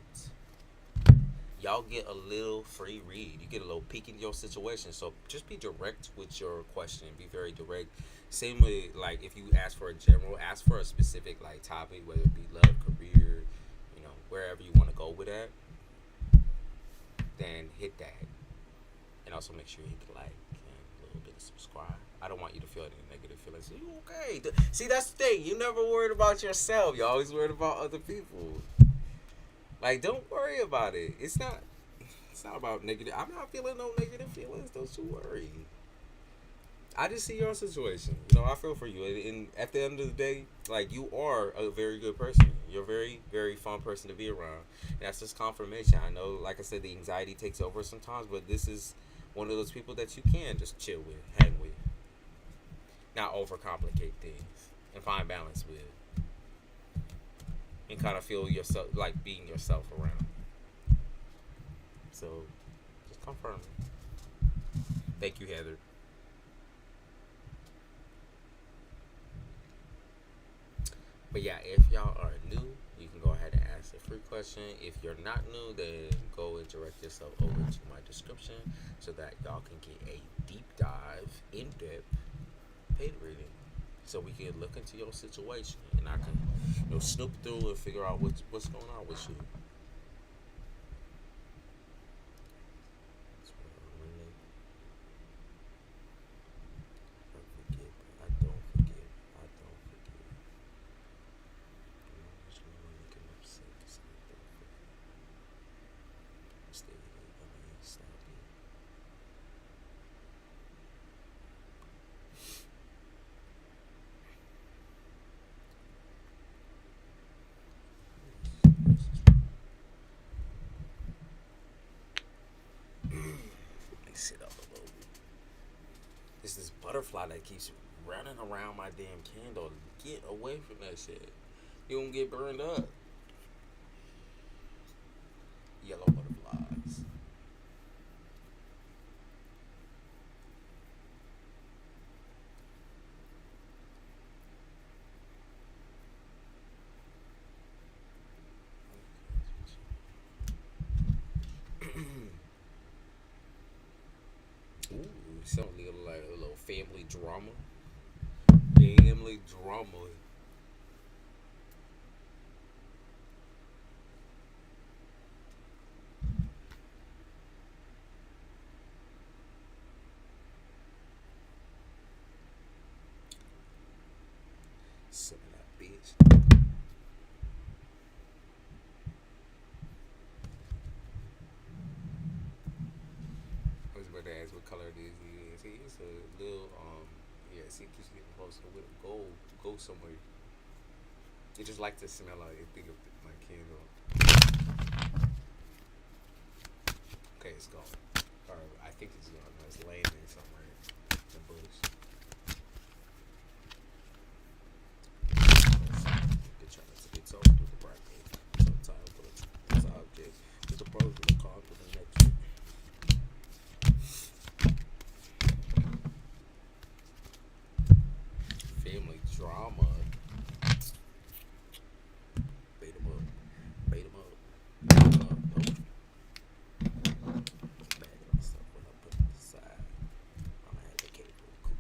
S2: y'all get a little free read. You get a little peek in your situation. So just be direct with your question. Be very direct. Same with like if you ask for a general, ask for a specific like topic, whether it be love, career, wherever you want to go with that. Then hit that, and also make sure you hit the like and a little bit of subscribe. I don't want you to feel any negative feelings. You okay? See, that's the thing. You never worried about yourself. You always worried about other people. Like, don't worry about it. It's not. It's not about negative. I'm not feeling no negative feelings. Don't you worry. I just see your situation. I feel for you. And at the end of the day, like, you are a very good person. You're a very, very fun person to be around. And that's just confirmation. I know, like I said, the anxiety takes over sometimes, but this is one of those people that you can just chill with, hang with, not overcomplicate things, and find balance with, and kind of feel yourself, like being yourself around. So, just confirm. Thank you, Heather. But yeah, if y'all are new, you can go ahead and ask a free question. If you're not new, then go and direct yourself over to my description so that y'all can get a deep dive, in depth paid reading. So we can look into your situation and I can snoop through and figure out what's going on with you. Sit up a little bit. It's this butterfly that keeps running around my damn candle. Get away from that shit. You won't get burned up. Yellow butterflies. Ooh, something like a little family drama. Family drama. Some of that bitch. I was about to ask what color it is. See, it's a little yeah. See, it keeps getting closer. With go somewhere. You just like to smell like you think of my candle. Okay, it's gone. Or I think it's gone. No, it's laying there somewhere in the bush. Get trying to get over to the bracket. Sometimes put this object with the pros with the card to the next one. Family drama. Bait 'em up. Bait 'em up. Nope. Bag myself when I put it aside. I'm gonna have the cable cool.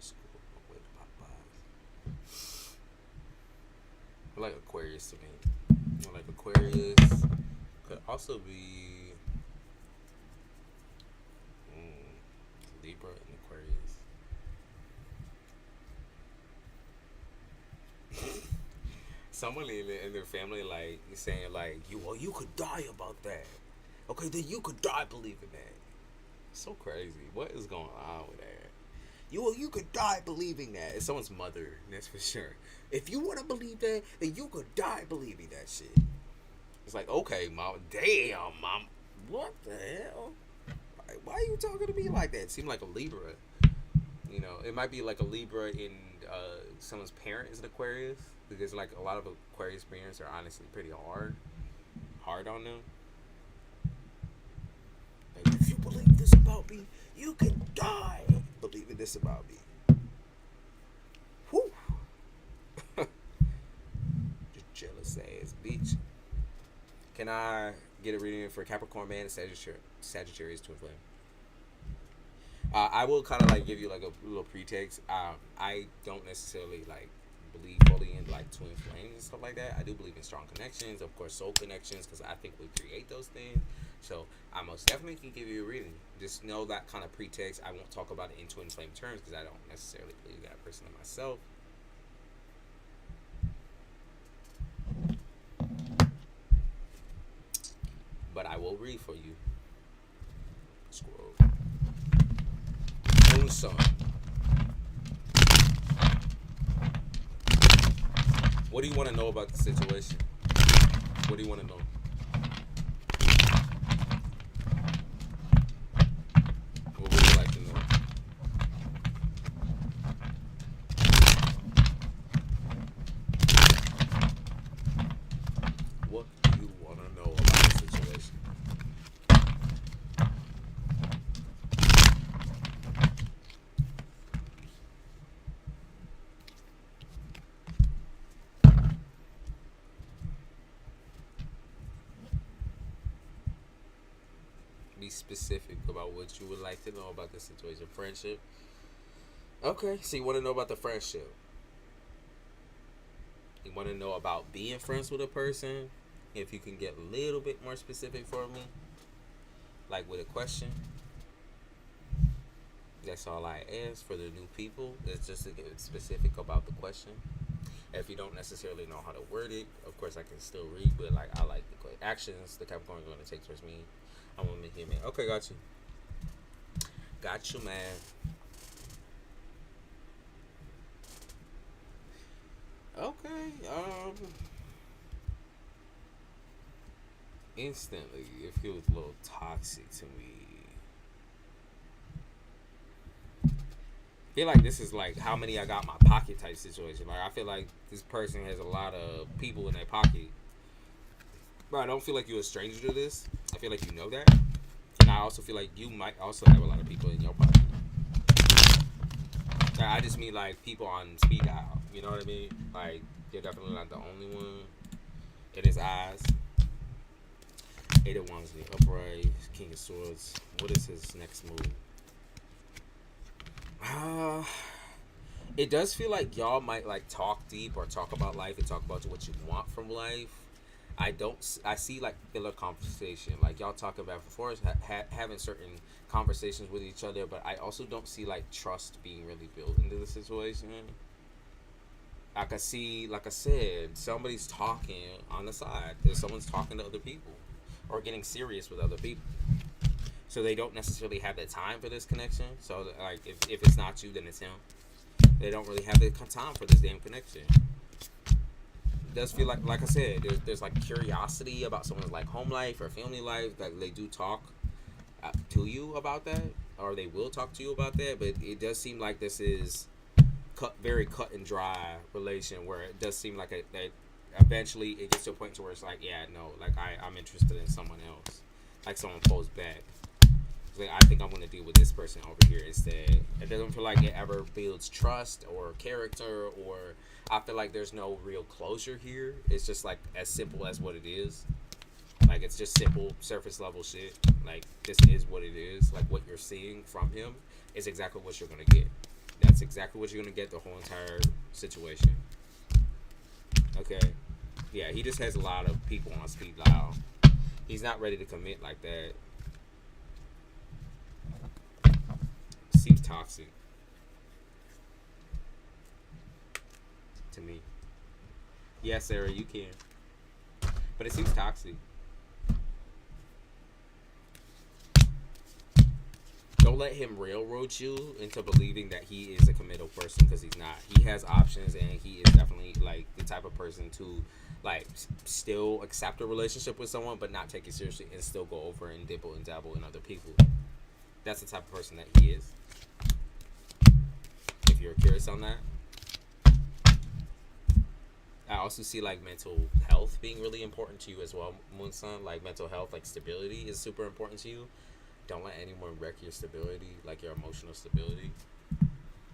S2: School away to Popeyes. I like Aquarius to me. I like Aquarius. Could also be Libra and Aquarius.
S1: someone in their family like saying like you could die about that. Okay, then you could die believing that. So crazy. What is going on with that? You could die believing that. It's someone's mother, that's for sure. If you want to believe that, then you could die believing that shit. It's like, okay, mom. Damn, mom. What the hell? Like, why are you talking to me like that? It seemed like a Libra. You know, it might be like a Libra in someone's parent is an Aquarius. Because like a lot of Aquarius parents are honestly pretty hard on them. Like, if you believe this about me, you can die believing this about me. Whew. Just jealous ass bitch. Can I get a reading for Capricorn man and Sagittarius twin flame? I will kind of like give you like a little pretext. I don't necessarily like believe fully in like twin flames and stuff like that. I do believe in strong connections, of course, soul connections, because I think we create those things. So I most definitely can give you a reading. Just know that kind of pretext. I won't talk about it in twin flame terms because I don't necessarily believe that person in myself. But I will read for you. Squirrel. Moon sun. What do you want to know about the situation? What do you want to know? What would you like to know? What do you want to know about the situation? Be specific about what you would like to know about the situation. Friendship. Okay, so you want to know about the friendship. You want to know about being friends with a person. If you can get a little bit more specific for me, like with a question. That's all I ask for the new people. It's just to get specific about the question. If you don't necessarily know how to word it, of course I can still read, but like I like the actions the Capricorn is going to take towards me. I want to make him man. Okay, got you. Got you, man. Okay. Instantly, it feels a little toxic to me. I feel like this is like how many I got in my pocket type situation. Like I feel like this person has a lot of people in their pocket. But I don't feel like you're a stranger to this. I feel like you know that. And I also feel like you might also have a lot of people in your pocket. I just mean like people on speed dial. You know what I mean? Like you're definitely not the only one in his eyes. Eight of Wands, the upright, King of Swords. What is his next move? It does feel like y'all might like talk deep or talk about life and talk about what you want from life. I see like filler conversation, like y'all talk about before having certain conversations with each other, but I also don't see like trust being really built into the situation. I can see, like I said, somebody's talking on the side. There's someone's talking to other people or getting serious with other people. So they don't necessarily have the time for this connection. So like if it's not you, then it's him. They don't really have the time for this damn connection. It does feel like I said, there's like curiosity about someone's like home life or family life. Like they do talk to you about that, or they will talk to you about that. But it does seem like this is very cut and dry relation where it does seem like that eventually it gets to a point to where it's like, yeah, no, like I'm interested in someone else. Like someone pulls back. Like, I think I'm going to deal with this person over here instead. It doesn't feel like it ever builds trust or character, or I feel like there's no real closure here. It's just like as simple as what it is. Like it's just simple surface level shit. Like this is what it is. Like what you're seeing from him is exactly what you're going to get. That's exactly what you're going to get the whole entire situation. Okay? Yeah, he just has a lot of people on speed dial. He's not ready to commit like that. Seems toxic to me.
S2: Yes, Sarah, you can. But it seems toxic. Don't let him railroad you into believing that he is a committal person, because he's not. He has options, and he is definitely like the type of person to like still accept a relationship with someone but not take it seriously and still go over and dibble and dabble in other people. That's the type of person that he is. If you're curious on that. I also see like mental health being really important to you as well, Moon Sun. Like mental health, like stability is super important to you. Don't let anyone wreck your stability, like your emotional stability.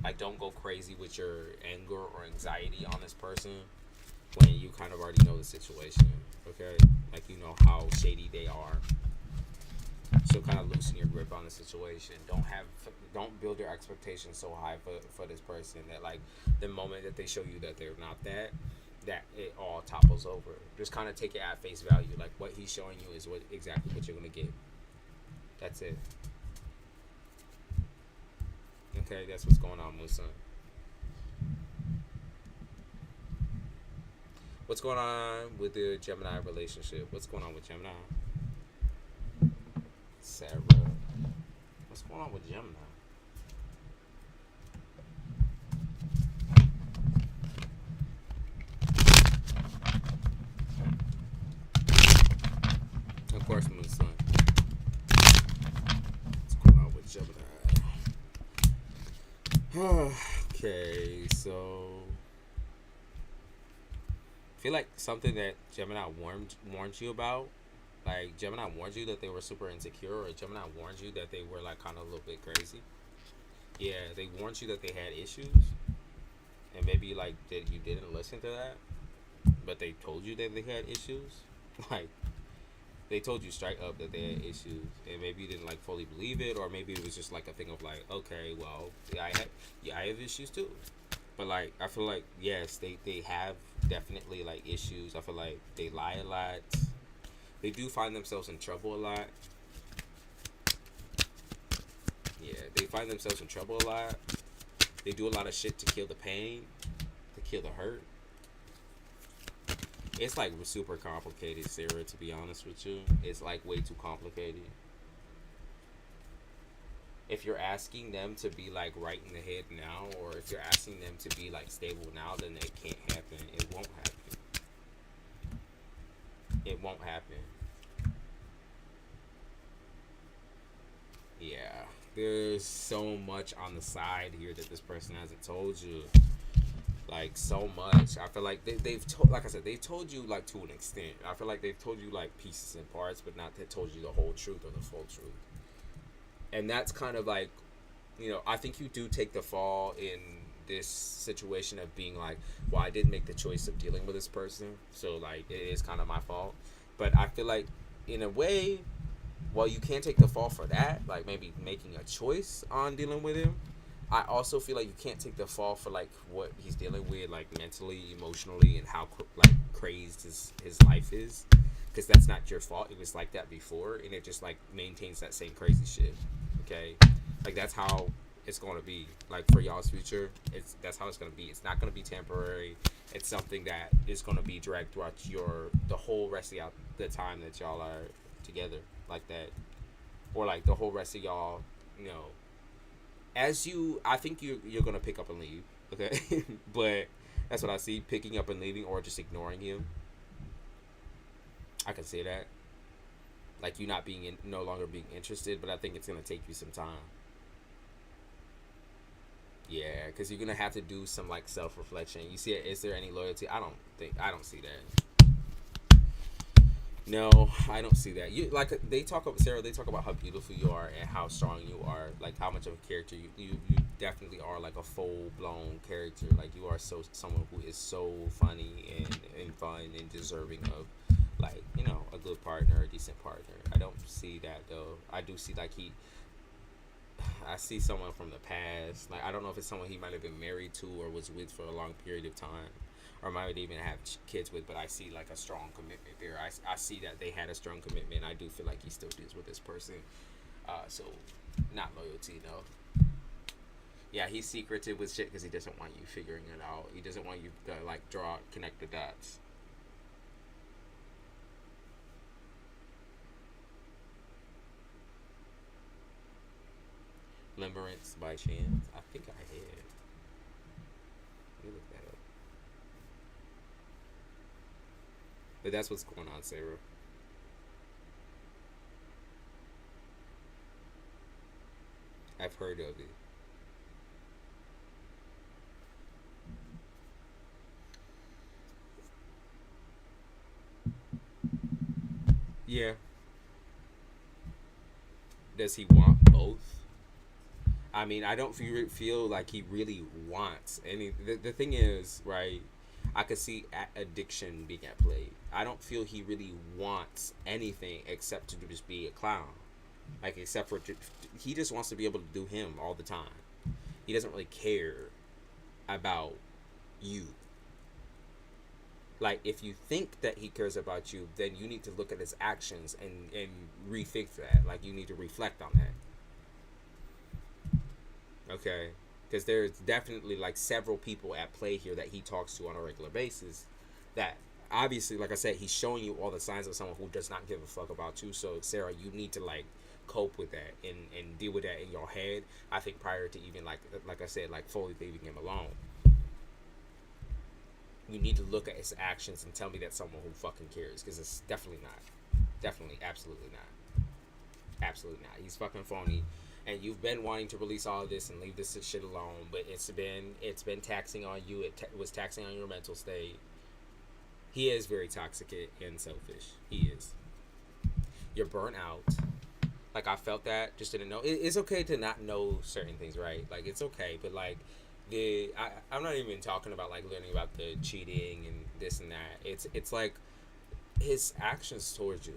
S2: Like don't go crazy with your anger or anxiety on this person when you kind of already know the situation. Okay, like you know how shady they are. So kind of loosen your grip on the situation. Don't build your expectations so high for this person that like the moment that they show you that they're not that it all topples over. Just kind of take it at face value. Like what he's showing you is exactly what you're gonna get. That's it. Okay, that's what's going on, Musa. What's going on with the Gemini relationship? What's going on with Gemini? Sarah. What's going on with Gemini? Of course, Moon Sun. What's going on with Gemini? Okay, so I feel like something that Gemini warned you about. Like Gemini warned you that they were super insecure, or Gemini warned you that they were like kind of a little bit crazy. Yeah, they warned you that they had issues, and maybe like that you didn't listen to that, but they told you that they had issues. Like they told you straight up that they had issues, and maybe you didn't like fully believe it, or maybe it was just like a thing of like, okay, well, I have issues too. But like I feel like yes, they have definitely like issues. I feel like they lie a lot. They do find themselves in trouble a lot. Yeah, they find themselves in trouble a lot. They do a lot of shit to kill the pain, to kill the hurt. It's like super complicated, Sarah, to be honest with you. It's like way too complicated. If you're asking them to be like right in the head now, or if you're asking them to be like stable now, then it can't happen. It won't happen. It won't happen. Yeah. There's so much on the side here that this person hasn't told you. Like so much. I feel like they've told, like I said, they've told you like to an extent. I feel like they've told you like pieces and parts, but not that told you the whole truth or the full truth. And that's kind of like, you know, I think you do take the fall in this situation of being like, well, I did make the choice of dealing with this person, so like it is kind of my fault. But I feel like in a way, while you can take the fall for that, like maybe making a choice on dealing with him, I also feel like you can't take the fall for like what he's dealing with, like mentally, emotionally, and how like crazed his life is, because that's not your fault. It was like that before, and it just like maintains that same crazy shit. Okay, like that's how it's gonna be. Like for y'all's future, that's how it's gonna be. It's not gonna be temporary. It's something that is gonna be dragged throughout the whole rest of the time that y'all are together, like that, or like the whole rest of y'all, you know. I think you're gonna pick up and leave, okay, but that's what I see, picking up and leaving, or just ignoring him. I can say that, like you not no longer being interested, but I think it's gonna take you some time. Yeah, because you're gonna have to do some like self reflection. You see, is there any loyalty? I don't see that. No, I don't see that. You like they talk about Sarah. They talk about how beautiful you are and how strong you are. Like how much of a character you definitely are. Like a full blown character. Like you are someone who is so funny and fun and deserving of like a good partner, a decent partner. I don't see that though. I do see like I see someone from the past. Like I don't know if it's someone he might have been married to or was with for a long period of time, or might even have kids with. But I see like a strong commitment there. I see that they had a strong commitment. I do feel like he still deals with this person. So not loyalty, no. Yeah, he's secretive with shit because he doesn't want you figuring it out. He doesn't want you to like connect the dots. Limerence by chance. I think I had. Let me look that up. But that's what's going on, Sarah. I've heard of it. Yeah. Does he want both? I mean, I don't feel like he really wants any. The thing is, right? I could see addiction being at play. I don't feel he really wants anything except to just be a clown. Like, except for he just wants to be able to do him all the time. He doesn't really care about you. Like, if you think that he cares about you, then you need to look at his actions and rethink that. Like, you need to reflect on that. Okay? Because there's definitely, like, several people at play here that he talks to on a regular basis that, obviously, like I said, he's showing you all the signs of someone who does not give a fuck about you. So, Sarah, you need to, like, cope with that and deal with that in your head, I think, prior to even, like I said, like, fully leaving him alone. You need to look at his actions and tell me that's someone who fucking cares, because it's definitely not. Definitely, absolutely not. Absolutely not. He's fucking phony, and you've been wanting to release all of this and leave this shit alone, but it's been taxing on you. It was taxing on your mental state. He is very toxic and selfish. He is. You're burnt out. Like, I felt that, just didn't know. It's okay to not know certain things, right? Like, it's okay, but like, I'm not even talking about like learning about the cheating and this and that. It's like his actions towards you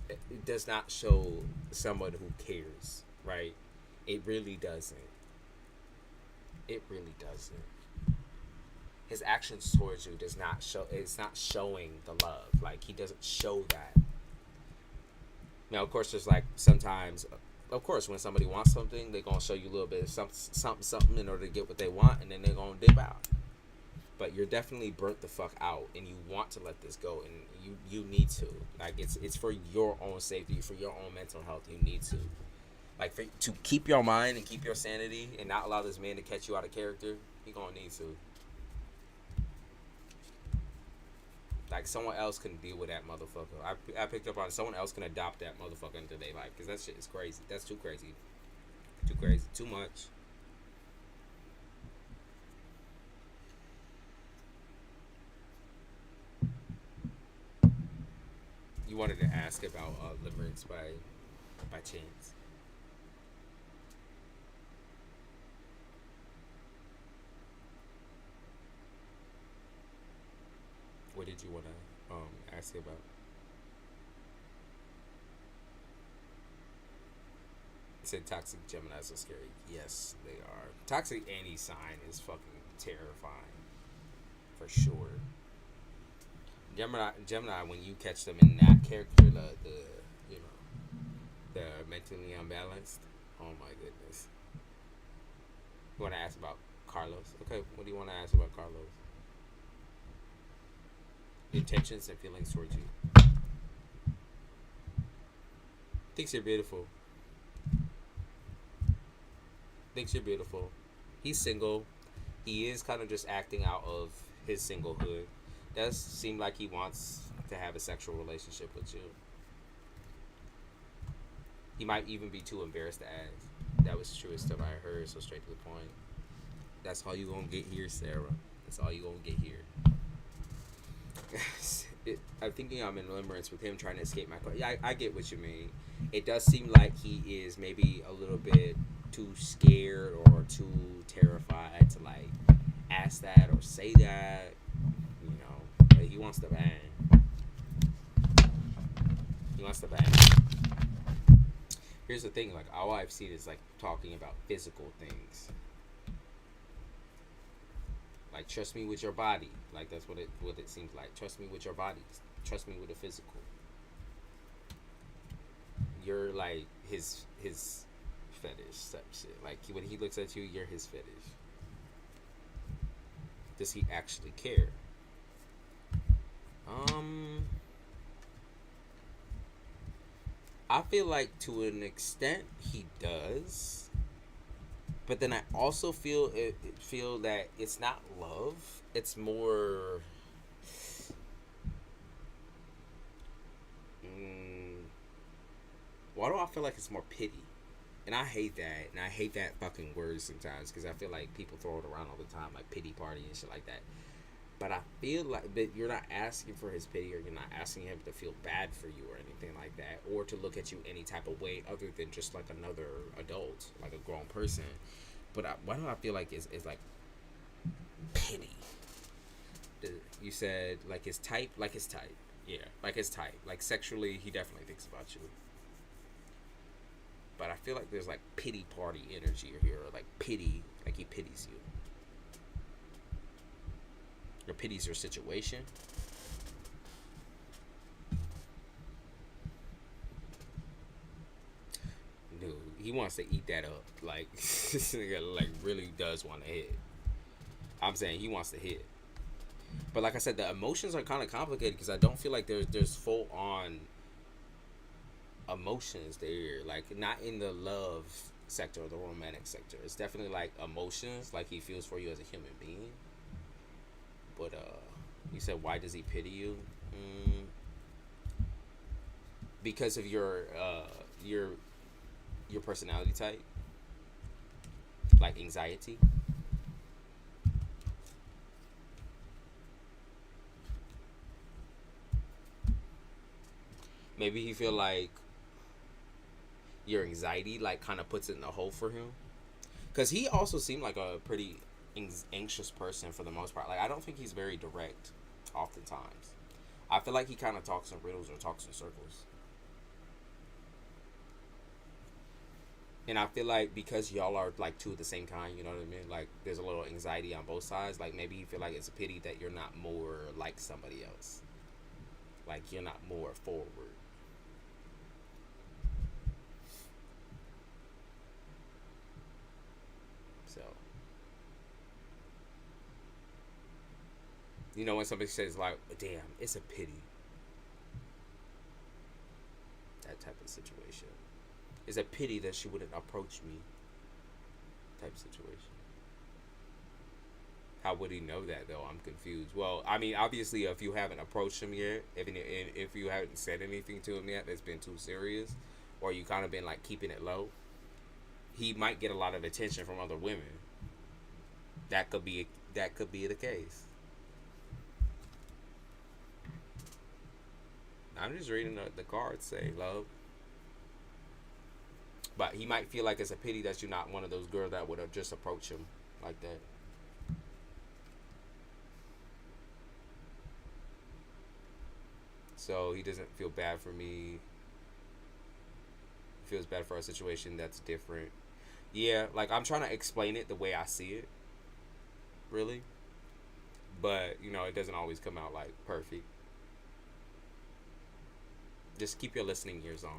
S2: it does not show someone who cares, right? It really doesn't. It really doesn't. His actions towards you does not show. It's not showing the love. Like, he doesn't show that. Now, of course, there's like sometimes, of course, when somebody wants something, they're gonna show you a little bit of something in order to get what they want, and then they're gonna dip out. But you're definitely burnt the fuck out, and you want to let this go, and you need to. Like, it's for your own safety, for your own mental health. You need to, like, to keep your mind and keep your sanity, and not allow this man to catch you out of character. You gonna need to. Like, someone else can deal with that motherfucker. I picked up on someone else can adopt that motherfucker into their life, because that shit is crazy. That's too crazy. Too crazy. Too much. You wanted to ask about limerence by chance. What did you want to ask about? It said toxic Geminis are scary. Yes, they are. Toxic any sign is fucking terrifying, for sure. Gemini, when you catch them in that character, the you know the mentally unbalanced. Oh my goodness. You want to ask about Carlos? Okay, what do you want to ask about Carlos? Intentions and feelings towards you. Thinks you're beautiful. Thinks you're beautiful. He's single. He is kind of just acting out of his singlehood. Does seem like he wants to have a sexual relationship with you. He might even be too embarrassed to ask. That was the truest stuff I heard, so straight to the point. That's all you gonna get here, Sarah. That's all you gonna get here. I'm thinking I'm in limerence with him trying to escape my question. Yeah, I get what you mean. It does seem like he is maybe a little bit too scared or too terrified to like ask that or say that. You know, but he wants to bang. He wants to bang. Here's the thing: like, all I've seen is like talking about physical things. Like, trust me with your body. Like, that's what it seems like. Trust me with your body. Trust me with the physical. You're like his fetish type shit. Like when he looks at you, you're his fetish. Does he actually care? I feel like to an extent he does, but then I also feel that it's not love. It's more. Why do I feel like it's more pity? And I hate that. And I hate that fucking word sometimes because I feel like people throw it around all the time, like pity party and shit like that. But I feel like that you're not asking for his pity, or you're not asking him to feel bad for you or anything like that, or to look at you any type of way other than just like another adult, like a grown person. But why do I feel like it's like pity? You said like his type, yeah, like his type, like sexually, he definitely thinks about you. But I feel like there's like pity party energy here, or like pity, like he pities you. Or pities your situation. Dude, he wants to eat that up. Like, this nigga like really does want to hit. I'm saying he wants to hit. But like I said, the emotions are kind of complicated because I don't feel like there's full on emotions there. Like, not in the love sector or the romantic sector. It's definitely like emotions, like he feels for you as a human being. But you said, why does he pity you? Because of your personality type, like anxiety. Maybe he feel like your anxiety like kind of puts it in the hole for him, because he also seemed like a pretty anxious person for the most part. Like, I don't think he's very direct oftentimes. I feel like he kind of talks in riddles or talks in circles. And I feel like because y'all are like two of the same kind, you know what I mean? Like, there's a little anxiety on both sides. Like, maybe you feel like it's a pity that you're not more like somebody else. Like, you're not more forward. So, you know, when somebody says like, damn, it's a pity. That type of situation. It's a pity that she wouldn't approach me. Type of situation. How would he know that though? I'm confused. Well, I mean, obviously, if you haven't approached him yet, if you haven't said anything to him yet that's been too serious, or you kind of been like keeping it low, he might get a lot of attention from other women. That could be the case. I'm just reading the cards say, love. But he might feel like it's a pity that you're not one of those girls that would have just approached him like that. So he doesn't feel bad for me. He feels bad for a situation that's different. Yeah, like I'm trying to explain it the way I see it. Really. But, you know, it doesn't always come out like perfect. Just keep your listening ears on.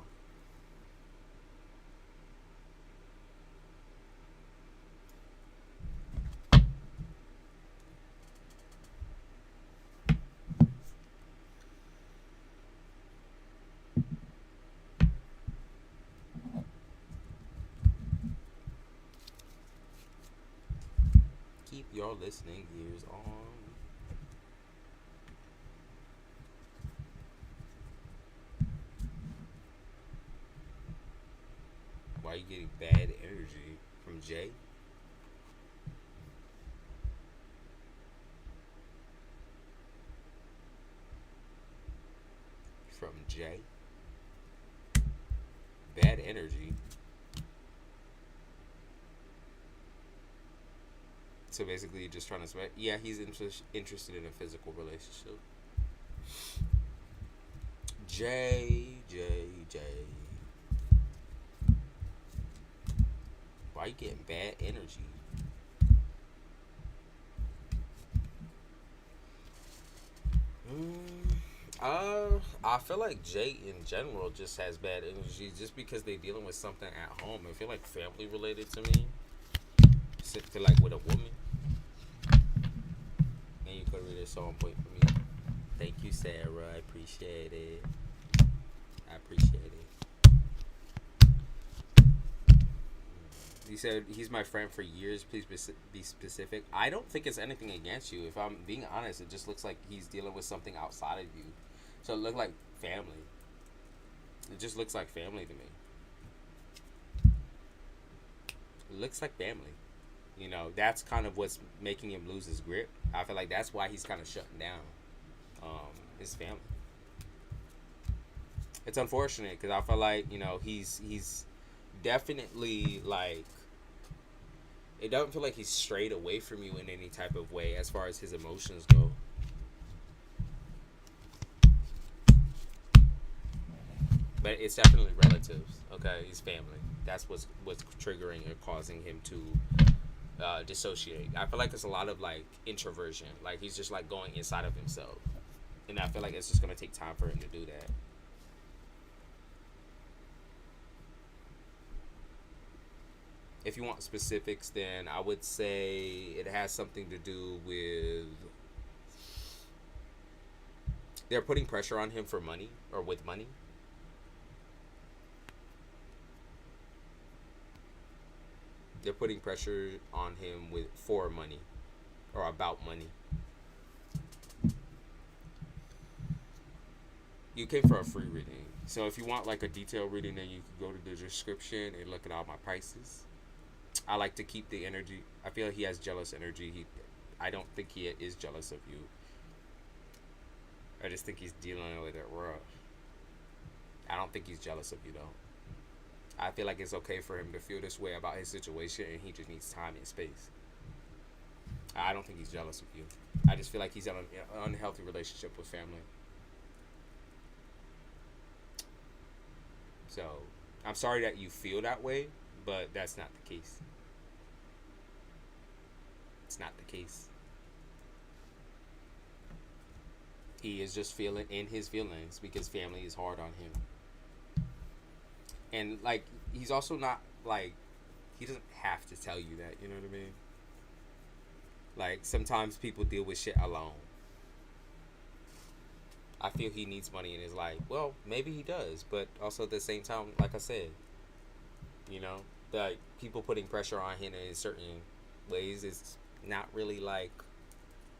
S2: Keep your listening ears on. Why are you getting bad energy from Jay? From Jay? Bad energy? So basically, you're just trying to sweat. Yeah, he's interested in a physical relationship. Jay. Why are you getting bad energy? I feel like Jay in general just has bad energy just because they're dealing with something at home. I feel like family related to me. To like with a woman. And you could read it so on point for me. Thank you, Sarah. I appreciate it. I appreciate it. He said he's my friend for years. Please be specific. I don't think it's anything against you. If I'm being honest, it just looks like he's dealing with something outside of you. So it looked like family. It just looks like family to me. It looks like family. You know, that's kind of what's making him lose his grip. I feel like that's why he's kind of shutting down his family. It's unfortunate because I feel like, you know, he's definitely like, it doesn't feel like he's strayed away from you in any type of way as far as his emotions go. But it's definitely relatives. Okay, he's family. That's what's triggering or causing him to dissociate. I feel like there's a lot of like introversion. Like he's just like going inside of himself, and I feel like it's just gonna take time for him to do that. If you want specifics, then I would say it has something to do with they're putting pressure on him for money or with money. They're putting pressure on him for money or about money. You came for a free reading. So if you want like a detailed reading, then you can go to the description and look at all my prices. I like to keep the energy. I feel like he has jealous energy. I don't think he is jealous of you. I just think he's dealing with it rough. I don't think he's jealous of you though. I feel like it's okay for him to feel this way about his situation, and he just needs time and space. I don't think he's jealous of you. I just feel like he's in an unhealthy relationship with family. So, I'm sorry that you feel that way, but that's not the case. It's not the case. He is just feeling in his feelings because family is hard on him. And like he's also not like he doesn't have to tell you that, you know what I mean? Like sometimes people deal with shit alone. I feel he needs money in his life. Well, maybe he does, but also at the same time, like I said, you know, like people putting pressure on him in certain ways is not really like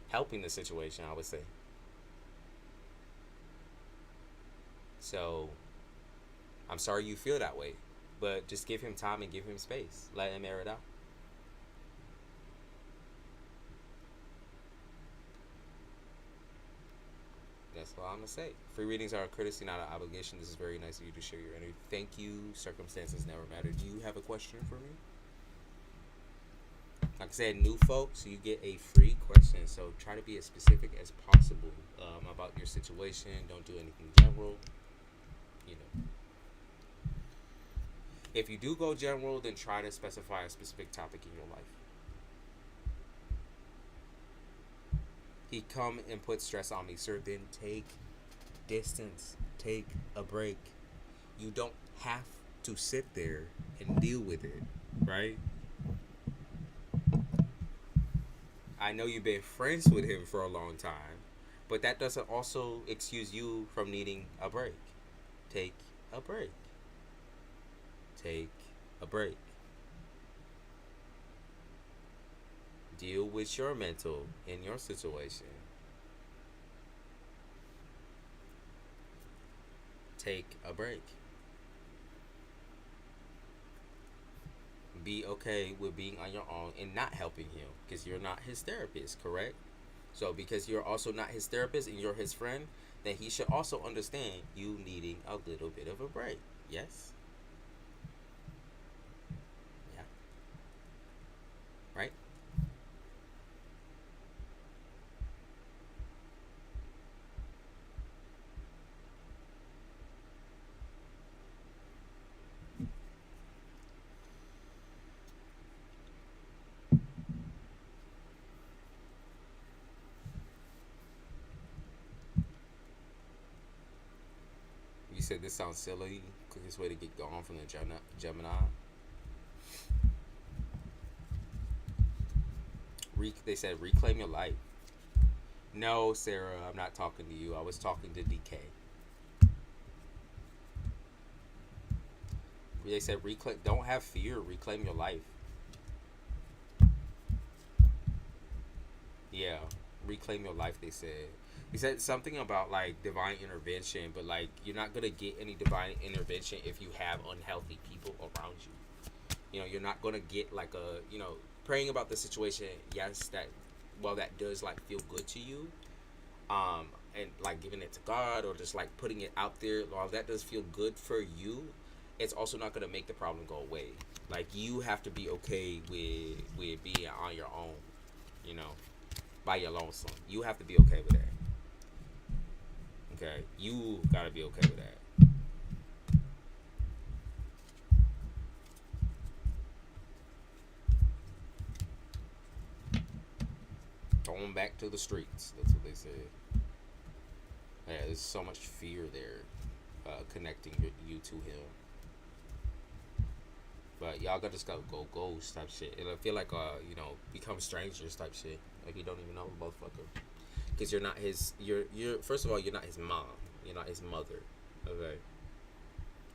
S2: helping the situation, I would say. So I'm sorry you feel that way, but just give him time and give him space. Let him air it out. That's all I'm gonna say. Free readings are a courtesy, not an obligation. This is very nice of you to share your energy. Thank you. Circumstances never matter. Do you have a question for me? Like I said, new folks, you get a free question. So try to be as specific as possible about your situation. Don't do anything general. You know. If you do go general, then try to specify a specific topic in your life. He come and put stress on me, sir. Then take distance. Take a break. You don't have to sit there and deal with it, right? I know you've been friends with him for a long time, but that doesn't also excuse you from needing a break. Take a break. Take a break. Deal with your mental in your situation. Take a break. Be okay with being on your own and not helping him because you're not his therapist, correct? So because you're also not his therapist and you're his friend, then he should also understand you needing a little bit of a break. Yes? Yeah. Right?
S1: said this sounds silly. Quickest way to get gone from the Gemini. They said reclaim your life. No, Sarah, I'm not talking to you. I was talking to DK. They said reclaim. Don't have fear. Reclaim your life. Yeah, reclaim your life. They said something about like divine intervention, but like you're not gonna get any divine intervention if you have unhealthy people around you. You know, you're not gonna get like praying about the situation. Yes, that does like feel good to you, and like giving it to God or just like putting it out there. While that does feel good for you, it's also not gonna make the problem go away. Like you have to be okay with being on your own. You know, by your lonesome. You have to be okay with that. Okay, you gotta be okay with that. Going back to the streets. That's what they said. Yeah, there's so much fear there, connecting you to him. But y'all gotta just go ghost type shit. It'll feel like become strangers type shit. Like you don't even know the motherfucker. Because you're not his. You're first of all, you're not his mom. You're not his mother. Okay.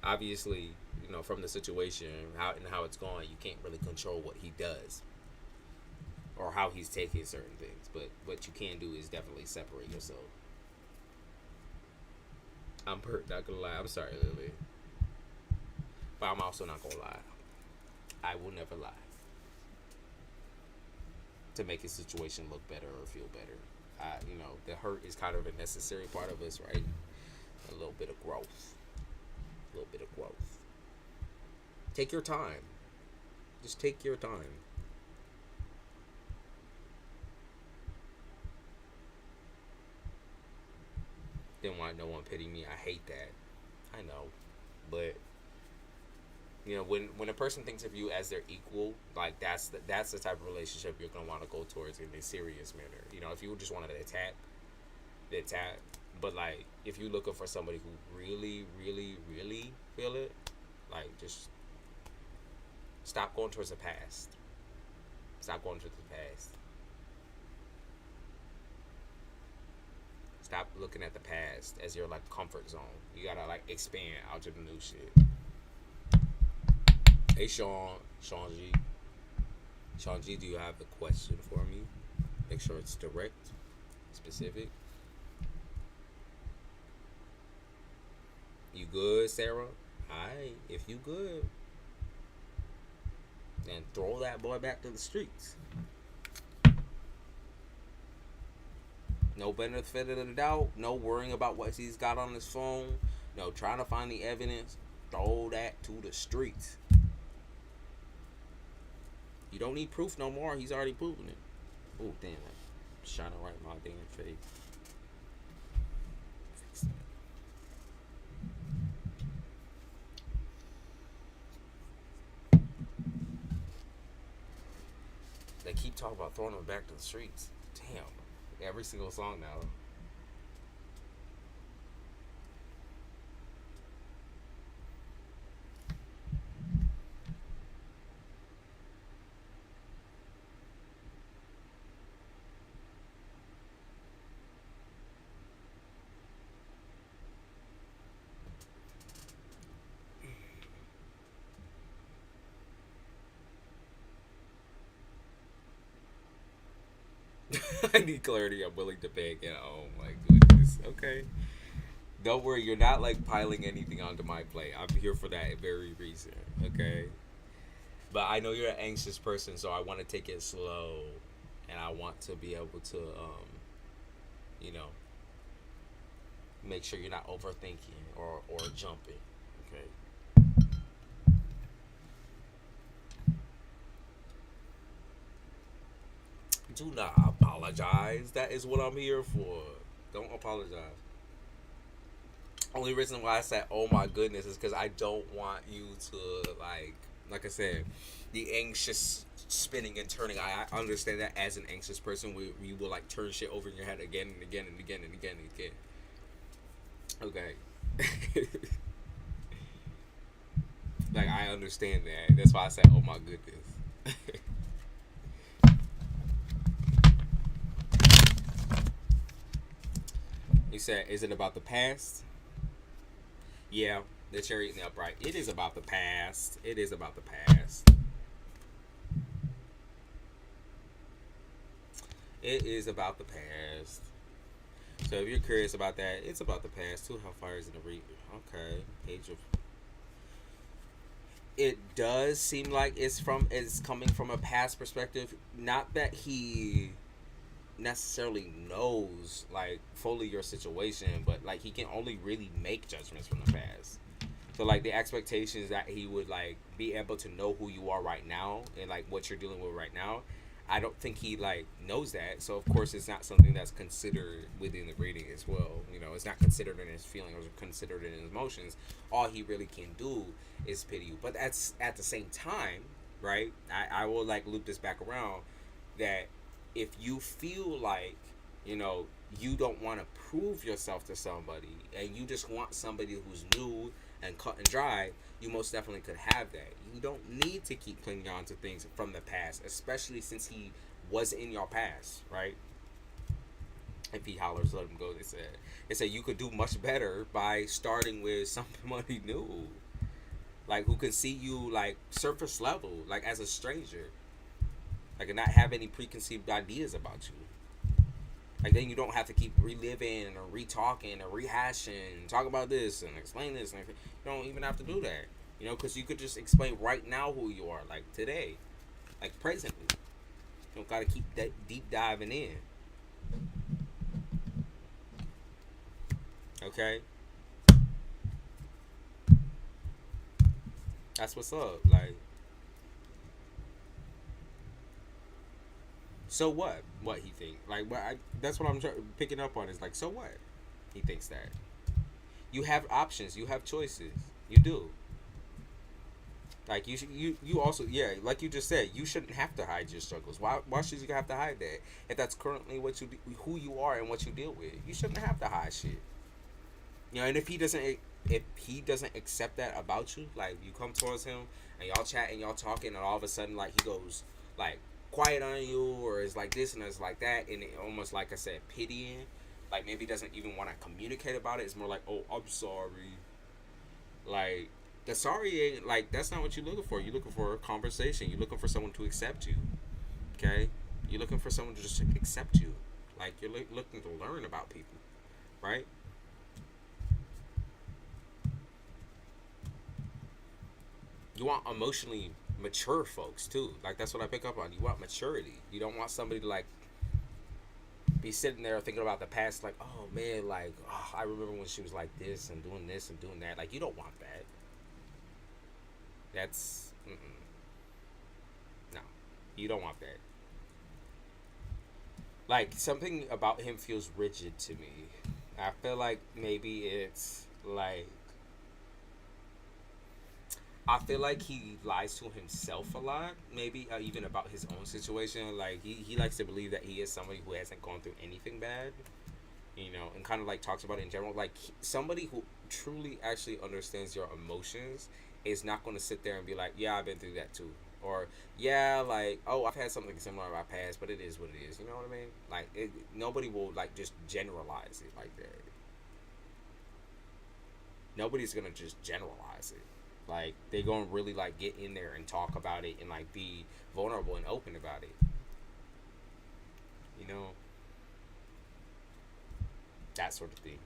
S1: Obviously, from the situation, how it's going, you can't really control what he does or how he's taking certain things. But what you can do is definitely separate yourself. I'm not gonna lie. I'm sorry, Lily, but I'm also not gonna lie. I will never lie to make a situation look better or feel better. The hurt is kind of a necessary part of us, right? A little bit of growth. Take your time. Just take your time. Didn't want no one pity me. I hate that. I know. But when a person thinks of you as their equal, like that's the type of relationship you're gonna want to go towards in a serious manner. If you just wanted to tap, but like if you're looking for somebody who really, really, really feel it, like just stop going towards the past. Stop going towards the past. Stop looking at the past as your like comfort zone. You gotta like expand out to the new shit. Hey Sean G, do you have a question for me? Make sure it's direct, specific. You good, Sarah? Alright, if you good, then throw that boy back to the streets. No benefit of the doubt. No worrying about what he's got on his phone. No trying to find the evidence. Throw that to the streets. You don't need proof no more. He's already proven it. Oh, damn. I'm shining right in my damn face. They keep talking about throwing him back to the streets. Damn. Every single song now. I need clarity. I'm willing to pay again. Oh my goodness. Okay. Don't worry. You're not like piling anything onto my plate. I'm here for that very reason. Okay. But I know you're an anxious person, so I want to take it slow, and I want to be able to, make sure you're not overthinking or jumping. Okay. Do not apologize. That is what I'm here for. Don't apologize. Only reason why I said, oh my goodness, is because I don't want you to, like I said, the anxious spinning and turning. I understand that as an anxious person, we will, like, turn shit over in your head again and again and again and again and again. Okay.
S2: Like, I understand that. That's why I said, oh my goodness. He said, is it about the past? Yeah, the chariot in the upright. It is about the past. It is about the past. It is about the past. So if you're curious about that, it's about the past. Two hellfires in the reap. Okay, page of. It does seem like it's coming from a past perspective. Not that he necessarily knows like fully your situation, but like he can only really make judgments from the past. So like the expectations that he would like be able to know who you are right now and like what you're dealing with right now, I don't think he like knows that. So of course it's not something that's considered within the reading as well. You know, it's not considered in his feelings or considered in his emotions. All he really can do is pity you. But that's at the same time, right? I will like loop this back around that if you feel like, you know, you don't want to prove yourself to somebody and you just want somebody who's new and cut and dry, you most definitely could have that. You don't need to keep clinging on to things from the past, especially since he was in your past, right? If he hollers, let him go. They said you could do much better by starting with somebody new, like who can see you like surface level, like as a stranger, like and not have any preconceived ideas about you. Like then you don't have to keep reliving or retalking or rehashing, talk about this and explain this, and you don't even have to do that. You know, because you could just explain right now who you are, like today, like presently. You don't gotta keep that deep diving in. Okay, that's what's up. Like, so what? What he think? Like, that's what I'm picking up on. Is like, so what? He thinks that you have options, you have choices, you do. Like you also like you just said, you shouldn't have to hide your struggles. Why should you have to hide that? If that's currently who you are and what you deal with, you shouldn't have to hide shit. You know, and if he doesn't accept that about you, like you come towards him and y'all chat and y'all talking, and all of a sudden like he goes like quiet on you, or it's like this and it's like that, and it almost like I said pitying, like maybe doesn't even want to communicate about it. It's more like, oh, I'm sorry, like the sorry ain't like that's not what you're looking for. You're looking for a conversation. You're looking for someone to accept you. Okay, you're looking for someone to just accept you. Like you're looking to learn about people, right? You want emotionally mature folks too. Like that's what I pick up on. You want maturity. You don't want somebody to like be sitting there thinking about the past, like, oh man, like I remember when she was like this and doing that. Like you don't want that. That's no, you don't want that. Like something about him feels rigid to me. I feel like maybe it's like I feel like he lies to himself a lot, maybe even about his own situation. Like he likes to believe that he is somebody who hasn't gone through anything bad, you know, and kind of like talks about it in general. Like somebody who truly actually understands your emotions is not going to sit there and be like, yeah, I've been through that too, or yeah, like oh, I've had something similar in my past, but it is what it is. You know what I mean? Like nobody will like just generalize it like that. Nobody's gonna just generalize it. Like they gonna really like get in there and talk about it and like be vulnerable and open about it. You know, that sort of thing.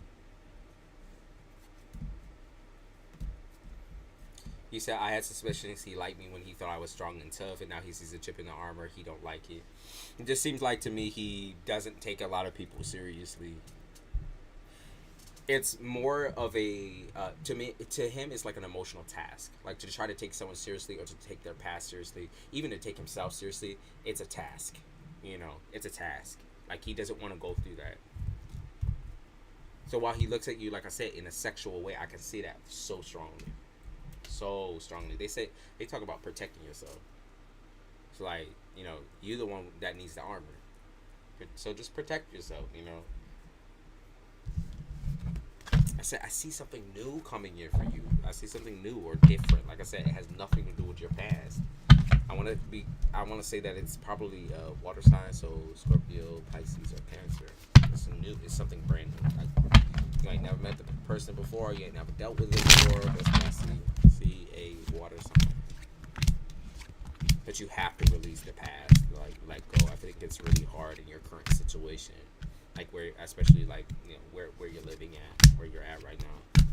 S2: He said, I had suspicions he liked me when he thought I was strong and tough, and now he sees a chip in the armor. He don't like it. It just seems like to me he doesn't take a lot of people seriously. It's more of a to him it's like an emotional task, like to try to take someone seriously or to take their past seriously, even to take himself seriously. It's a task, you know, it's a task. Like he doesn't want to go through that. So while he looks at you, like I said, in a sexual way, I can see that so strongly, so strongly. They talk about protecting yourself. It's like, you know, you're the one that needs the armor, so just protect yourself, you know. I said I see something new coming in for you. I see something new or different. Like I said, it has nothing to do with your past. I want to be. I want to say that it's probably water sign, so Scorpio, Pisces, or Cancer. It's new. It's something brand new. Like, you ain't never met the person before. You ain't never dealt with it before. That's what I see a water sign. But you have to release the past. Like let go. I think it's really hard in your current situation. Like where, especially like where you're living at, where you're at right now,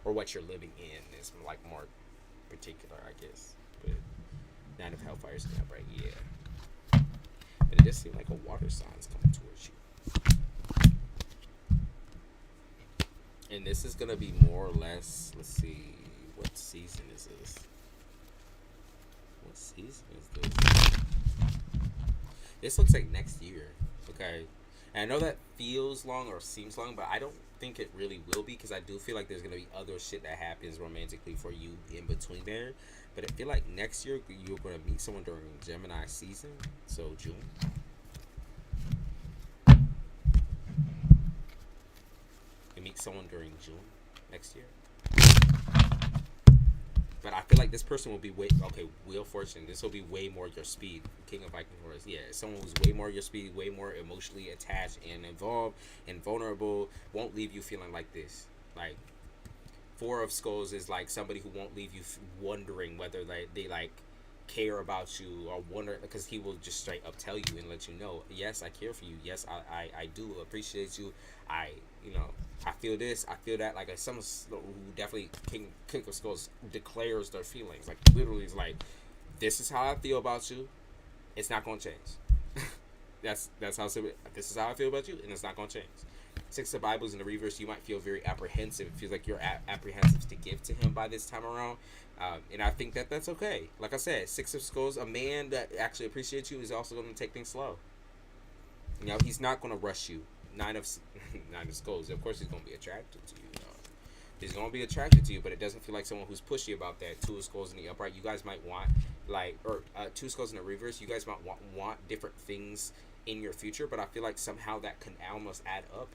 S2: or what you're living in is like more particular, I guess. But Nine of Hellfire's in that, right? Yeah. But it just seemed like a water sign's coming towards you. And this is gonna be more or less. Let's see, what season is this? What season is this? This looks like next year. Okay. And I know that feels long or seems long, but I don't think it really will be, because I do feel like there's going to be other shit that happens romantically for you in between there. But I feel like next year you're going to meet someone during Gemini season, so June. You meet someone during June next year. But I feel like this person will be Wheel of Fortune. This will be way more your speed. King of Viking Horse. Yeah, someone who's way more your speed, way more emotionally attached and involved and vulnerable. Won't leave you feeling like this. Like, Four of Skulls is like somebody who won't leave you wondering whether they like care about you, or wonder, because he will just straight up tell you and let you know, yes, I care for you. Yes, I do appreciate you. I feel this, I feel that. Like someone who definitely King of Skulls declares their feelings. Like literally is like, this is how I feel about you. It's not gonna change. that's how simple. This is how I feel about you, and it's not gonna change. Six of Bibles in the reverse, you might feel very apprehensive. It feels like you're apprehensive to give to him by this time around. And I think that's okay. Like I said, Six of Skulls, a man that actually appreciates you is also going to take things slow. He's not going to rush you. Nine of Skulls, of course he's going to be attracted to you. He's going to be attracted to you, but it doesn't feel like someone who's pushy about that. Two of Skulls in the upright, you guys might want, Two of Skulls in the reverse, you guys might want different things in your future, but I feel like somehow that can almost add up.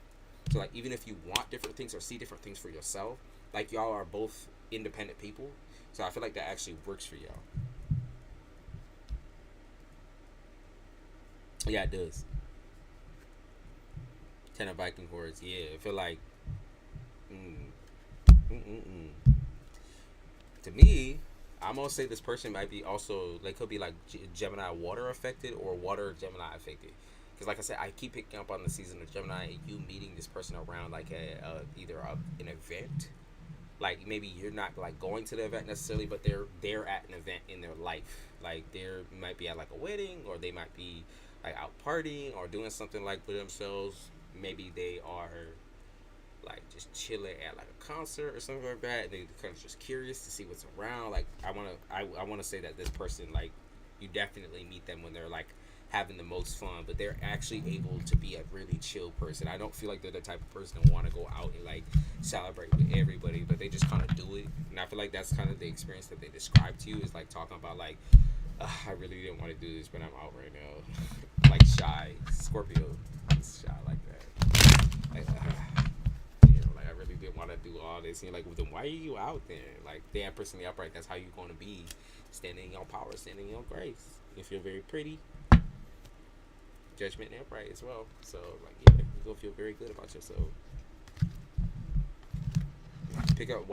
S2: So, like, even if you want different things or see different things for yourself, like, y'all are both independent people. So, I feel like that actually works for y'all. Yeah, it does. Ten of Viking Hordes. Yeah, I feel like... To me, I'm going to say this person might be also... They could be, like, Gemini water affected or water Gemini affected. Because, like I said, I keep picking up on the season of Gemini, you meeting this person around, like, either an event. Like, maybe you're not, like, going to the event necessarily, but they're at an event in their life. Like, they might be at, like, a wedding, or they might be, like, out partying or doing something, like, with themselves. Maybe they are, like, just chilling at, like, a concert or something like that. And they're kind of just curious to see what's around. Like, I want to say that this person, like, you definitely meet them when they're, like, having the most fun, but they're actually able to be a really chill person. I don't feel like they're the type of person that want to go out and like celebrate with everybody, but they just kind of do it. And I feel like that's kind of the experience that they describe to you, is like talking about like, I really didn't want to do this, but I'm out right now. Like shy. Scorpio is shy like that. Like, like I really didn't want to do all this. And you're like, well, then why are you out there? Like, the Empress in the upright, that's how you're going to be. Standing in your power, standing in your grace. You feel very pretty. Judgment and upright as well. So, like, yeah, you're going to feel very good about yourself. Why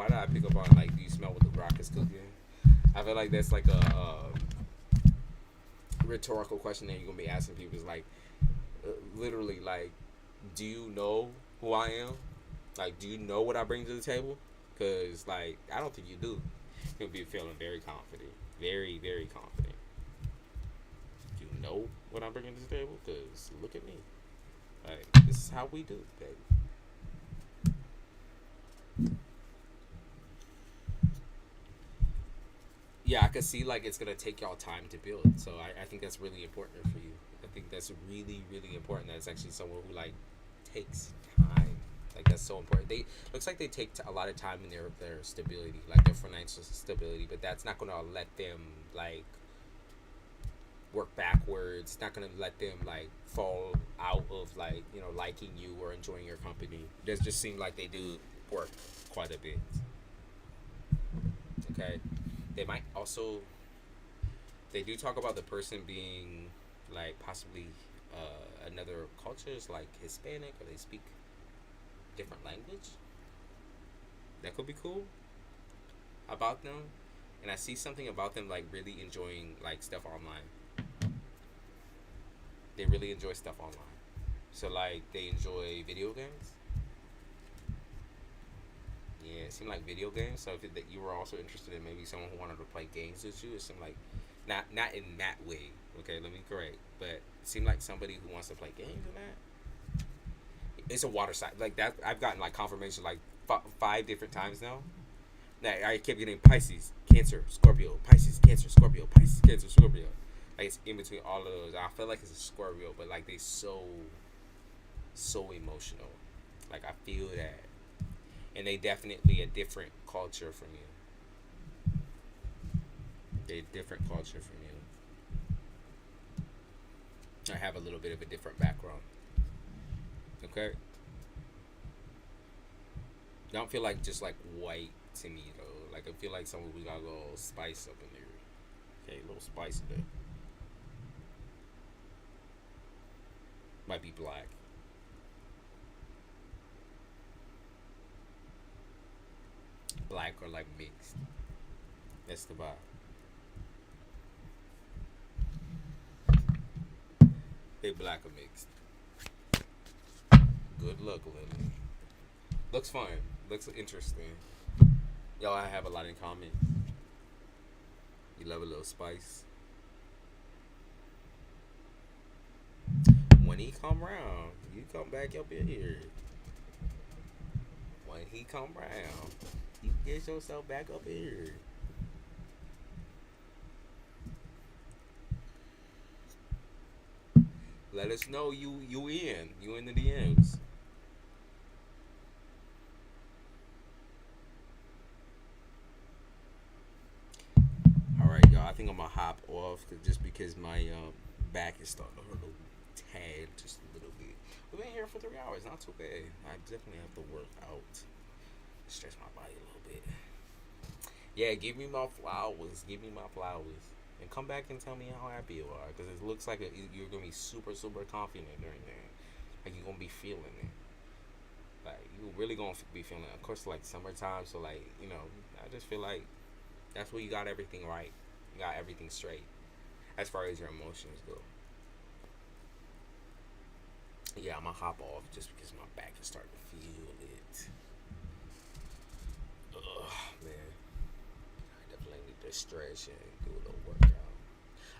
S2: did I pick up on, like, do you smell what the rock is cooking? I feel like that's, like, a rhetorical question that you're going to be asking people. Is, like, literally, like, do you know who I am? Like, do you know what I bring to the table? Because, like, I don't think you do. You'll be feeling very confident. Very, very confident. You know what I'm bringing to the table? Because look at me. Like, this is how we do, baby. Yeah, I can see, like, it's going to take y'all time to build. So I think that's really important for you. I think that's really, really important. That's actually someone who, like, takes time. Like, that's so important. Looks like they take a lot of time in their stability, like their financial stability, but that's not going to let them, like, work backwards. Not gonna let them like fall out of like liking you or enjoying your company. It just seem like they do work quite a bit. Okay, they might also they do talk about the person being like possibly another culture is like Hispanic or they speak different language. That could be cool about them. And I see something about them like really enjoying like stuff online. They really enjoy stuff online. So like they enjoy video games. Yeah, it seemed like video games. So if that you were also interested in maybe someone who wanted to play games with you, it seemed like not in that way. Okay, let me correct. But it seemed like somebody who wants to play games in that. It's a water sign like that. I've gotten like confirmation like 5 different times now. That I kept getting Pisces, Cancer, Scorpio, Pisces, Cancer, Scorpio, Pisces, Cancer, Scorpio. Like it's in between all of those. I feel like it's a Scorpio, but like they so emotional. Like I feel that, and they definitely a different culture from you. They a different culture from you. I have a little bit of a different background. Okay. I don't feel like just like white to me though. Like I feel like we got a little spice up in there. Okay, a little spice in there. Might be black. Black or like mixed. That's the vibe. They black or mixed. Good luck, Lily. Looks fun. Looks interesting. Y'all have a lot in common. You love a little spice. When he come round, you come back up in here. When he come round, you get yourself back up in here. Let us know you in the DMs. All right, y'all. I think I'm gonna hop off just because my back is starting to hurt a tad, just a little bit. We've been here for 3 hours, not too bad. I definitely have to work out, stretch my body a little bit. Yeah, give me my flowers. Give me my flowers. And come back and tell me how happy you are. Because it looks like you're going to be super, super confident during that. Like, you're going to be feeling it. Like, you're really going to be feeling it. Of course, like, summertime. So, like, I just feel like that's where you got everything right. You got everything straight. As far as your emotions go. Yeah, I'm going to hop off just because my back is starting to feel it. Ugh, man. Definitely need to stretch and do a little workout.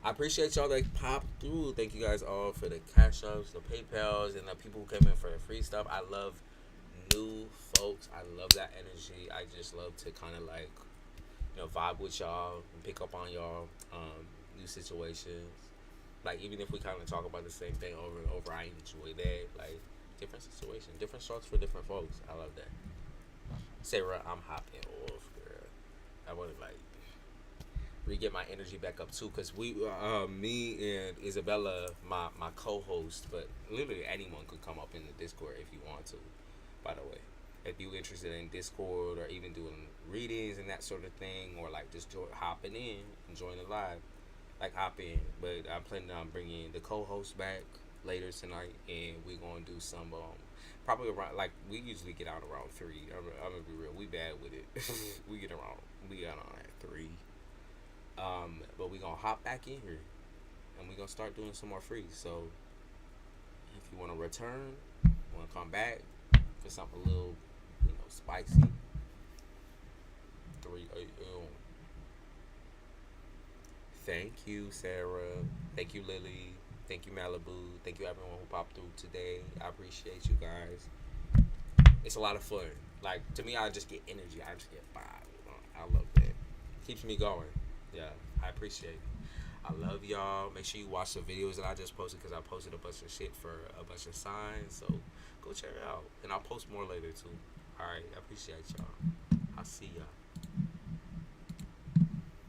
S2: I appreciate y'all that popped through. Thank you guys all for the cash ups, the PayPals, and the people who came in for the free stuff. I love new folks. I love that energy. I just love to kind of like, vibe with y'all and pick up on y'all new situations. Like even if we kind of talk about the same thing over and over, I enjoy that. Like different situations, different strokes for different folks. I love that. Sarah, I'm hopping off, girl. I want to like re-get my energy back up too, because me and Isabella, my co-host, but literally anyone could come up in the Discord if you want to. By the way, if you're interested in Discord or even doing readings and that sort of thing, or like just hopping in and joining the live, like hop in. But I'm planning on bringing the co-host back later tonight, and we're gonna do some probably around, like we usually get out around 3. I'm gonna be real, we bad with it. we get on at 3. But we gonna hop back in here, and we gonna start doing some more free. So if you wanna return, wanna come back for something a little, spicy, 3 a.m. Thank you, Sarah. Thank you, Lily. Thank you, Malibu. Thank you, everyone who popped through today. I appreciate you guys. It's a lot of fun. Like, to me, I just get energy. I just get vibe. I love that. Keeps me going. Yeah, I appreciate it. I love y'all. Make sure you watch the videos that I just posted, because I posted a bunch of shit for a bunch of signs. So, go check it out. And I'll post more later, too. Alright, I appreciate y'all. I'll see y'all.